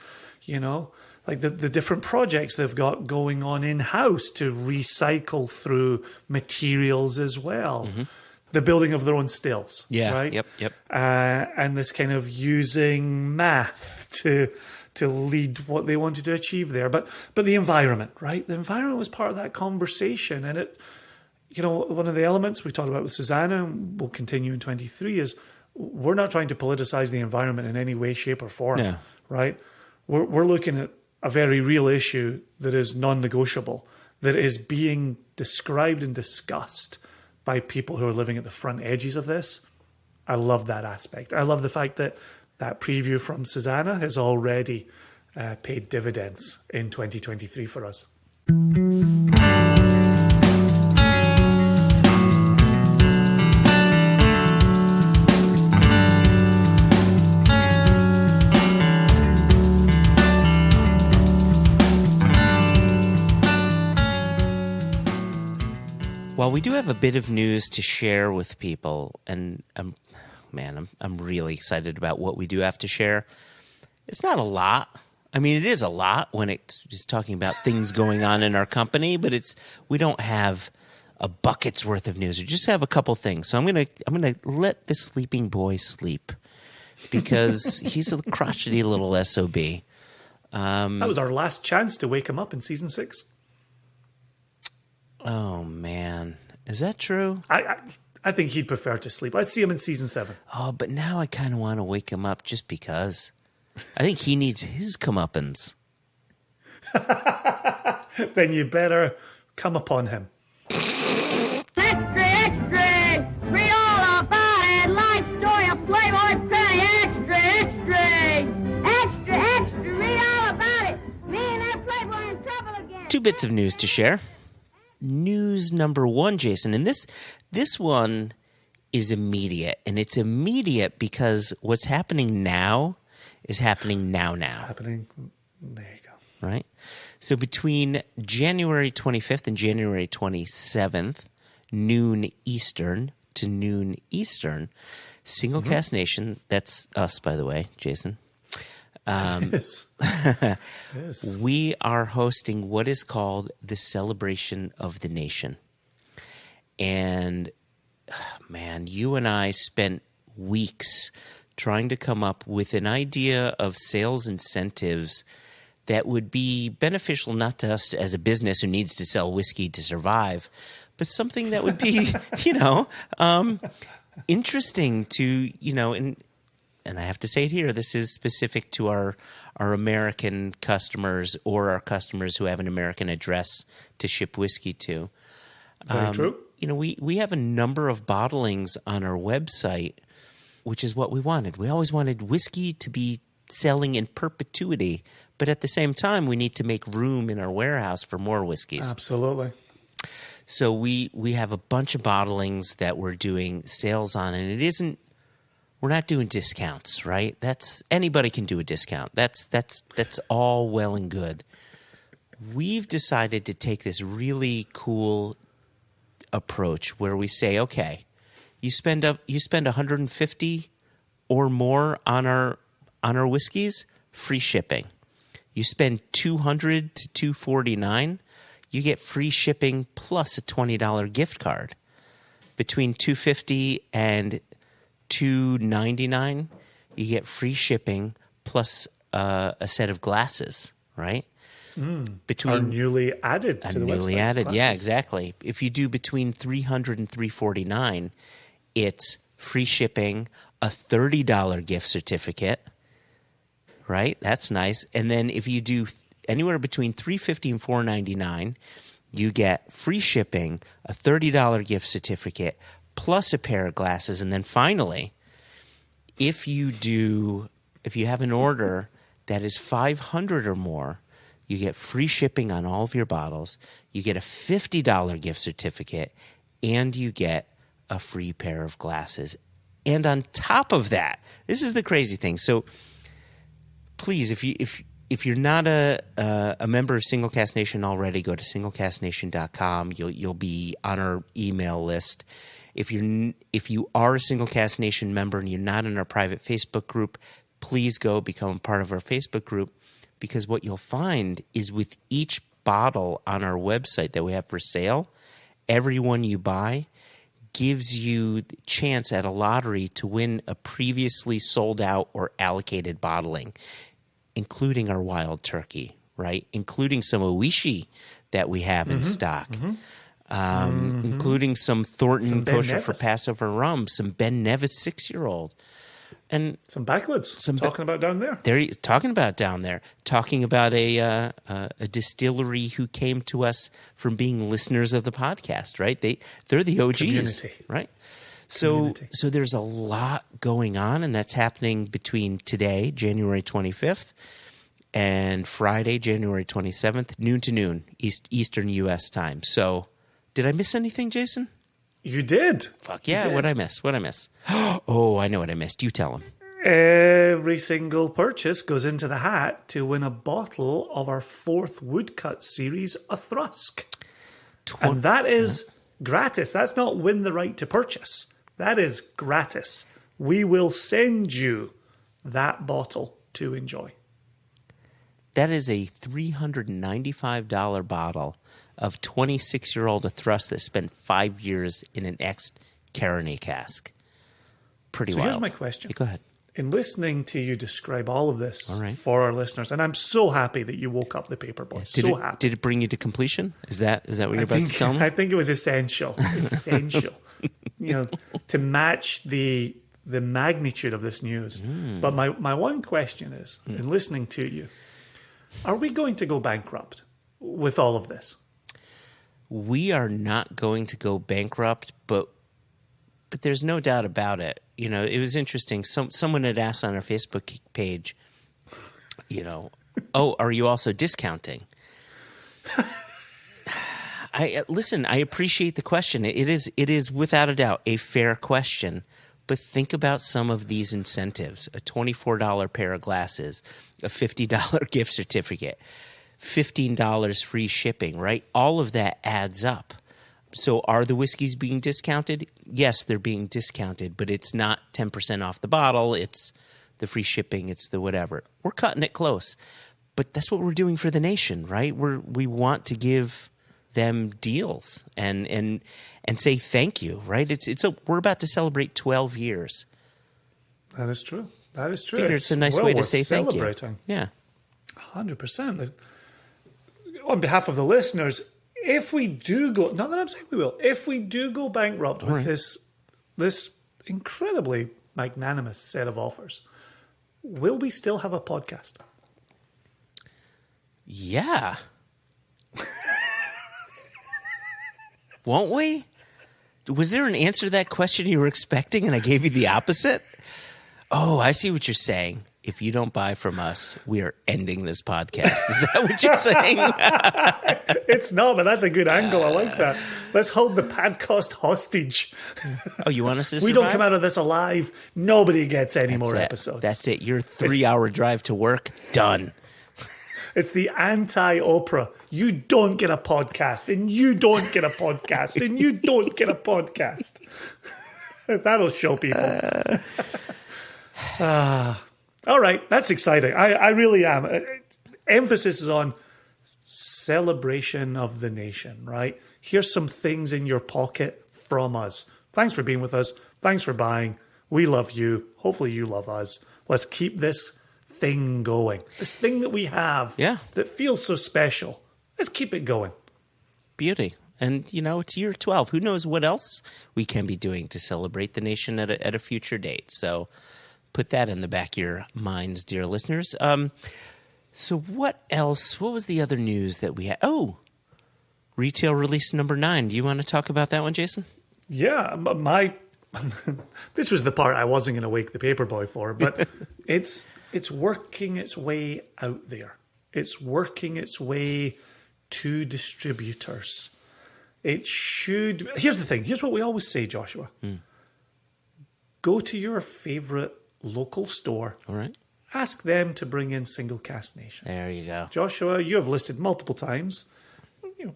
like the different projects they've got going on in-house to recycle through materials as well. Mm-hmm. The building of their own stills, right? Yep. And this kind of using math to lead what they wanted to achieve there. But the environment, right? The environment was part of that conversation. And it, one of the elements we talked about with Susanna, and we'll continue in 23, is we're not trying to politicize the environment in any way, shape or form, right? We're looking at a very real issue that is non-negotiable, that is being described and discussed by people who are living at the front edges of this. I love that aspect. I love the fact that preview from Susanna has already paid dividends in 2023 for us. Well, we do have a bit of news to share with people, and I'm really excited about what we do have to share. It's not a lot. I mean, it is a lot when it's just talking about things going on in our company, but we don't have a bucket's worth of news. We just have a couple things. So I'm gonna let the sleeping boy sleep because he's a crotchety little SOB. That was our last chance to wake him up in season 6. Oh man, is that true? I think he'd prefer to sleep. I see him in season 7. Oh, but now I kind of want to wake him up just because. I think he needs his comeuppance. Then you better come upon him. Extra, extra! Read all about it. Life story of Playboy Penny. Extra, extra! Extra, extra! Read all about it. Me and that Playboy in trouble again. 2 bits of news to share. news number one, Jason, and this one is immediate, and it's immediate because what's happening now is happening now. It's happening. There you go. Right? So between January 25th and January 27th, noon Eastern to noon Eastern, Single Cask Nation, that's us, by the way, Jason. Yes. We are hosting what is called the Celebration of the Nation. And, man, you and I spent weeks trying to come up with an idea of sales incentives that would be beneficial not to us as a business who needs to sell whiskey to survive, but something that would be, interesting to, and I have to say it here, this is specific to our American customers or our customers who have an American address to ship whiskey to. Very true. We have a number of bottlings on our website, which is what we wanted. We always wanted whiskey to be selling in perpetuity, but at the same time, we need to make room in our warehouse for more whiskeys. Absolutely. So we have a bunch of bottlings that we're doing sales on, and we're not doing discounts, right? Anybody can do a discount. That's all well and good. We've decided to take this really cool approach where we say, okay, you spend $150 or more on our whiskeys, free shipping. You spend $200 to $249, you get free shipping plus a $20 gift card. Between $250 and $299, you get free shipping plus a set of glasses, right? Are newly added to the website. Newly added, Glasses. yeah, exactly. If you do between $300 and $349, it's free shipping, a $30 gift certificate, right? That's nice. And then if you do anywhere between $350 and $499, you get free shipping, a $30 gift certificate, plus a pair of glasses. And then finally, if you have an order that is $500 or more, you get free shipping on all of your bottles, you get a $50 gift certificate, and you get a free pair of glasses. And on top of that, this is the crazy thing. So please, if you're not a member of Single Cask Nation already, go to singlecasknation.com. You'll be on our email list. If you are a Single Cask Nation member and you're not in our private Facebook group, please go become a part of our Facebook group, because what you'll find is with each bottle on our website that we have for sale, every one you buy gives you the chance at a lottery to win a previously sold out or allocated bottling, including our wild turkey, right? Including some Oishi that we have in stock, including some Thornton kosher for Passover rum, some Ben Nevis 6-year-old. And some backwoods. Talking about down there. Talking about a distillery who came to us from being listeners of the podcast, right? They're the OGs, Community. right? So there's a lot going on, and that's happening between today, January 25th, and Friday, January 27th, noon to noon, Eastern U.S. time. So did I miss anything, Jason? You did. Fuck yeah. What'd I miss? Oh, I know what I missed. You tell him. Every single purchase goes into the hat to win a bottle of our 4th Woodcut series, a Thrusk. And that is gratis. That's not win the right to purchase. That is gratis. We will send you that bottle to enjoy. That is a $395 bottle of 26-year-old a Thrust that spent 5 years in an ex-Caroni cask. Pretty wild. So here's my question. Go ahead. In listening to you describe all of this for our listeners, and I'm so happy that you woke up the paper boy. Happy. Did it bring you to completion? Is that what you're about to tell me? I think it was essential. To match the magnitude of this news. But my one question is, in listening to you, are we going to go bankrupt with all of this? We are not going to go bankrupt, but there's no doubt about it. It was interesting. Someone had asked on our Facebook page, oh, are you also discounting? listen. I appreciate the question. It is without a doubt a fair question. But think about some of these incentives: a $24 pair of glasses, a $50 gift certificate, $15 free shipping. Right? All of that adds up. So are the whiskeys being discounted? Yes, they're being discounted, but it's not 10% off the bottle. It's the free shipping. It's the whatever. We're cutting it close. But that's what we're doing for the nation, right? We want to give them deals and say thank you, right? We're about to celebrate 12 years. That is true. That is true. It's a nice way to say thank you. Yeah. 100%. On behalf of the listeners, if we do go, not that I'm saying we will, if we do go bankrupt with this incredibly magnanimous set of offers, will we still have a podcast? Yeah. Won't we? Was there an answer to that question you were expecting and I gave you the opposite? Oh, I see what you're saying. If you don't buy from us, we are ending this podcast. Is that what you're saying? It's not, but that's a good angle. I like that. Let's hold the podcast hostage. Oh, you want us to We survive? don't come out of this alive. Nobody gets any more episodes. That's it. Your 3-hour drive to work, done. It's the anti-Oprah. You don't get a podcast, and you don't get a podcast, and you don't get a podcast. That'll show people. All right, that's exciting. I really am. Emphasis is on celebration of the nation, right? Here's some things in your pocket from us. Thanks for being with us. Thanks for buying. We love you. Hopefully you love us. Let's keep this thing going. This thing that we have that feels so special. Let's keep it going. Beauty. And, it's year 12. Who knows what else we can be doing to celebrate the nation at a future date. So put that in the back of your minds, dear listeners. So what else? What was the other news that we had? Oh, retail release number 9. Do you want to talk about that one, Jason? Yeah, this was the part I wasn't going to wake the paperboy for, but it's working its way out there. It's working its way to distributors. It should. Here's the thing. Here's what we always say, Joshua. Go to your favorite local store. All right. Ask them to bring in Single Cask Nation. There you go. Joshua, you have listed multiple times.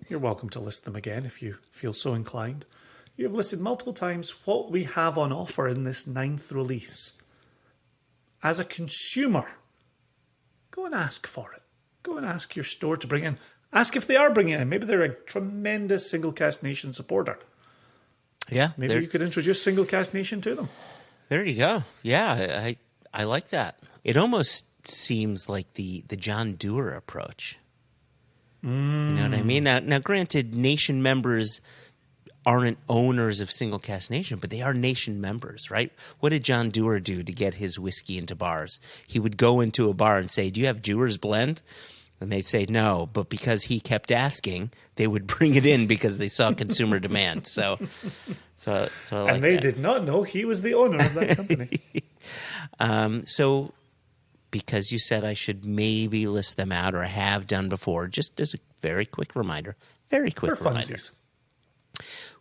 You're welcome to list them again if you feel so inclined. You have listed multiple times what we have on offer in this 9th release. As a consumer, go and ask for it. Go and ask your store to bring in. Ask if they are bringing it in. Maybe they're a tremendous Single Cask Nation supporter. Yeah. Maybe you could introduce Single Cask Nation to them. There you go. Yeah, I like that. It almost seems like the John Doerr approach. You know what I mean? Now, granted, Nation members aren't owners of Single Cask Nation, but they are Nation members, right? What did John Doerr do to get his whiskey into bars? He would go into a bar and say, "Do you have Doerr's blend?" And they'd say no, but because he kept asking, they would bring it in because they saw consumer demand. So I like and they that. did not know he was the owner of that company. So because you said I should maybe list them out, or I have done before, just as a very quick reminder, For funsies.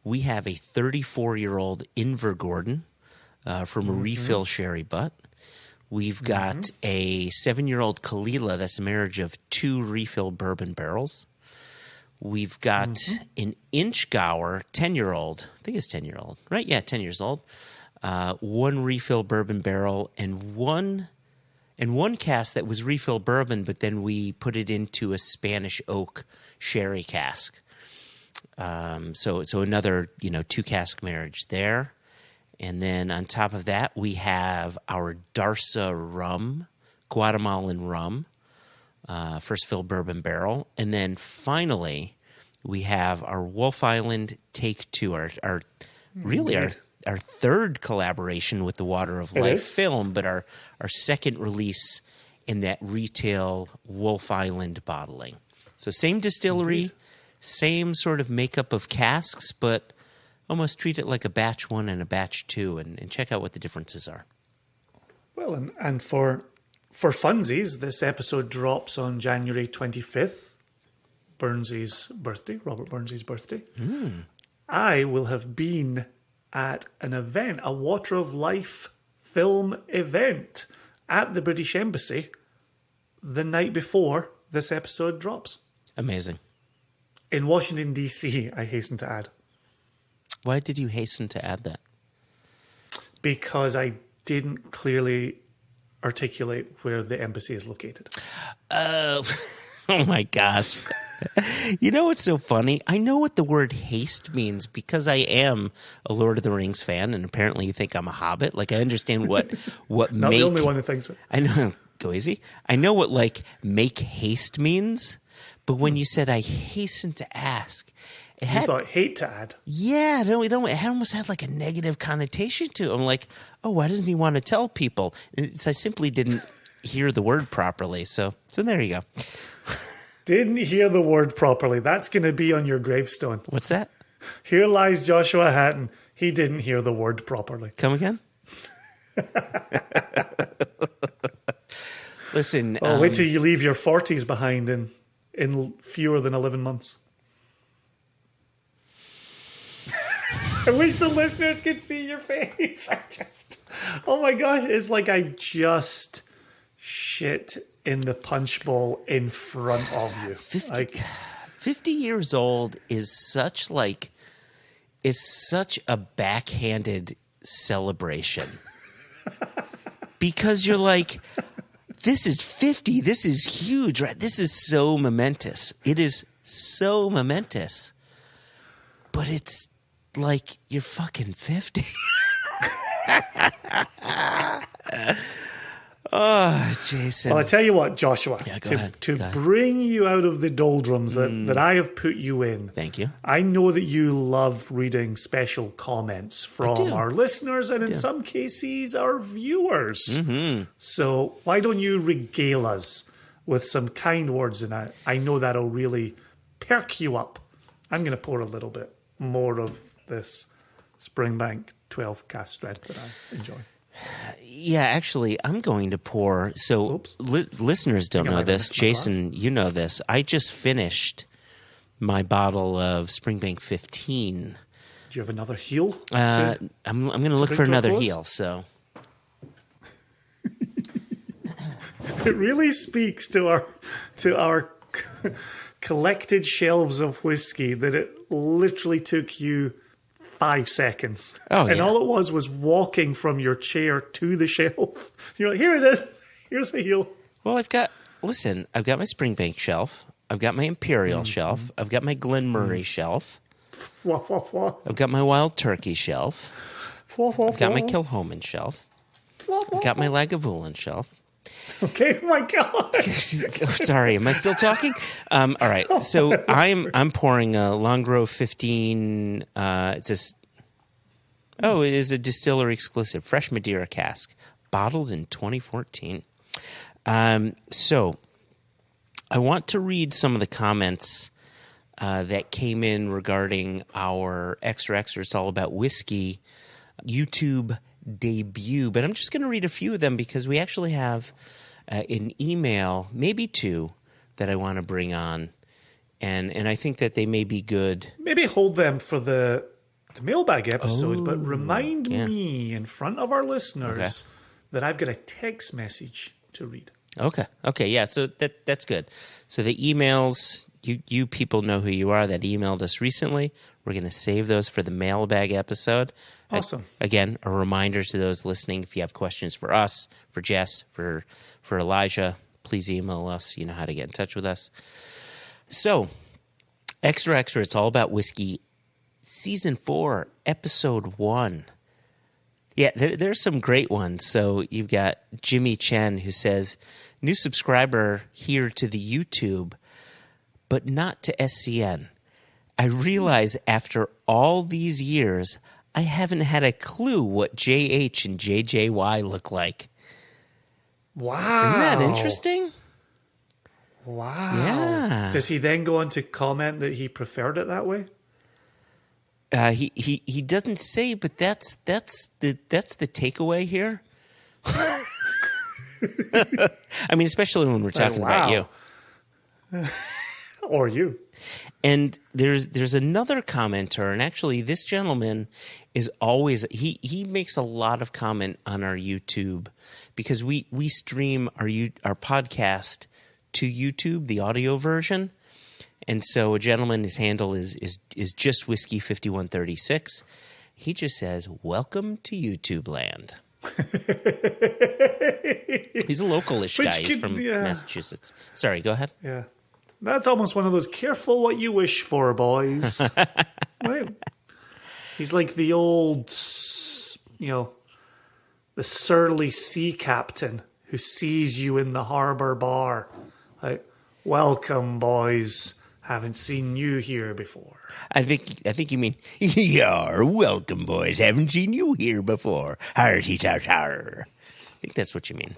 we have a 34-year-old Invergordon from a refill sherry butt. We've got a 7-year-old Kalila. That's a marriage of 2 refill bourbon barrels. We've got an Inchgower 10-year-old. I think it's 10-year-old, right? Yeah, 10 years old. 1 refill bourbon barrel and one cask that was refill bourbon, but then we put it into a Spanish oak sherry cask. So another 2 cask marriage there. And then on top of that, we have our Darsa rum, Guatemalan rum, first fill bourbon barrel. And then finally, we have our Wolf Island Take 2, our 3rd collaboration with the Water of Life film, but our 2nd release in that retail Wolf Island bottling. So same distillery, same sort of makeup of casks, but almost treat it like a batch 1 and a batch 2 and check out what the differences are. Well, and for funsies, this episode drops on January 25th. Burns's birthday, Robert Burns's birthday, I will have been at an event, a Water of Life film event at the British Embassy the night before this episode drops. Amazing. In Washington, D.C., I hasten to add. Why did you hasten to add that? Because I didn't clearly articulate where the embassy is located. Oh my gosh. You know what's so funny? I know what the word haste means because I am a Lord of the Rings fan, and apparently you think I'm a hobbit. Like, I understand what Not the only one who thinks it. I know. Go easy. I know what, like, make haste means, but when you said I hasten to ask, it had... You thought hate to add. Yeah, it almost had like a negative connotation to it. I'm like, oh, why doesn't he want to tell people? I simply didn't hear the word properly. So there you go. Didn't hear the word properly. That's going to be on your gravestone. What's that? Here lies Joshua Hatton. He didn't hear the word properly. Come again? Listen. Wait till you leave your 40s behind in fewer than 11 months. I wish the listeners could see your face. Oh my gosh, it's like I just shit in the punch bowl in front of you. 50 years old is such a backhanded celebration. Because you're like, this is 50, this is huge, right? This is so momentous. It is so momentous. But it's like you're fucking 50. Oh, Jason. Well, I tell you what, Joshua, Yeah, go to ahead. bring you out of the doldrums that I have put you in. Thank you. I know that you love reading special comments from our listeners and in some cases our viewers. Mm-hmm. So why don't you regale us with some kind words, and I know that'll really perk you up. I'm going to pour a little bit more of this Springbank 12 cask strength that I enjoy. Yeah, actually, I'm going to pour. So listeners don't know this. Jason, you know this. I just finished my bottle of Springbank 15. Do you have another heel? I'm going to look for another heel. So it really speaks to our collected shelves of whiskey that it literally took you 5 seconds. Oh, and yeah. all it was walking from your chair to the shelf. You're like, here it is. Here's the heel. Well, I've got my Springbank shelf. I've got my Imperial shelf. I've got my Glenmurray shelf. Wah, wah, wah. I've got my Wild Turkey shelf. Wah, wah, I've got my wah. Kilhoman shelf. Wah, wah, I've got my wah. Lagavulin shelf. Okay, oh my God. Oh, sorry, am I still talking? All right, so I'm pouring a Longrow 15. It is a distillery exclusive fresh Madeira cask, bottled in 2014. So I want to read some of the comments that came in regarding our Extra Extra It's All About Whiskey YouTube debut, but I'm just going to read a few of them because we actually have an email, maybe two, that I want to bring on, and I think that they may be good. Maybe hold them for the mailbag episode, but remind me in front of our listeners that I've got a text message to read. Okay, yeah, so that's good. So the emails, you people know who you are that emailed us recently. We're going to save those for the mailbag episode. Awesome. Again, a reminder to those listening, if you have questions for us, for Jess, for Elijah, please email us. You know how to get in touch with us. So, Extra Extra, It's All About Whiskey, Season 4, Episode 1. Yeah, there's some great ones. So you've got Jimmy Chen who says, new subscriber here to the YouTube, but not to SCN. I realize after all these years, I haven't had a clue what JH and JJY look like. Wow. Isn't that interesting? Wow. Yeah. Does he then go on to comment that he preferred it that way? He doesn't say, but that's the takeaway here. I mean, especially when we're talking about you. Or you. And there's another commenter, and actually this gentleman is always he makes a lot of comment on our YouTube because we stream our podcast to YouTube, the audio version. And so a gentleman, his handle is just whiskey 5136. He just says, "Welcome to YouTube land." He's a localish guy. He's from Massachusetts. Sorry, go ahead. Yeah. That's almost one of those careful what you wish for, boys. Right? He's like the old, the surly sea captain who sees you in the harbor bar. Like, welcome, boys. Haven't seen you here before. I think you mean, "You're welcome, boys. Haven't seen you here before. Hearty tar. I think that's what you mean.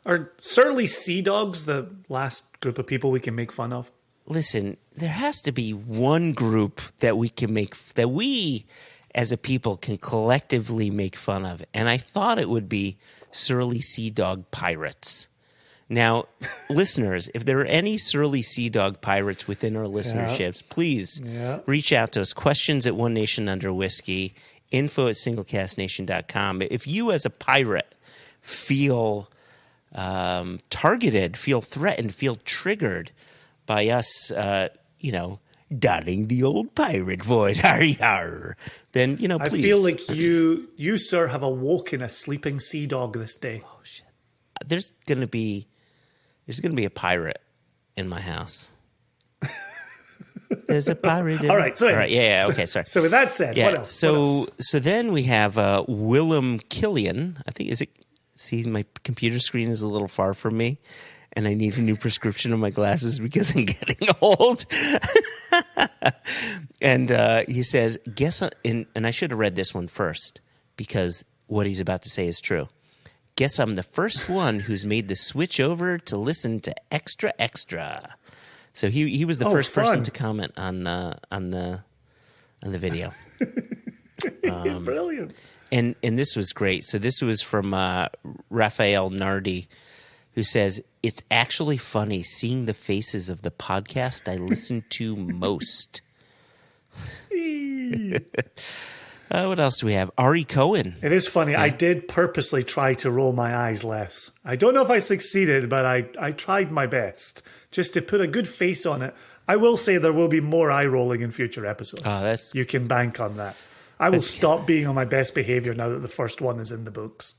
Are surly sea dogs the last group of people we can make fun of? Listen, there has to be one group that we as a people can collectively make fun of, and I thought it would be surly sea dog pirates. Now, listeners, if there are any surly sea dog pirates within our listenerships, please reach out to us. Questions at One Nation Under Whiskey, info@singlecastnation.com. If you as a pirate feel targeted, feel threatened, feel triggered by us, donning the old pirate voice, then, please. I feel like you, sir, have awoken a sleeping sea dog this day. Oh, shit. There's going to be a pirate in my house. There's a pirate in All right. So, okay, sorry. So with that said, what else? So then we have Willem Killian. I think, see, my computer screen is a little far from me, and I need a new prescription of my glasses because I'm getting old. And he says, and I should have read this one first because what he's about to say is true. Guess I'm the first one who's made the switch over to listen to Extra Extra. So he was the first person to comment on the video. Brilliant. And this was great. So this was from Raphael Nardi, who says, "It's actually funny seeing the faces of the podcast I listen to most." What else do we have? Ari Cohen. It is funny. Yeah. I did purposely try to roll my eyes less. I don't know if I succeeded, but I tried my best just to put a good face on it. I will say there will be more eye rolling in future episodes. You can bank on that. I will stop being on my best behavior now that the first one is in the books.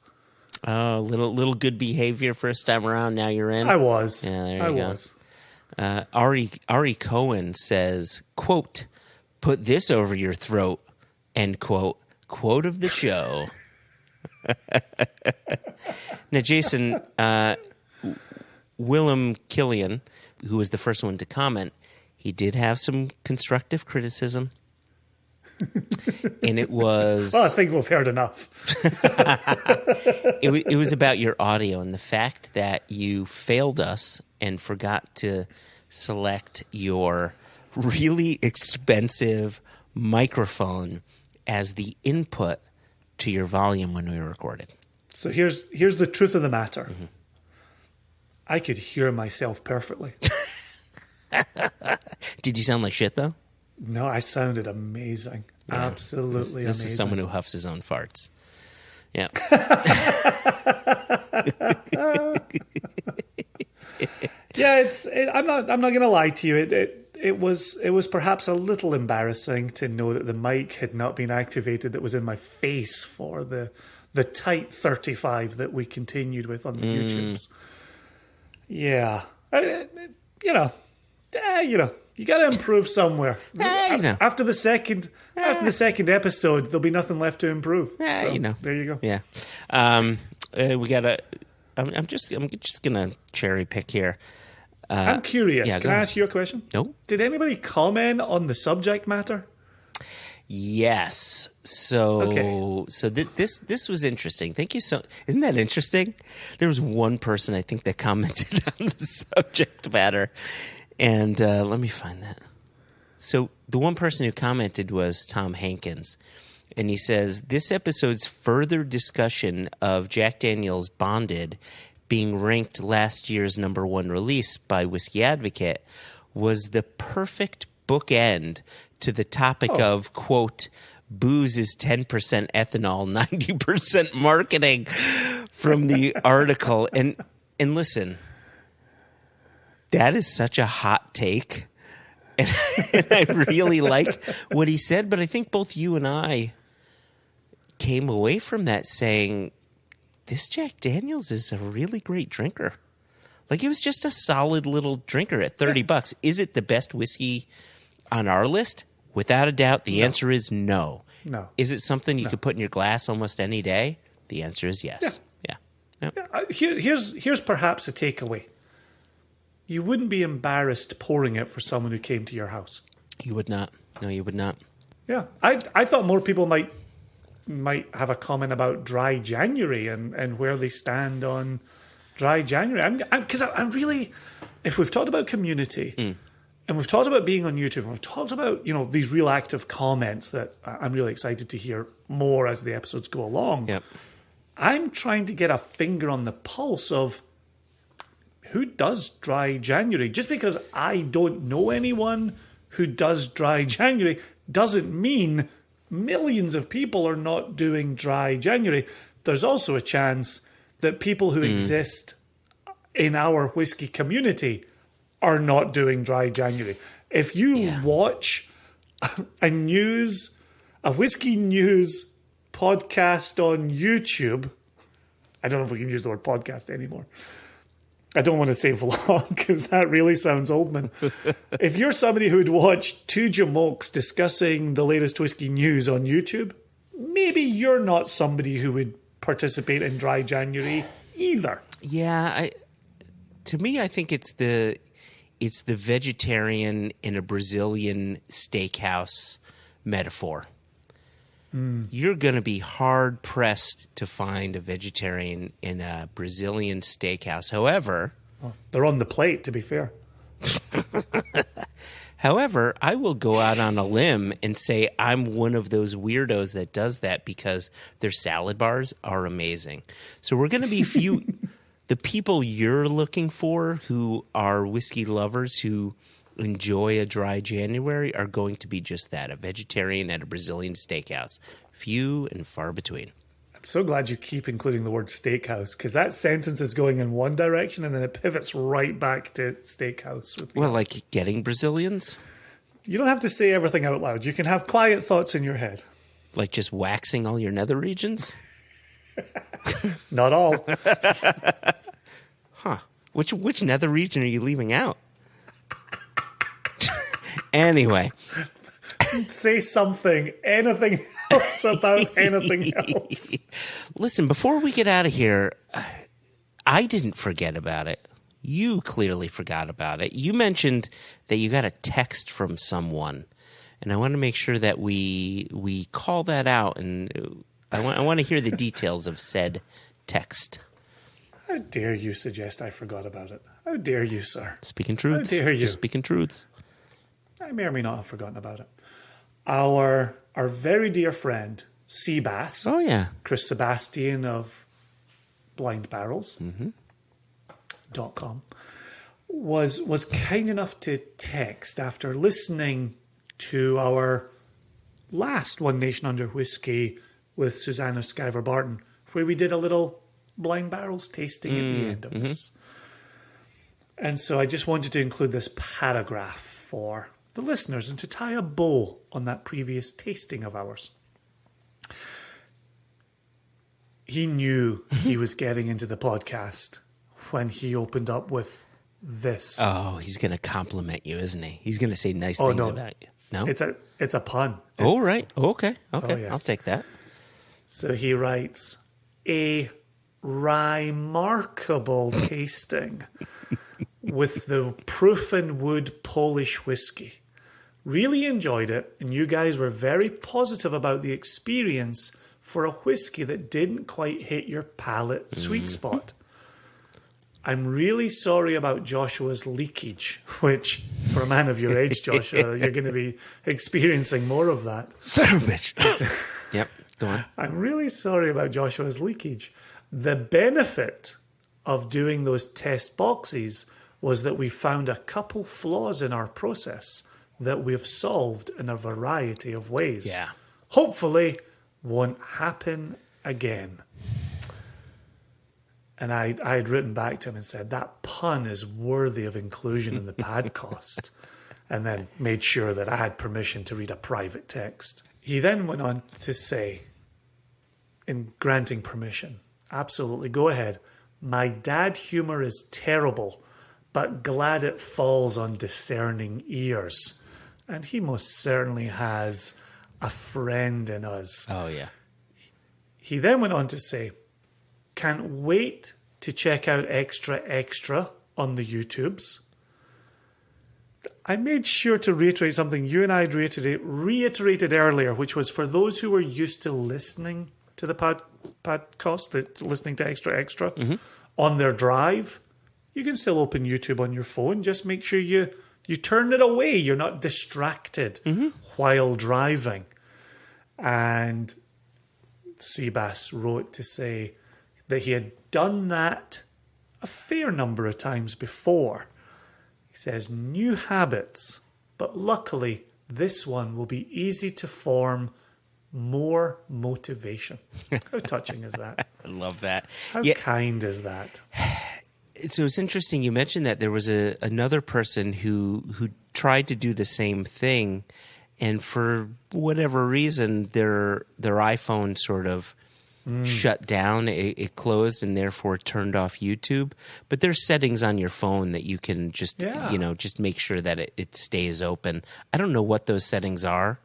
Oh, little good behavior first time around. Now you're in. I was. Yeah, there you go. Ari Cohen says, quote, "Put this over your throat," end quote. Quote of the show. Now, Jason, Willem Killian, who was the first one to comment, he did have some constructive criticism. And it was... Well, I think we've heard enough. It was about your audio and the fact that you failed us and forgot to select your really expensive microphone as the input to your volume when we recorded. So here's the truth of the matter. Mm-hmm. I could hear myself perfectly. Did you sound like shit, though? No, I sounded amazing. Yeah. Absolutely amazing. This is someone who huffs his own farts. Yeah. Yeah, I'm not going to lie to you. It was perhaps a little embarrassing to know that the mic had not been activated that was in my face for the tight 35 that we continued with on the YouTubes. Yeah. You got to improve somewhere. After the second episode, there'll be nothing left to improve. There you go. Yeah. We got to. I'm just gonna cherry pick here. I'm curious. Can I ask you a question? No. Did anybody comment on the subject matter? Yes. So this was interesting. Thank you. Isn't that interesting? There was one person I think that commented on the subject matter, and let me find that. So the one person who commented was Tom Hankins, and he says this episode's further discussion of Jack Daniel's Bonded being ranked last year's #1 release by Whiskey Advocate was the perfect bookend to the topic of, quote, booze is 10% ethanol, 90% marketing from the article. And listen, that is such a hot take. And I really like what he said, but I think both you and I came away from that saying, this Jack Daniels is a really great drinker. Like, it was just a solid little drinker at $30. Is it the best whiskey on our list? Without a doubt, the answer is no. No. Is it something you could put in your glass almost any day? The answer is yes. Yeah. Here's perhaps a takeaway. You wouldn't be embarrassed pouring it for someone who came to your house. You would not. No, you would not. Yeah, I thought more people might have a comment about dry January and where they stand on dry January. Because I'm really, if we've talked about community and we've talked about being on YouTube, and we've talked about, you know, these real active comments that I'm really excited to hear more as the episodes go along. Yep. I'm trying to get a finger on the pulse of who does dry January. Just because I don't know anyone who does dry January doesn't mean millions of people are not doing dry January. There's also a chance that people who exist in our whiskey community are not doing dry January. If you watch a whiskey news podcast on YouTube, I don't know if we can use the word podcast anymore. I don't want to say vlog because that really sounds old man. If you're somebody who would watch two jamokes discussing the latest whiskey news on YouTube, maybe you're not somebody who would participate in dry January either. Yeah, to me, I think it's the vegetarian in a Brazilian steakhouse metaphor. You're going to be hard pressed to find a vegetarian in a Brazilian steakhouse. However, they're on the plate, to be fair. However, I will go out on a limb and say I'm one of those weirdos that does that because their salad bars are amazing. So we're going to be the people you're looking for who are whiskey lovers who enjoy a dry January are going to be just that, a vegetarian at a Brazilian steakhouse. Few and far between. I'm so glad you keep including the word steakhouse because that sentence is going in one direction and then it pivots right back to steakhouse. Well, like getting Brazilians? You don't have to say everything out loud. You can have quiet thoughts in your head. Like just waxing all your nether regions? Not all. Huh. Which nether region are you leaving out? Anyway. Say something, anything else about anything else. Listen, before we get out of here, I didn't forget about it. You clearly forgot about it. You mentioned that you got a text from someone, and I want to make sure that we call that out, and I want to hear the details of said text. How dare you suggest I forgot about it? How dare you, sir? Speaking truths. How dare you? Just speaking truths. I may or may not have forgotten about it. Our very dear friend, Seabass. Oh, yeah. Chris Sebastian of blindbarrels.com was kind enough to text after listening to our last One Nation Under Whiskey with Susanna Skyver Barton, where we did a little Blind Barrels tasting at the end of this. And so I just wanted to include this paragraph for the listeners and to tie a bow on that previous tasting of ours. He knew he was getting into the podcast when he opened up with this. Oh, he's going to compliment you, isn't he? He's going to say nice things about you. No? It's a pun. Oh, right. Okay. Yes. I'll take that. So he writes, a remarkable tasting with the Proof and Wood Polish whiskey. Really enjoyed it, and you guys were very positive about the experience for a whiskey that didn't quite hit your palate sweet spot. I'm really sorry about Joshua's leakage, which, for a man of your age, Joshua, you're going to be experiencing more of that. Son of a bitch. Yep, go on. I'm really sorry about Joshua's leakage. The benefit of doing those test boxes was that we found a couple flaws in our process that we've solved in a variety of ways. Yeah. Hopefully won't happen again. And I had written back to him and said, that pun is worthy of inclusion in the podcast. And then made sure that I had permission to read a private text. He then went on to say, in granting permission, absolutely, go ahead. My dad humour is terrible, but glad it falls on discerning ears. And he most certainly has a friend in us. Oh, yeah. He then went on to say, can't wait to check out Extra Extra on the YouTubes. I made sure to reiterate something you and I had reiterated earlier, which was for those who were used to listening to the podcast, listening to Extra Extra on their drive, you can still open YouTube on your phone. Just make sure you turn it away. You're not distracted while driving. And Seabass wrote to say that he had done that a fair number of times before. He says, new habits, but luckily this one will be easy to form, more motivation. How touching is that? I love that. How kind is that? So it's interesting you mentioned that there was another person who tried to do the same thing, and for whatever reason, their iPhone sort of shut down. It closed and therefore turned off YouTube. But there's settings on your phone that you can just just make sure that it stays open. I don't know what those settings are,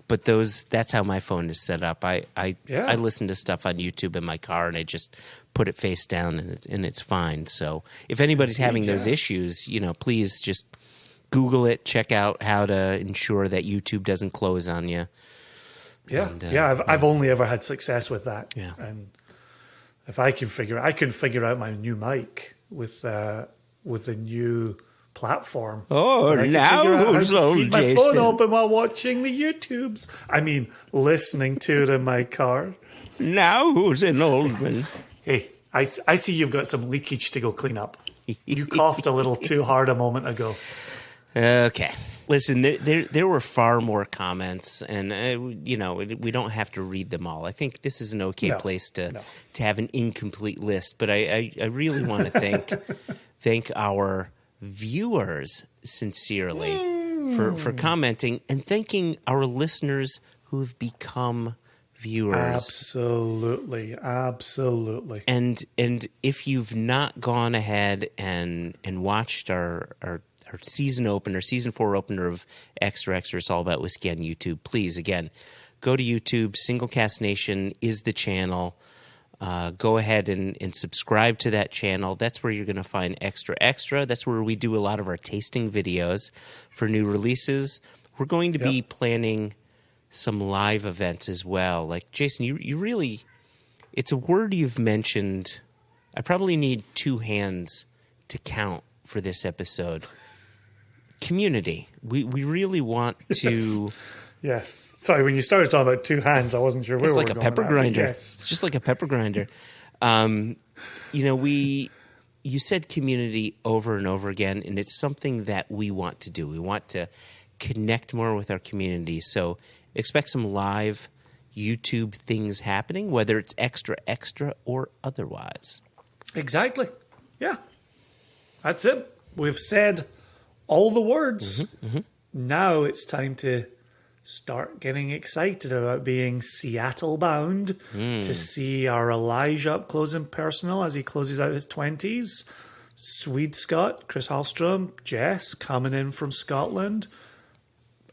but that's how my phone is set up. I listen to stuff on YouTube in my car and I just put it face down and it's fine. So if anybody's having those issues, please just Google it, check out how to ensure that YouTube doesn't close on you. Yeah, and, I've only ever had success with that. Yeah, and if I can figure out my new mic with the new platform. Oh, now who's old, keep my phone open while watching the YouTubes. I mean, listening to it in my car. Now who's an old man? Hey, I see you've got some leakage to go clean up. You coughed a little too hard a moment ago. Okay. Listen, there were far more comments, and we don't have to read them all. I think this is an okay place to have an incomplete list, but I really want to thank our viewers sincerely for commenting, and thanking our listeners who have become viewers. Absolutely. And if you've not gone ahead and watched our season opener, season 4 opener of Extra Extra, It's All About Whiskey on YouTube, please, again, go to YouTube. Singlecast Nation is the channel. Go ahead and subscribe to that channel. That's where you're going to find Extra Extra. That's where we do a lot of our tasting videos for new releases. We're going to be planning some live events as well. Like, Jason, you really, it's a word you've mentioned. I probably need 2 hands to count for this episode. Community. We really want to... Yes. Sorry, when you started talking about 2 hands, I wasn't sure where we were going. It's like a pepper grinder. Yes. It's just like a pepper grinder. You said community over and over again, and it's something that we want to do. We want to connect more with our community. So expect some live YouTube things happening, whether it's Extra Extra or otherwise. Exactly. Yeah. That's it. We've said all the words. Now it's time to start getting excited about being Seattle bound to see our Elijah up close and personal as he closes out his 20s. Swede Scott, Chris Hallstrom, Jess coming in from Scotland.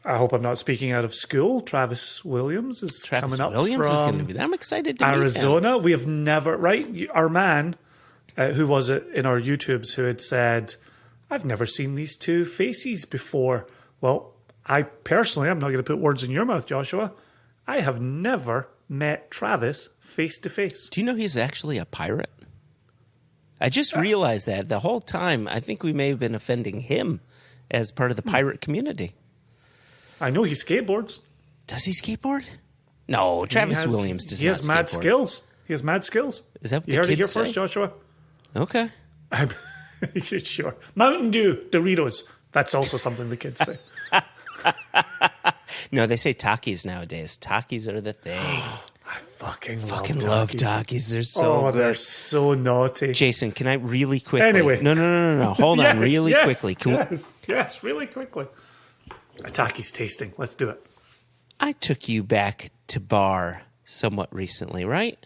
I hope I'm not speaking out of school. Travis Williams is coming up from is going to be there. I'm excited to Arizona. meet him. We have never, right? Our man, who was it in our YouTubes, who had said, I've never seen these 2 faces before. Well, I personally, I'm not going to put words in your mouth, Joshua. I have never met Travis face to face. Do you know he's actually a pirate? I just realized that the whole time. I think we may have been offending him as part of the pirate community. I know he skateboards. Does he skateboard? No, Travis Williams does not skateboard. He has mad skills. He has mad skills. Is that what you heard it here first, Joshua? Okay. Sure. Mountain Dew, Doritos. That's also something the kids say. No, they say Takis nowadays. Takis are the thing. I fucking love Takis. They're so good. They're so naughty. Jason, can I really quickly? Anyway. No. Hold on, really quickly. Yes, really quickly. A Takis tasting. Let's do it. I took you back to Bar somewhat recently, right?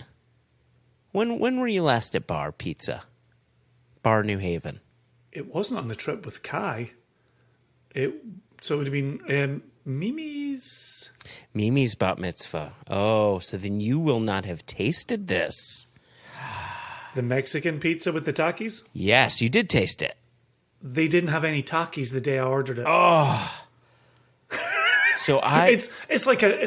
When were you last at Bar Pizza? Bar New Haven. It wasn't on the trip with Kai. So it would have been Mimi's bat mitzvah. Oh, so then you will not have tasted this. the Mexican pizza with the Takis. Yes, you did taste it. They didn't have any Takis the day I ordered it. Oh. So it's like an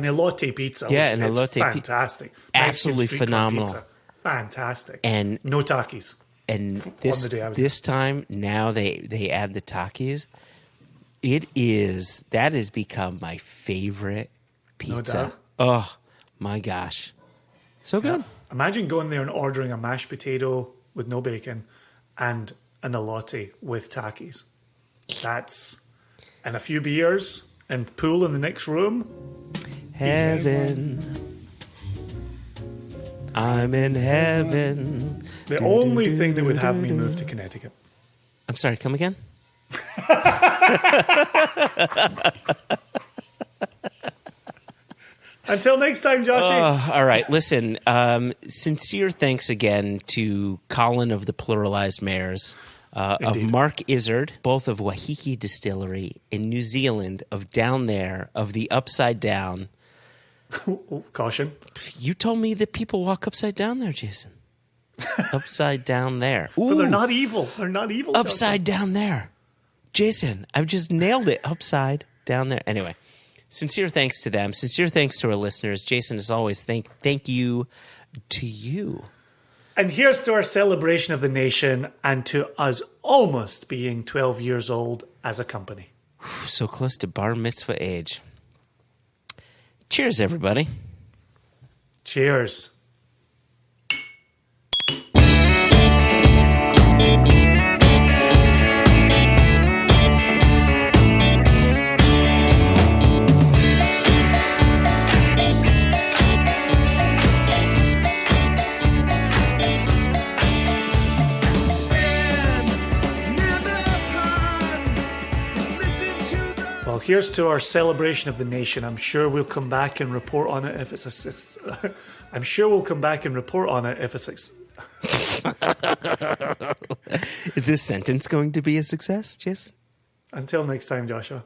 elote pizza. Yeah, an elote pizza. Fantastic. Absolutely phenomenal. Pizza. Fantastic. And no Takis. And this time, now they add the Takis. That has become my favorite pizza. No doubt. Oh, my gosh. So good. Yeah. Imagine going there and ordering a mashed potato with no bacon and an elote with Takis. And a few beers and pool in the next room. Heaven. I'm in heaven. The only thing that would have me move to Connecticut. I'm sorry, come again? Until next time, Joshy. All right, listen. Sincere thanks again to Colin of the Pluralized Mairs, of Mark Izzard, both of Waiheke Distillery in New Zealand, of down there, of the Upside Down. Caution. You told me that people walk upside down there, Jason. Upside down there. Ooh, but they're not evil. They're not evil. Upside down there. Jason, I've just nailed it. Upside down there. Anyway, sincere thanks to them. Sincere thanks to our listeners. Jason, as always, thank you to you. And here's to our celebration of the nation and to us almost being 12 years old as a company. So close to bar mitzvah age. Cheers, everybody. Cheers. Well, here's to our celebration of the nation. I'm sure we'll come back and report on it if it's a success. I'm sure we'll come back and report on it if it's a Is this sentence going to be a success, Jason? Until next time, Joshua.